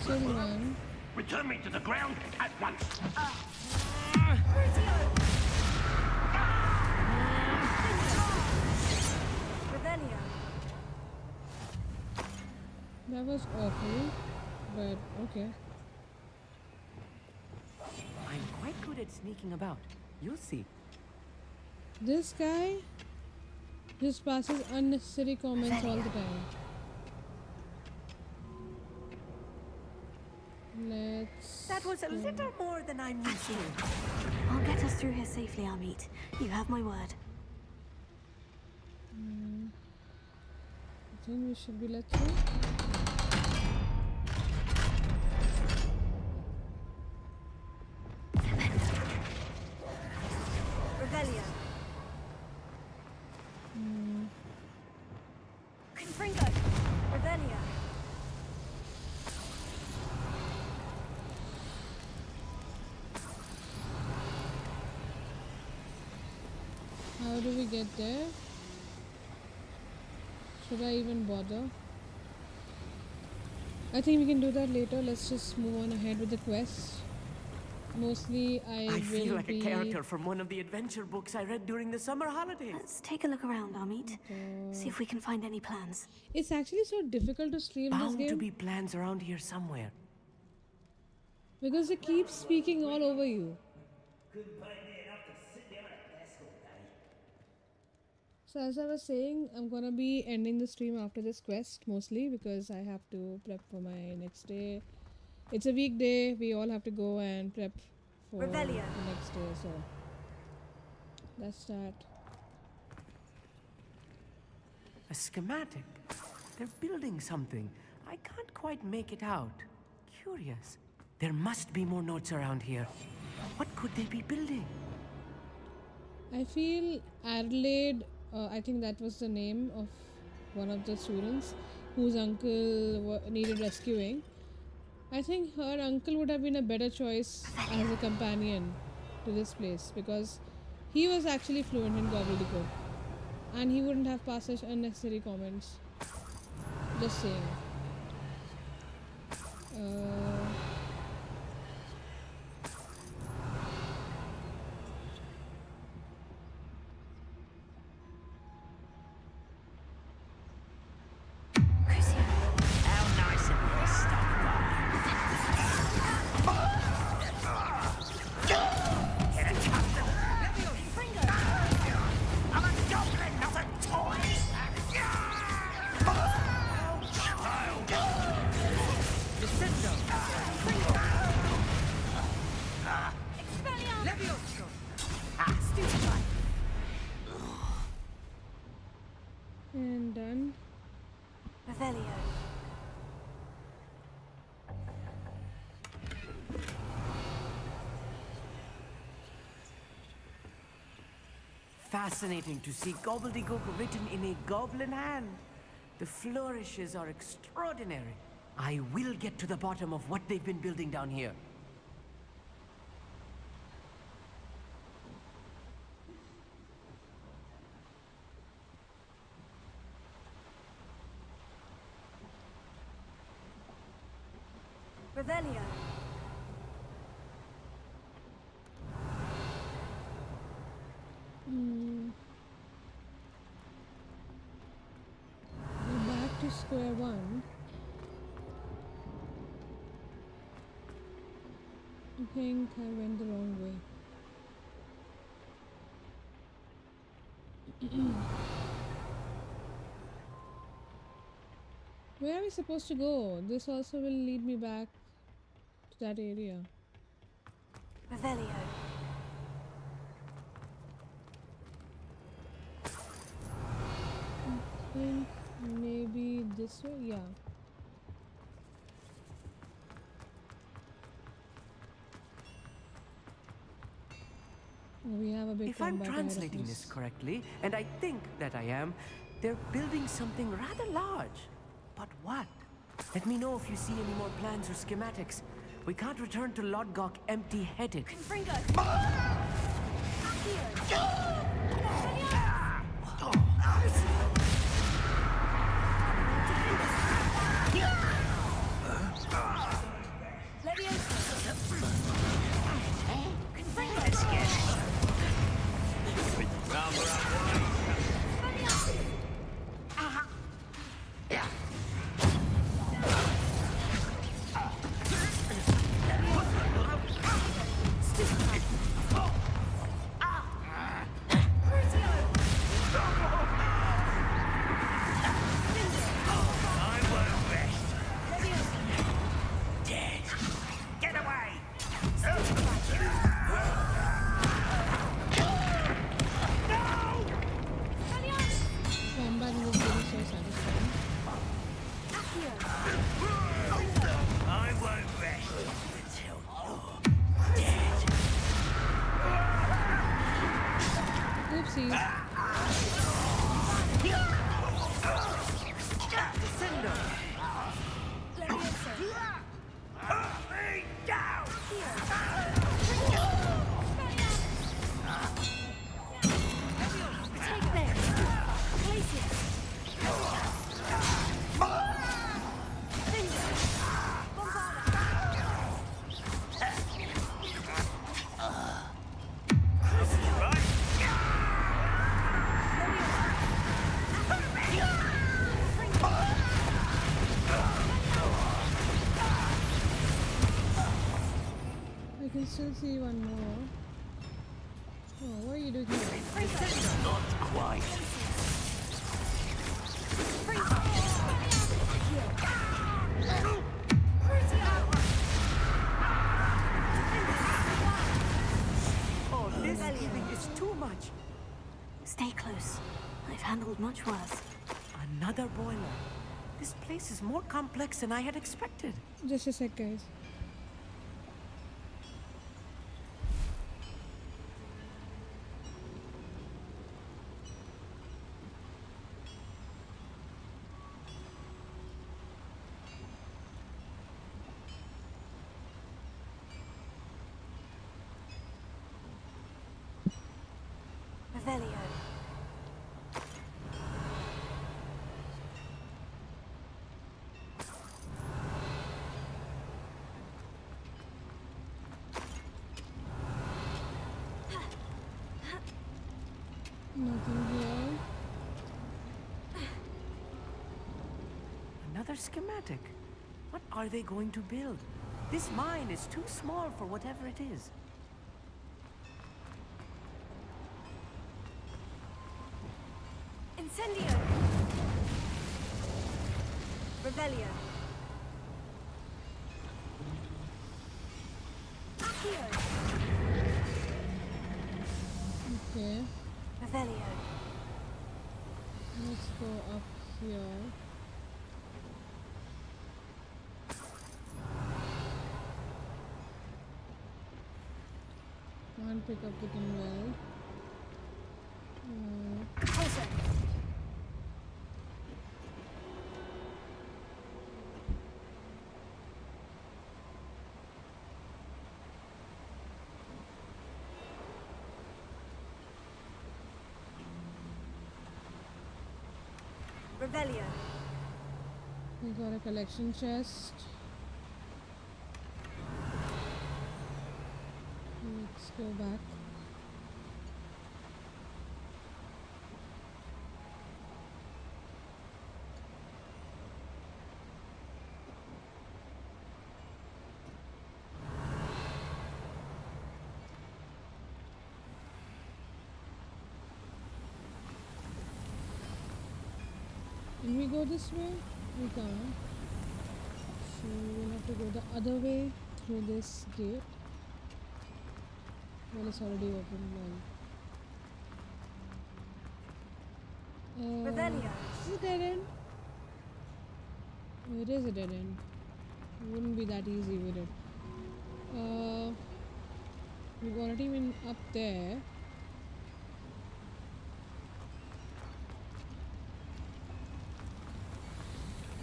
[SPEAKER 1] Still one.
[SPEAKER 10] Return me to the ground at once.
[SPEAKER 1] That was awful, but okay.
[SPEAKER 17] I'm quite good at sneaking about. You'll see.
[SPEAKER 1] This guy just passes unnecessary comments all the time.
[SPEAKER 17] That was a little more than I'm used to.
[SPEAKER 4] I'll get us through here safely, Amit. You have my word.
[SPEAKER 1] I think we should be let through.
[SPEAKER 4] Revelio. Confringo. Revelio.
[SPEAKER 1] How do we get there? Should I even bother? I think we can do that later. Let's just move on ahead with the quest. Mostly
[SPEAKER 17] I feel like a character from one of the adventure books I read during the summer holidays.
[SPEAKER 4] Let's take a look around, Amit. See if we can find any plans.
[SPEAKER 1] It's actually so difficult to stream this
[SPEAKER 17] Bound
[SPEAKER 1] game.
[SPEAKER 17] to be plans around here somewhere.
[SPEAKER 1] Because they keep speaking all over you. So as I was saying, I'm gonna be ending the stream after this quest mostly because I have to prep for my next day. It's a weekday, we all have to go and prep for
[SPEAKER 4] Revelio.
[SPEAKER 1] the next day, so that's that.
[SPEAKER 17] A schematic. They're building something. I can't quite make it out. Curious. There must be more notes around here. What could they be building?
[SPEAKER 1] I feel Adelaide, I think that was the name of one of the students whose uncle needed rescuing. I think her uncle would have been a better choice as a companion to this place because he was actually fluent in gobbledygook and he wouldn't have passed such unnecessary comments. Just saying. And done.
[SPEAKER 4] Revelio.
[SPEAKER 17] Fascinating to see gobbledygook written in a goblin hand. The flourishes are extraordinary. I will get to the bottom of what they've been building down here.
[SPEAKER 4] Revelio.
[SPEAKER 1] square one. I think I went the wrong way. Where are we supposed to go? This also will lead me back to that area.
[SPEAKER 4] Revelio.
[SPEAKER 1] I think maybe this way? Yeah. We have a big
[SPEAKER 17] If I'm
[SPEAKER 1] combat ahead of
[SPEAKER 17] translating
[SPEAKER 1] us.
[SPEAKER 17] this correctly, and I think that I am, they're building something rather large. But what? Let me know if you see any more plans or schematics. We can't return to Lodgok empty-headed.
[SPEAKER 1] Combat in this game is so satisfying.
[SPEAKER 10] I won't rest until you're dead.
[SPEAKER 1] Oopsies.
[SPEAKER 17] Descendo.
[SPEAKER 1] I can still see one more. Oh, what are you doing here?
[SPEAKER 10] Not quite.
[SPEAKER 17] Oh, this healing is too much.
[SPEAKER 4] Stay close. I've handled much worse.
[SPEAKER 17] Another boiler. This place is more complex than I had expected.
[SPEAKER 1] Just a sec, guys.
[SPEAKER 4] Revelio.
[SPEAKER 1] Nothing here.
[SPEAKER 17] Another schematic. What are they going to build? This mine is too small for whatever it is.
[SPEAKER 4] Incendio. Revelio. Accio.
[SPEAKER 1] Okay.
[SPEAKER 4] Revelio.
[SPEAKER 1] Let's go up here. Can't pick up the well.
[SPEAKER 4] Revelio.
[SPEAKER 1] We got a collection chest. Let's go back. Can we go this way? We can't. So we'll have to go the other way through this gate. Well, it's already open. Well.
[SPEAKER 12] Revelio.
[SPEAKER 1] Is it a dead end? Oh, it is a dead end. It wouldn't be that easy, would it? We've already been up there.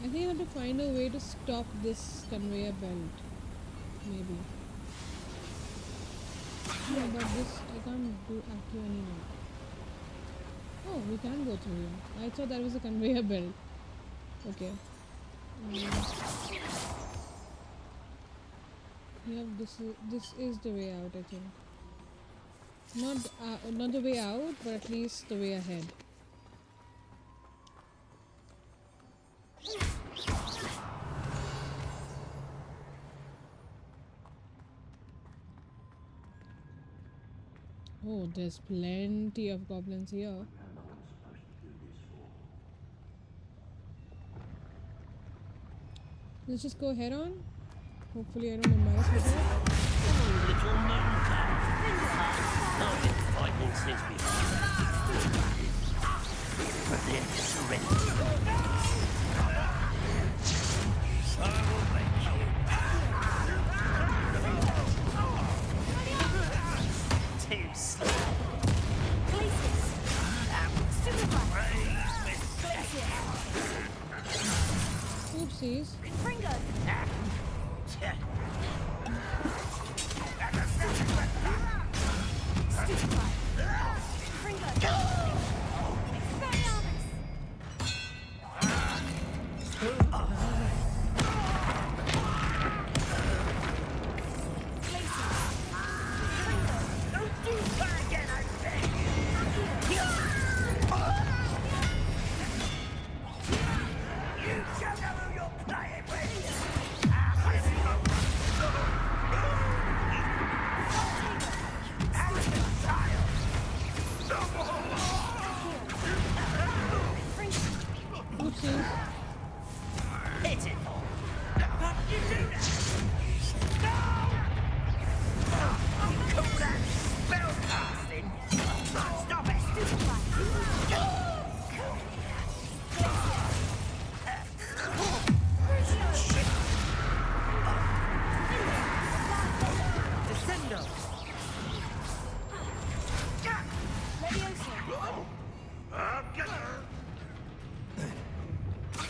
[SPEAKER 1] I think I have to find a way to stop this conveyor belt. Maybe. No, but this I can't do actually anymore. Oh, we can go through here. I thought that was a conveyor belt. Okay. Yeah, this is the way out, I think. Not the way out, but at least the way ahead. Oh, there's plenty of goblins here. Let's just go head on. Hopefully I don't embarrass myself.
[SPEAKER 10] Oh, little moon calf. I've been fighting since before. But then to surrender. So will make you. Too slow.
[SPEAKER 1] Oopsies.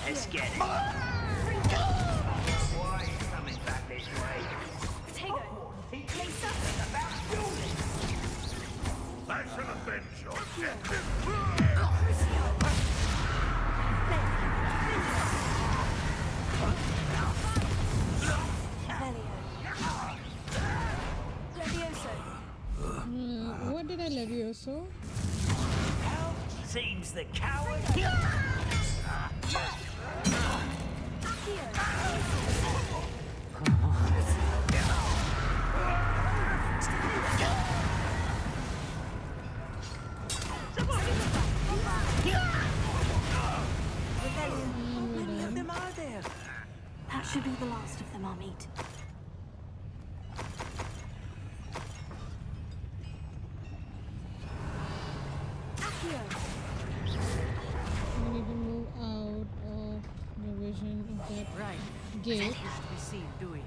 [SPEAKER 10] Let's get it. Why are you coming back this way?
[SPEAKER 4] Potato. Lisa.
[SPEAKER 10] About building.
[SPEAKER 8] That's an adventure.
[SPEAKER 1] What did I Levioso?
[SPEAKER 10] Seems the coward.
[SPEAKER 4] How many of them are there? That should be the last of them I'll meet.
[SPEAKER 1] We need to move out of the vision of that gate.
[SPEAKER 17] Isn't to be seen, do we?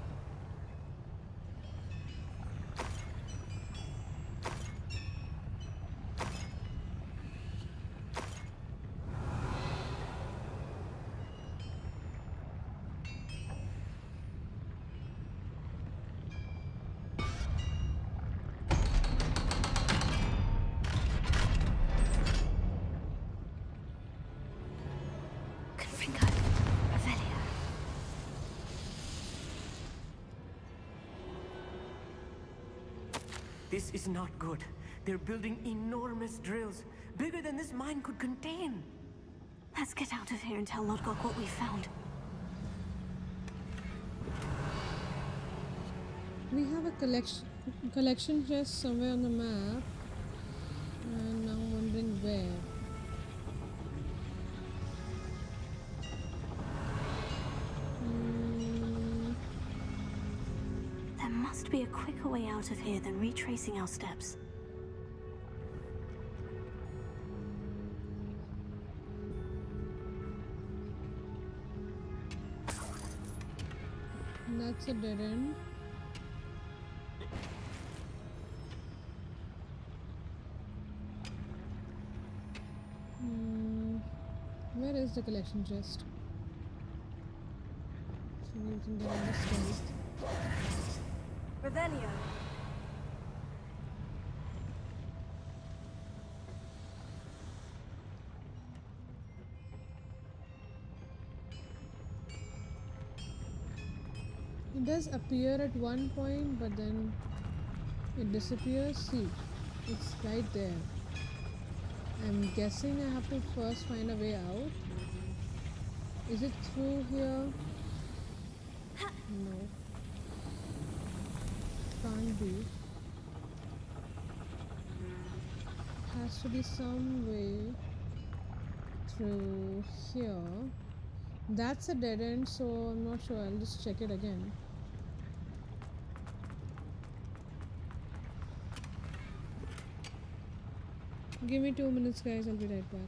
[SPEAKER 17] This is not good. They're building enormous drills, bigger than this mine could contain.
[SPEAKER 4] Let's get out of here and tell Lodgok what we found.
[SPEAKER 1] We have a collection chest somewhere on the map, and now I'm wondering where.
[SPEAKER 4] must be a quicker way out of here than retracing our steps.
[SPEAKER 1] That's a dead end. Where is the collection chest? So you can get on the stairs.
[SPEAKER 4] Revelio.
[SPEAKER 1] It does appear at one point, but then it disappears. See, it's right there. I'm guessing I have to first find a way out. Is it through here? No. Can't be. Has to be some way through here. That's a dead end, so I'm not sure. I'll just check it again. Give me 2 minutes, guys. I'll be right back.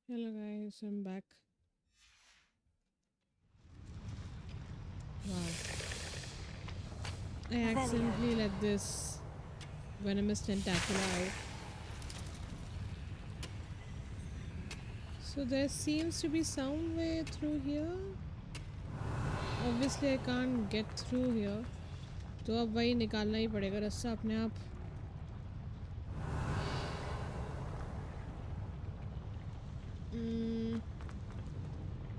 [SPEAKER 1] Hello guys, I'm back. Wow. I accidentally let this venomous tentacle out. So there seems to be some way through here. Obviously I can't get through here. तो अब वही निकालना ही पड़ेगा रास्ता अपने आप.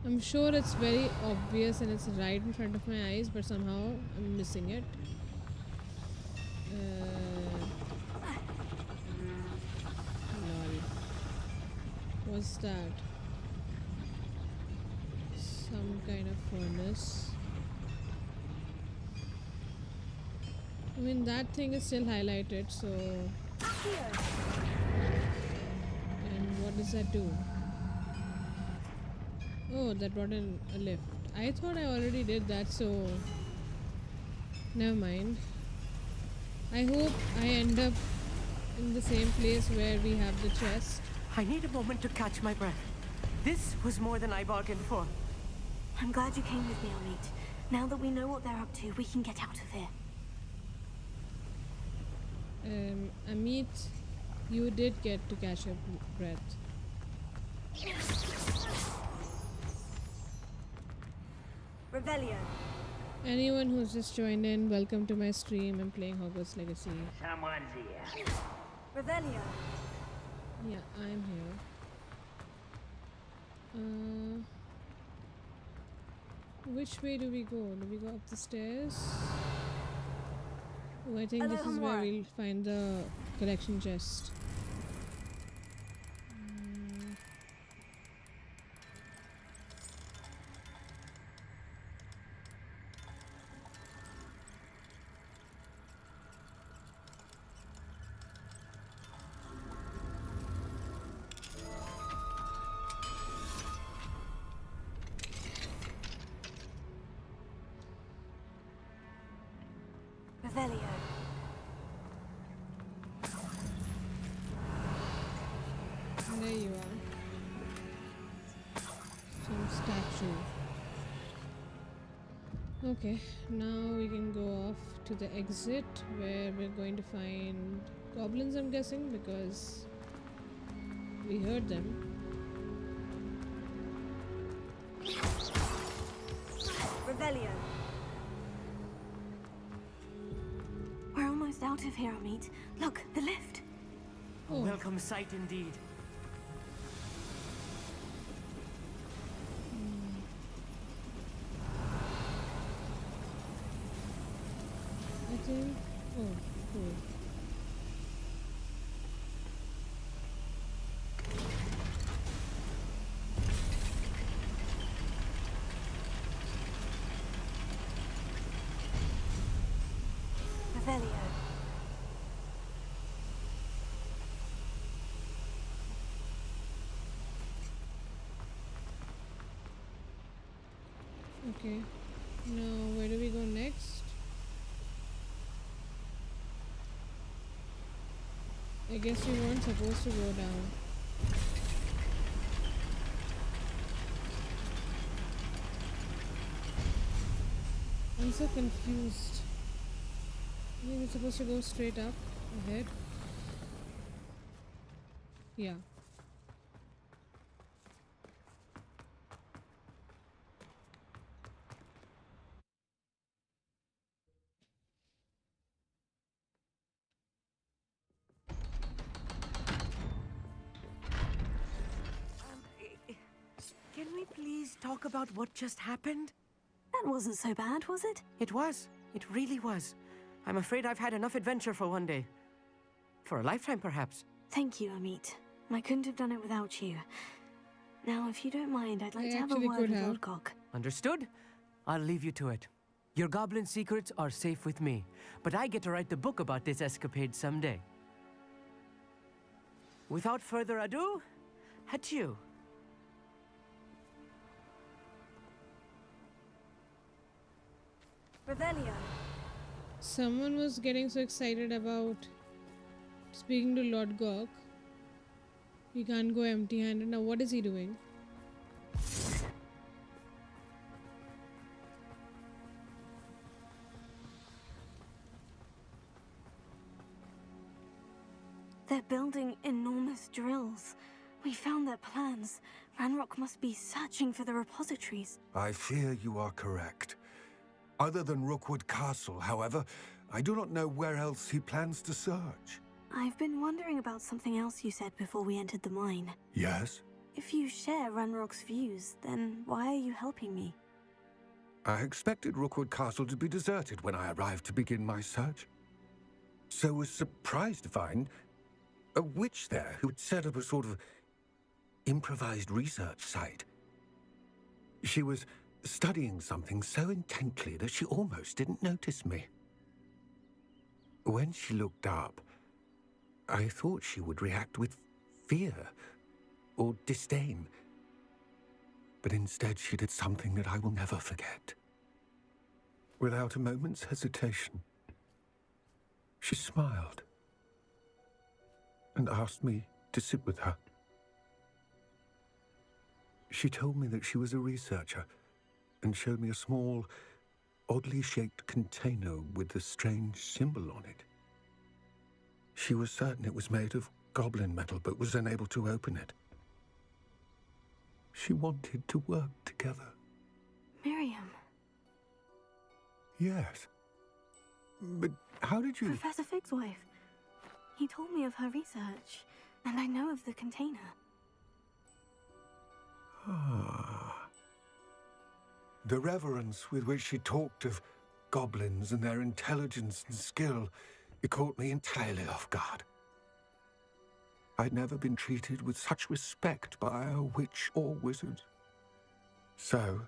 [SPEAKER 1] I'm sure it's very obvious and it's right in front of my eyes, but somehow I'm missing it. Lol. What's that? Some kind of furnace. I mean, that thing is still highlighted, so... And what does that do? Oh, that brought in a lift. I thought I already did that, so... Never mind. I hope I end up in the same place where we have the chest.
[SPEAKER 17] I need a moment to catch my breath. This was more than I bargained for.
[SPEAKER 4] I'm glad you came with me, Amit. Now that we know what they're up to, we can get out of here.
[SPEAKER 1] Amit, you did get to catch your breath.
[SPEAKER 4] Revelio.
[SPEAKER 1] Anyone who's just joined in, welcome to my stream. I'm playing Hogwarts Legacy.
[SPEAKER 10] Someone's here.
[SPEAKER 4] Revelio.
[SPEAKER 1] Yeah, I'm here. Which way do we go? Do we go up the stairs? Oh, I think this is where we'll find the collection chest.
[SPEAKER 4] Revelio.
[SPEAKER 1] There you are. Some statue. Okay, now we can go off to the exit where we're going to find goblins, I'm guessing, because we heard them.
[SPEAKER 4] Revelio. We're almost out of here, Amit. Look, the lift.
[SPEAKER 17] A welcome sight indeed.
[SPEAKER 1] I think. Oh, cool.
[SPEAKER 4] Revelio.
[SPEAKER 1] Okay. Now, where do we go next? I guess we weren't supposed to go down. I'm so confused. I think we're supposed to go straight up ahead. Yeah.
[SPEAKER 17] Can we please talk about what just happened?
[SPEAKER 4] That wasn't so bad, was it?
[SPEAKER 17] It was. It really was. I'm afraid I've had enough adventure for one day. For a lifetime, perhaps.
[SPEAKER 4] Thank you, Amit. I couldn't have done it without you. Now, if you don't mind, I'd like
[SPEAKER 1] I
[SPEAKER 4] to have a
[SPEAKER 1] actually
[SPEAKER 4] word
[SPEAKER 1] could
[SPEAKER 4] with
[SPEAKER 1] have.
[SPEAKER 4] Lord Cock.
[SPEAKER 17] Understood? I'll leave you to it. Your goblin secrets are safe with me, but I get to write the book about this escapade someday. Without further ado, adieu.
[SPEAKER 4] Revelio.
[SPEAKER 1] Someone was getting so excited about speaking to Lord Gok. We can't go empty-handed. Now, what is he doing?
[SPEAKER 4] They're building enormous drills. We found their plans. Ranrock must be searching for the repositories.
[SPEAKER 8] I fear you are correct. Other than Rookwood Castle, however, I do not know where else he plans to search.
[SPEAKER 4] I've been wondering about something else you said before we entered the mine.
[SPEAKER 8] Yes?
[SPEAKER 4] If you share Ranrock's views, then why are you helping me?
[SPEAKER 8] I expected Rookwood Castle to be deserted when I arrived to begin my search. So was surprised to find a witch there who had set up a sort of improvised research site. She was studying something so intently that she almost didn't notice me. When she looked up, I thought she would react with fear or disdain. But instead she did something that I will never forget. Without a moment's hesitation, she smiled and asked me to sit with her. She told me that she was a researcher and showed me a small, oddly shaped container with a strange symbol on it. She was certain it was made of goblin metal, but was unable to open it. She wanted to work together.
[SPEAKER 4] Miriam.
[SPEAKER 8] Yes. But how did you...
[SPEAKER 4] Professor Fig's wife. He told me of her research, and I know of the container.
[SPEAKER 8] Ah. The reverence with which she talked of goblins and their intelligence and skill, it caught me entirely off guard. I'd never been treated with such respect by a witch or wizard. So,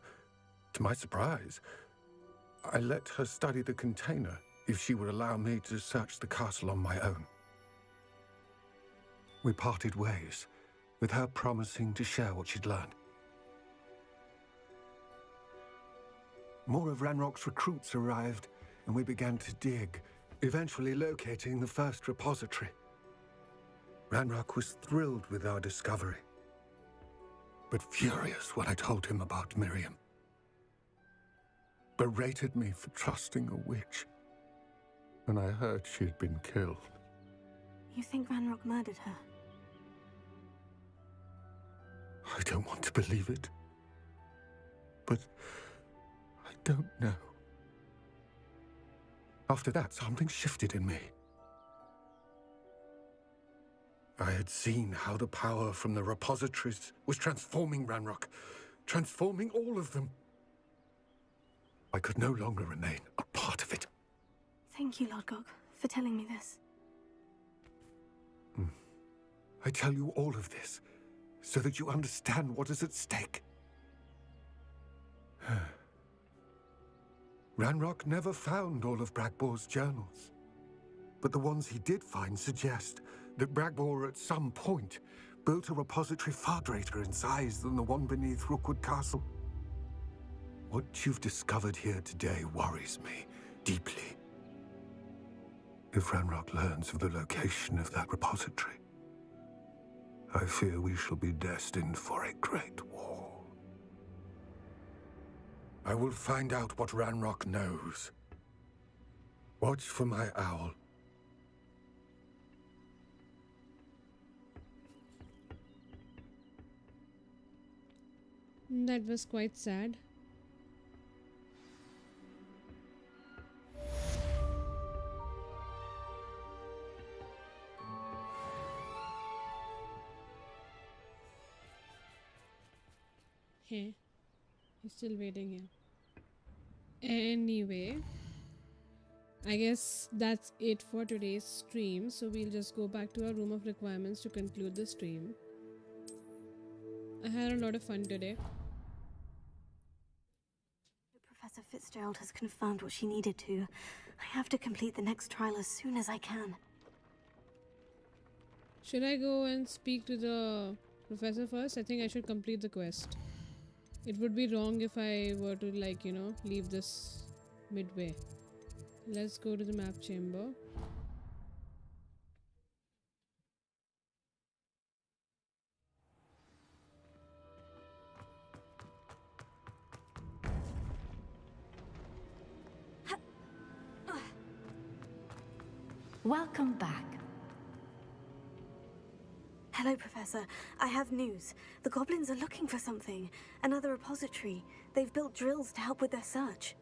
[SPEAKER 8] to my surprise, I let her study the container if she would allow me to search the castle on my own. We parted ways, with her promising to share what she'd learned. More of Ranrock's recruits arrived, and we began to dig, eventually locating the first repository. Ranrock was thrilled with our discovery, but furious when I told him about Miriam. Berated me for trusting a witch, and I heard she had been killed.
[SPEAKER 4] You think Ranrock murdered her?
[SPEAKER 8] I don't want to believe it, but I don't know. After that, something shifted in me. I had seen how the power from the repositories was transforming Ranrock, transforming all of them. I could no longer remain a part of it.
[SPEAKER 4] Thank you, Lord Gog, for telling me this.
[SPEAKER 8] I tell you all of this so that you understand what is at stake. Ranrock never found all of Bragbor's journals, but the ones he did find suggest that Bragbor at some point built a repository far greater in size than the one beneath Rookwood Castle. What you've discovered here today worries me deeply. If Ranrock learns of the location of that repository, I fear we shall be destined for a great war. I will find out what Ranrock knows. Watch for my owl.
[SPEAKER 1] That was quite sad. Hey, he's still waiting here. Anyway, I guess that's it for today's stream. So we'll just go back to our room of requirements to conclude the stream. I had a lot of fun today.
[SPEAKER 4] Professor Fitzgerald has confirmed what she needed to. I have to complete the next trial as soon as I can.
[SPEAKER 1] Should I go and speak to the professor first? I think I should complete the quest. It would be wrong if I were to, like, you know, leave this midway. Let's go to the map chamber.
[SPEAKER 18] Welcome back.
[SPEAKER 4] Hello, Professor. I have news. The goblins are looking for something. Another repository. They've built drills to help with their search.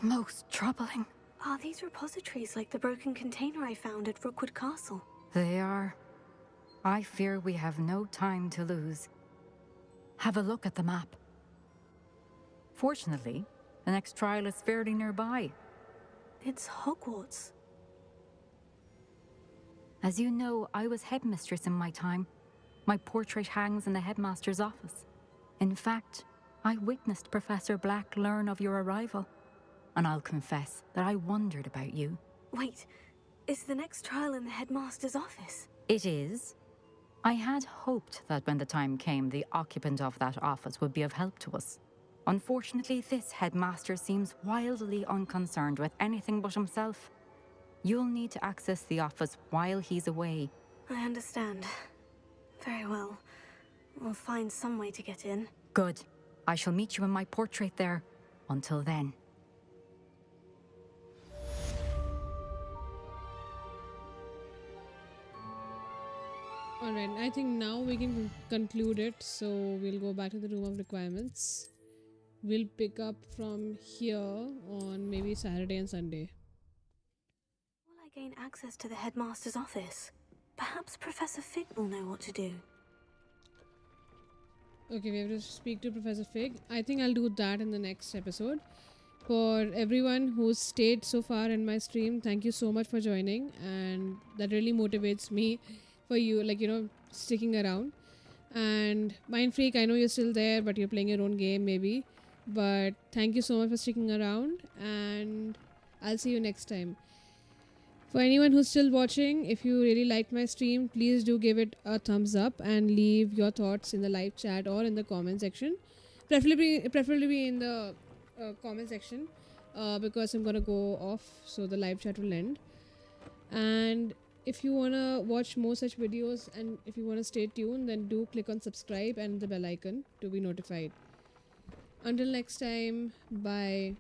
[SPEAKER 18] Most troubling.
[SPEAKER 4] Are these repositories like the broken container I found at Rookwood Castle?
[SPEAKER 18] They are. I fear we have no time to lose. Have a look at the map. Fortunately, the next trial is fairly nearby.
[SPEAKER 4] It's Hogwarts.
[SPEAKER 18] As you know, I was headmistress in my time. My portrait hangs in the headmaster's office. In fact, I witnessed Professor Black learn of your arrival. And I'll confess that I wondered about you.
[SPEAKER 4] Wait, is the next trial in the headmaster's office?
[SPEAKER 18] It is. I had hoped that when the time came, the occupant of that office would be of help to us. Unfortunately, this headmaster seems wildly unconcerned with anything but himself. You'll need to access the office while he's away.
[SPEAKER 4] I understand. Very well. We'll find some way to get in.
[SPEAKER 18] Good. I shall meet you in my portrait there. Until then.
[SPEAKER 1] Alright, I think now we can conclude it. So we'll go back to the room of requirements. We'll pick up from here on maybe Saturday and Sunday.
[SPEAKER 4] Will I gain access to the headmaster's office? Perhaps Professor Fig will know what to do.
[SPEAKER 1] Okay, we have to speak to Professor Fig. I think I'll do that in the next episode. For everyone who's stayed so far in my stream, thank you so much for joining. And that really motivates me for you, like, sticking around. And Mind Freak, I know you're still there, but you're playing your own game maybe. But thank you so much for sticking around, and I'll see you next time. For anyone who's still watching, if you really liked my stream, please do give it a thumbs up and leave your thoughts in the live chat or in the comment section. Preferably in the comment section, because I'm gonna go off, so the live chat will end. And if you wanna watch more such videos and if you wanna stay tuned, then do click on subscribe and the bell icon to be notified. Until next time, bye.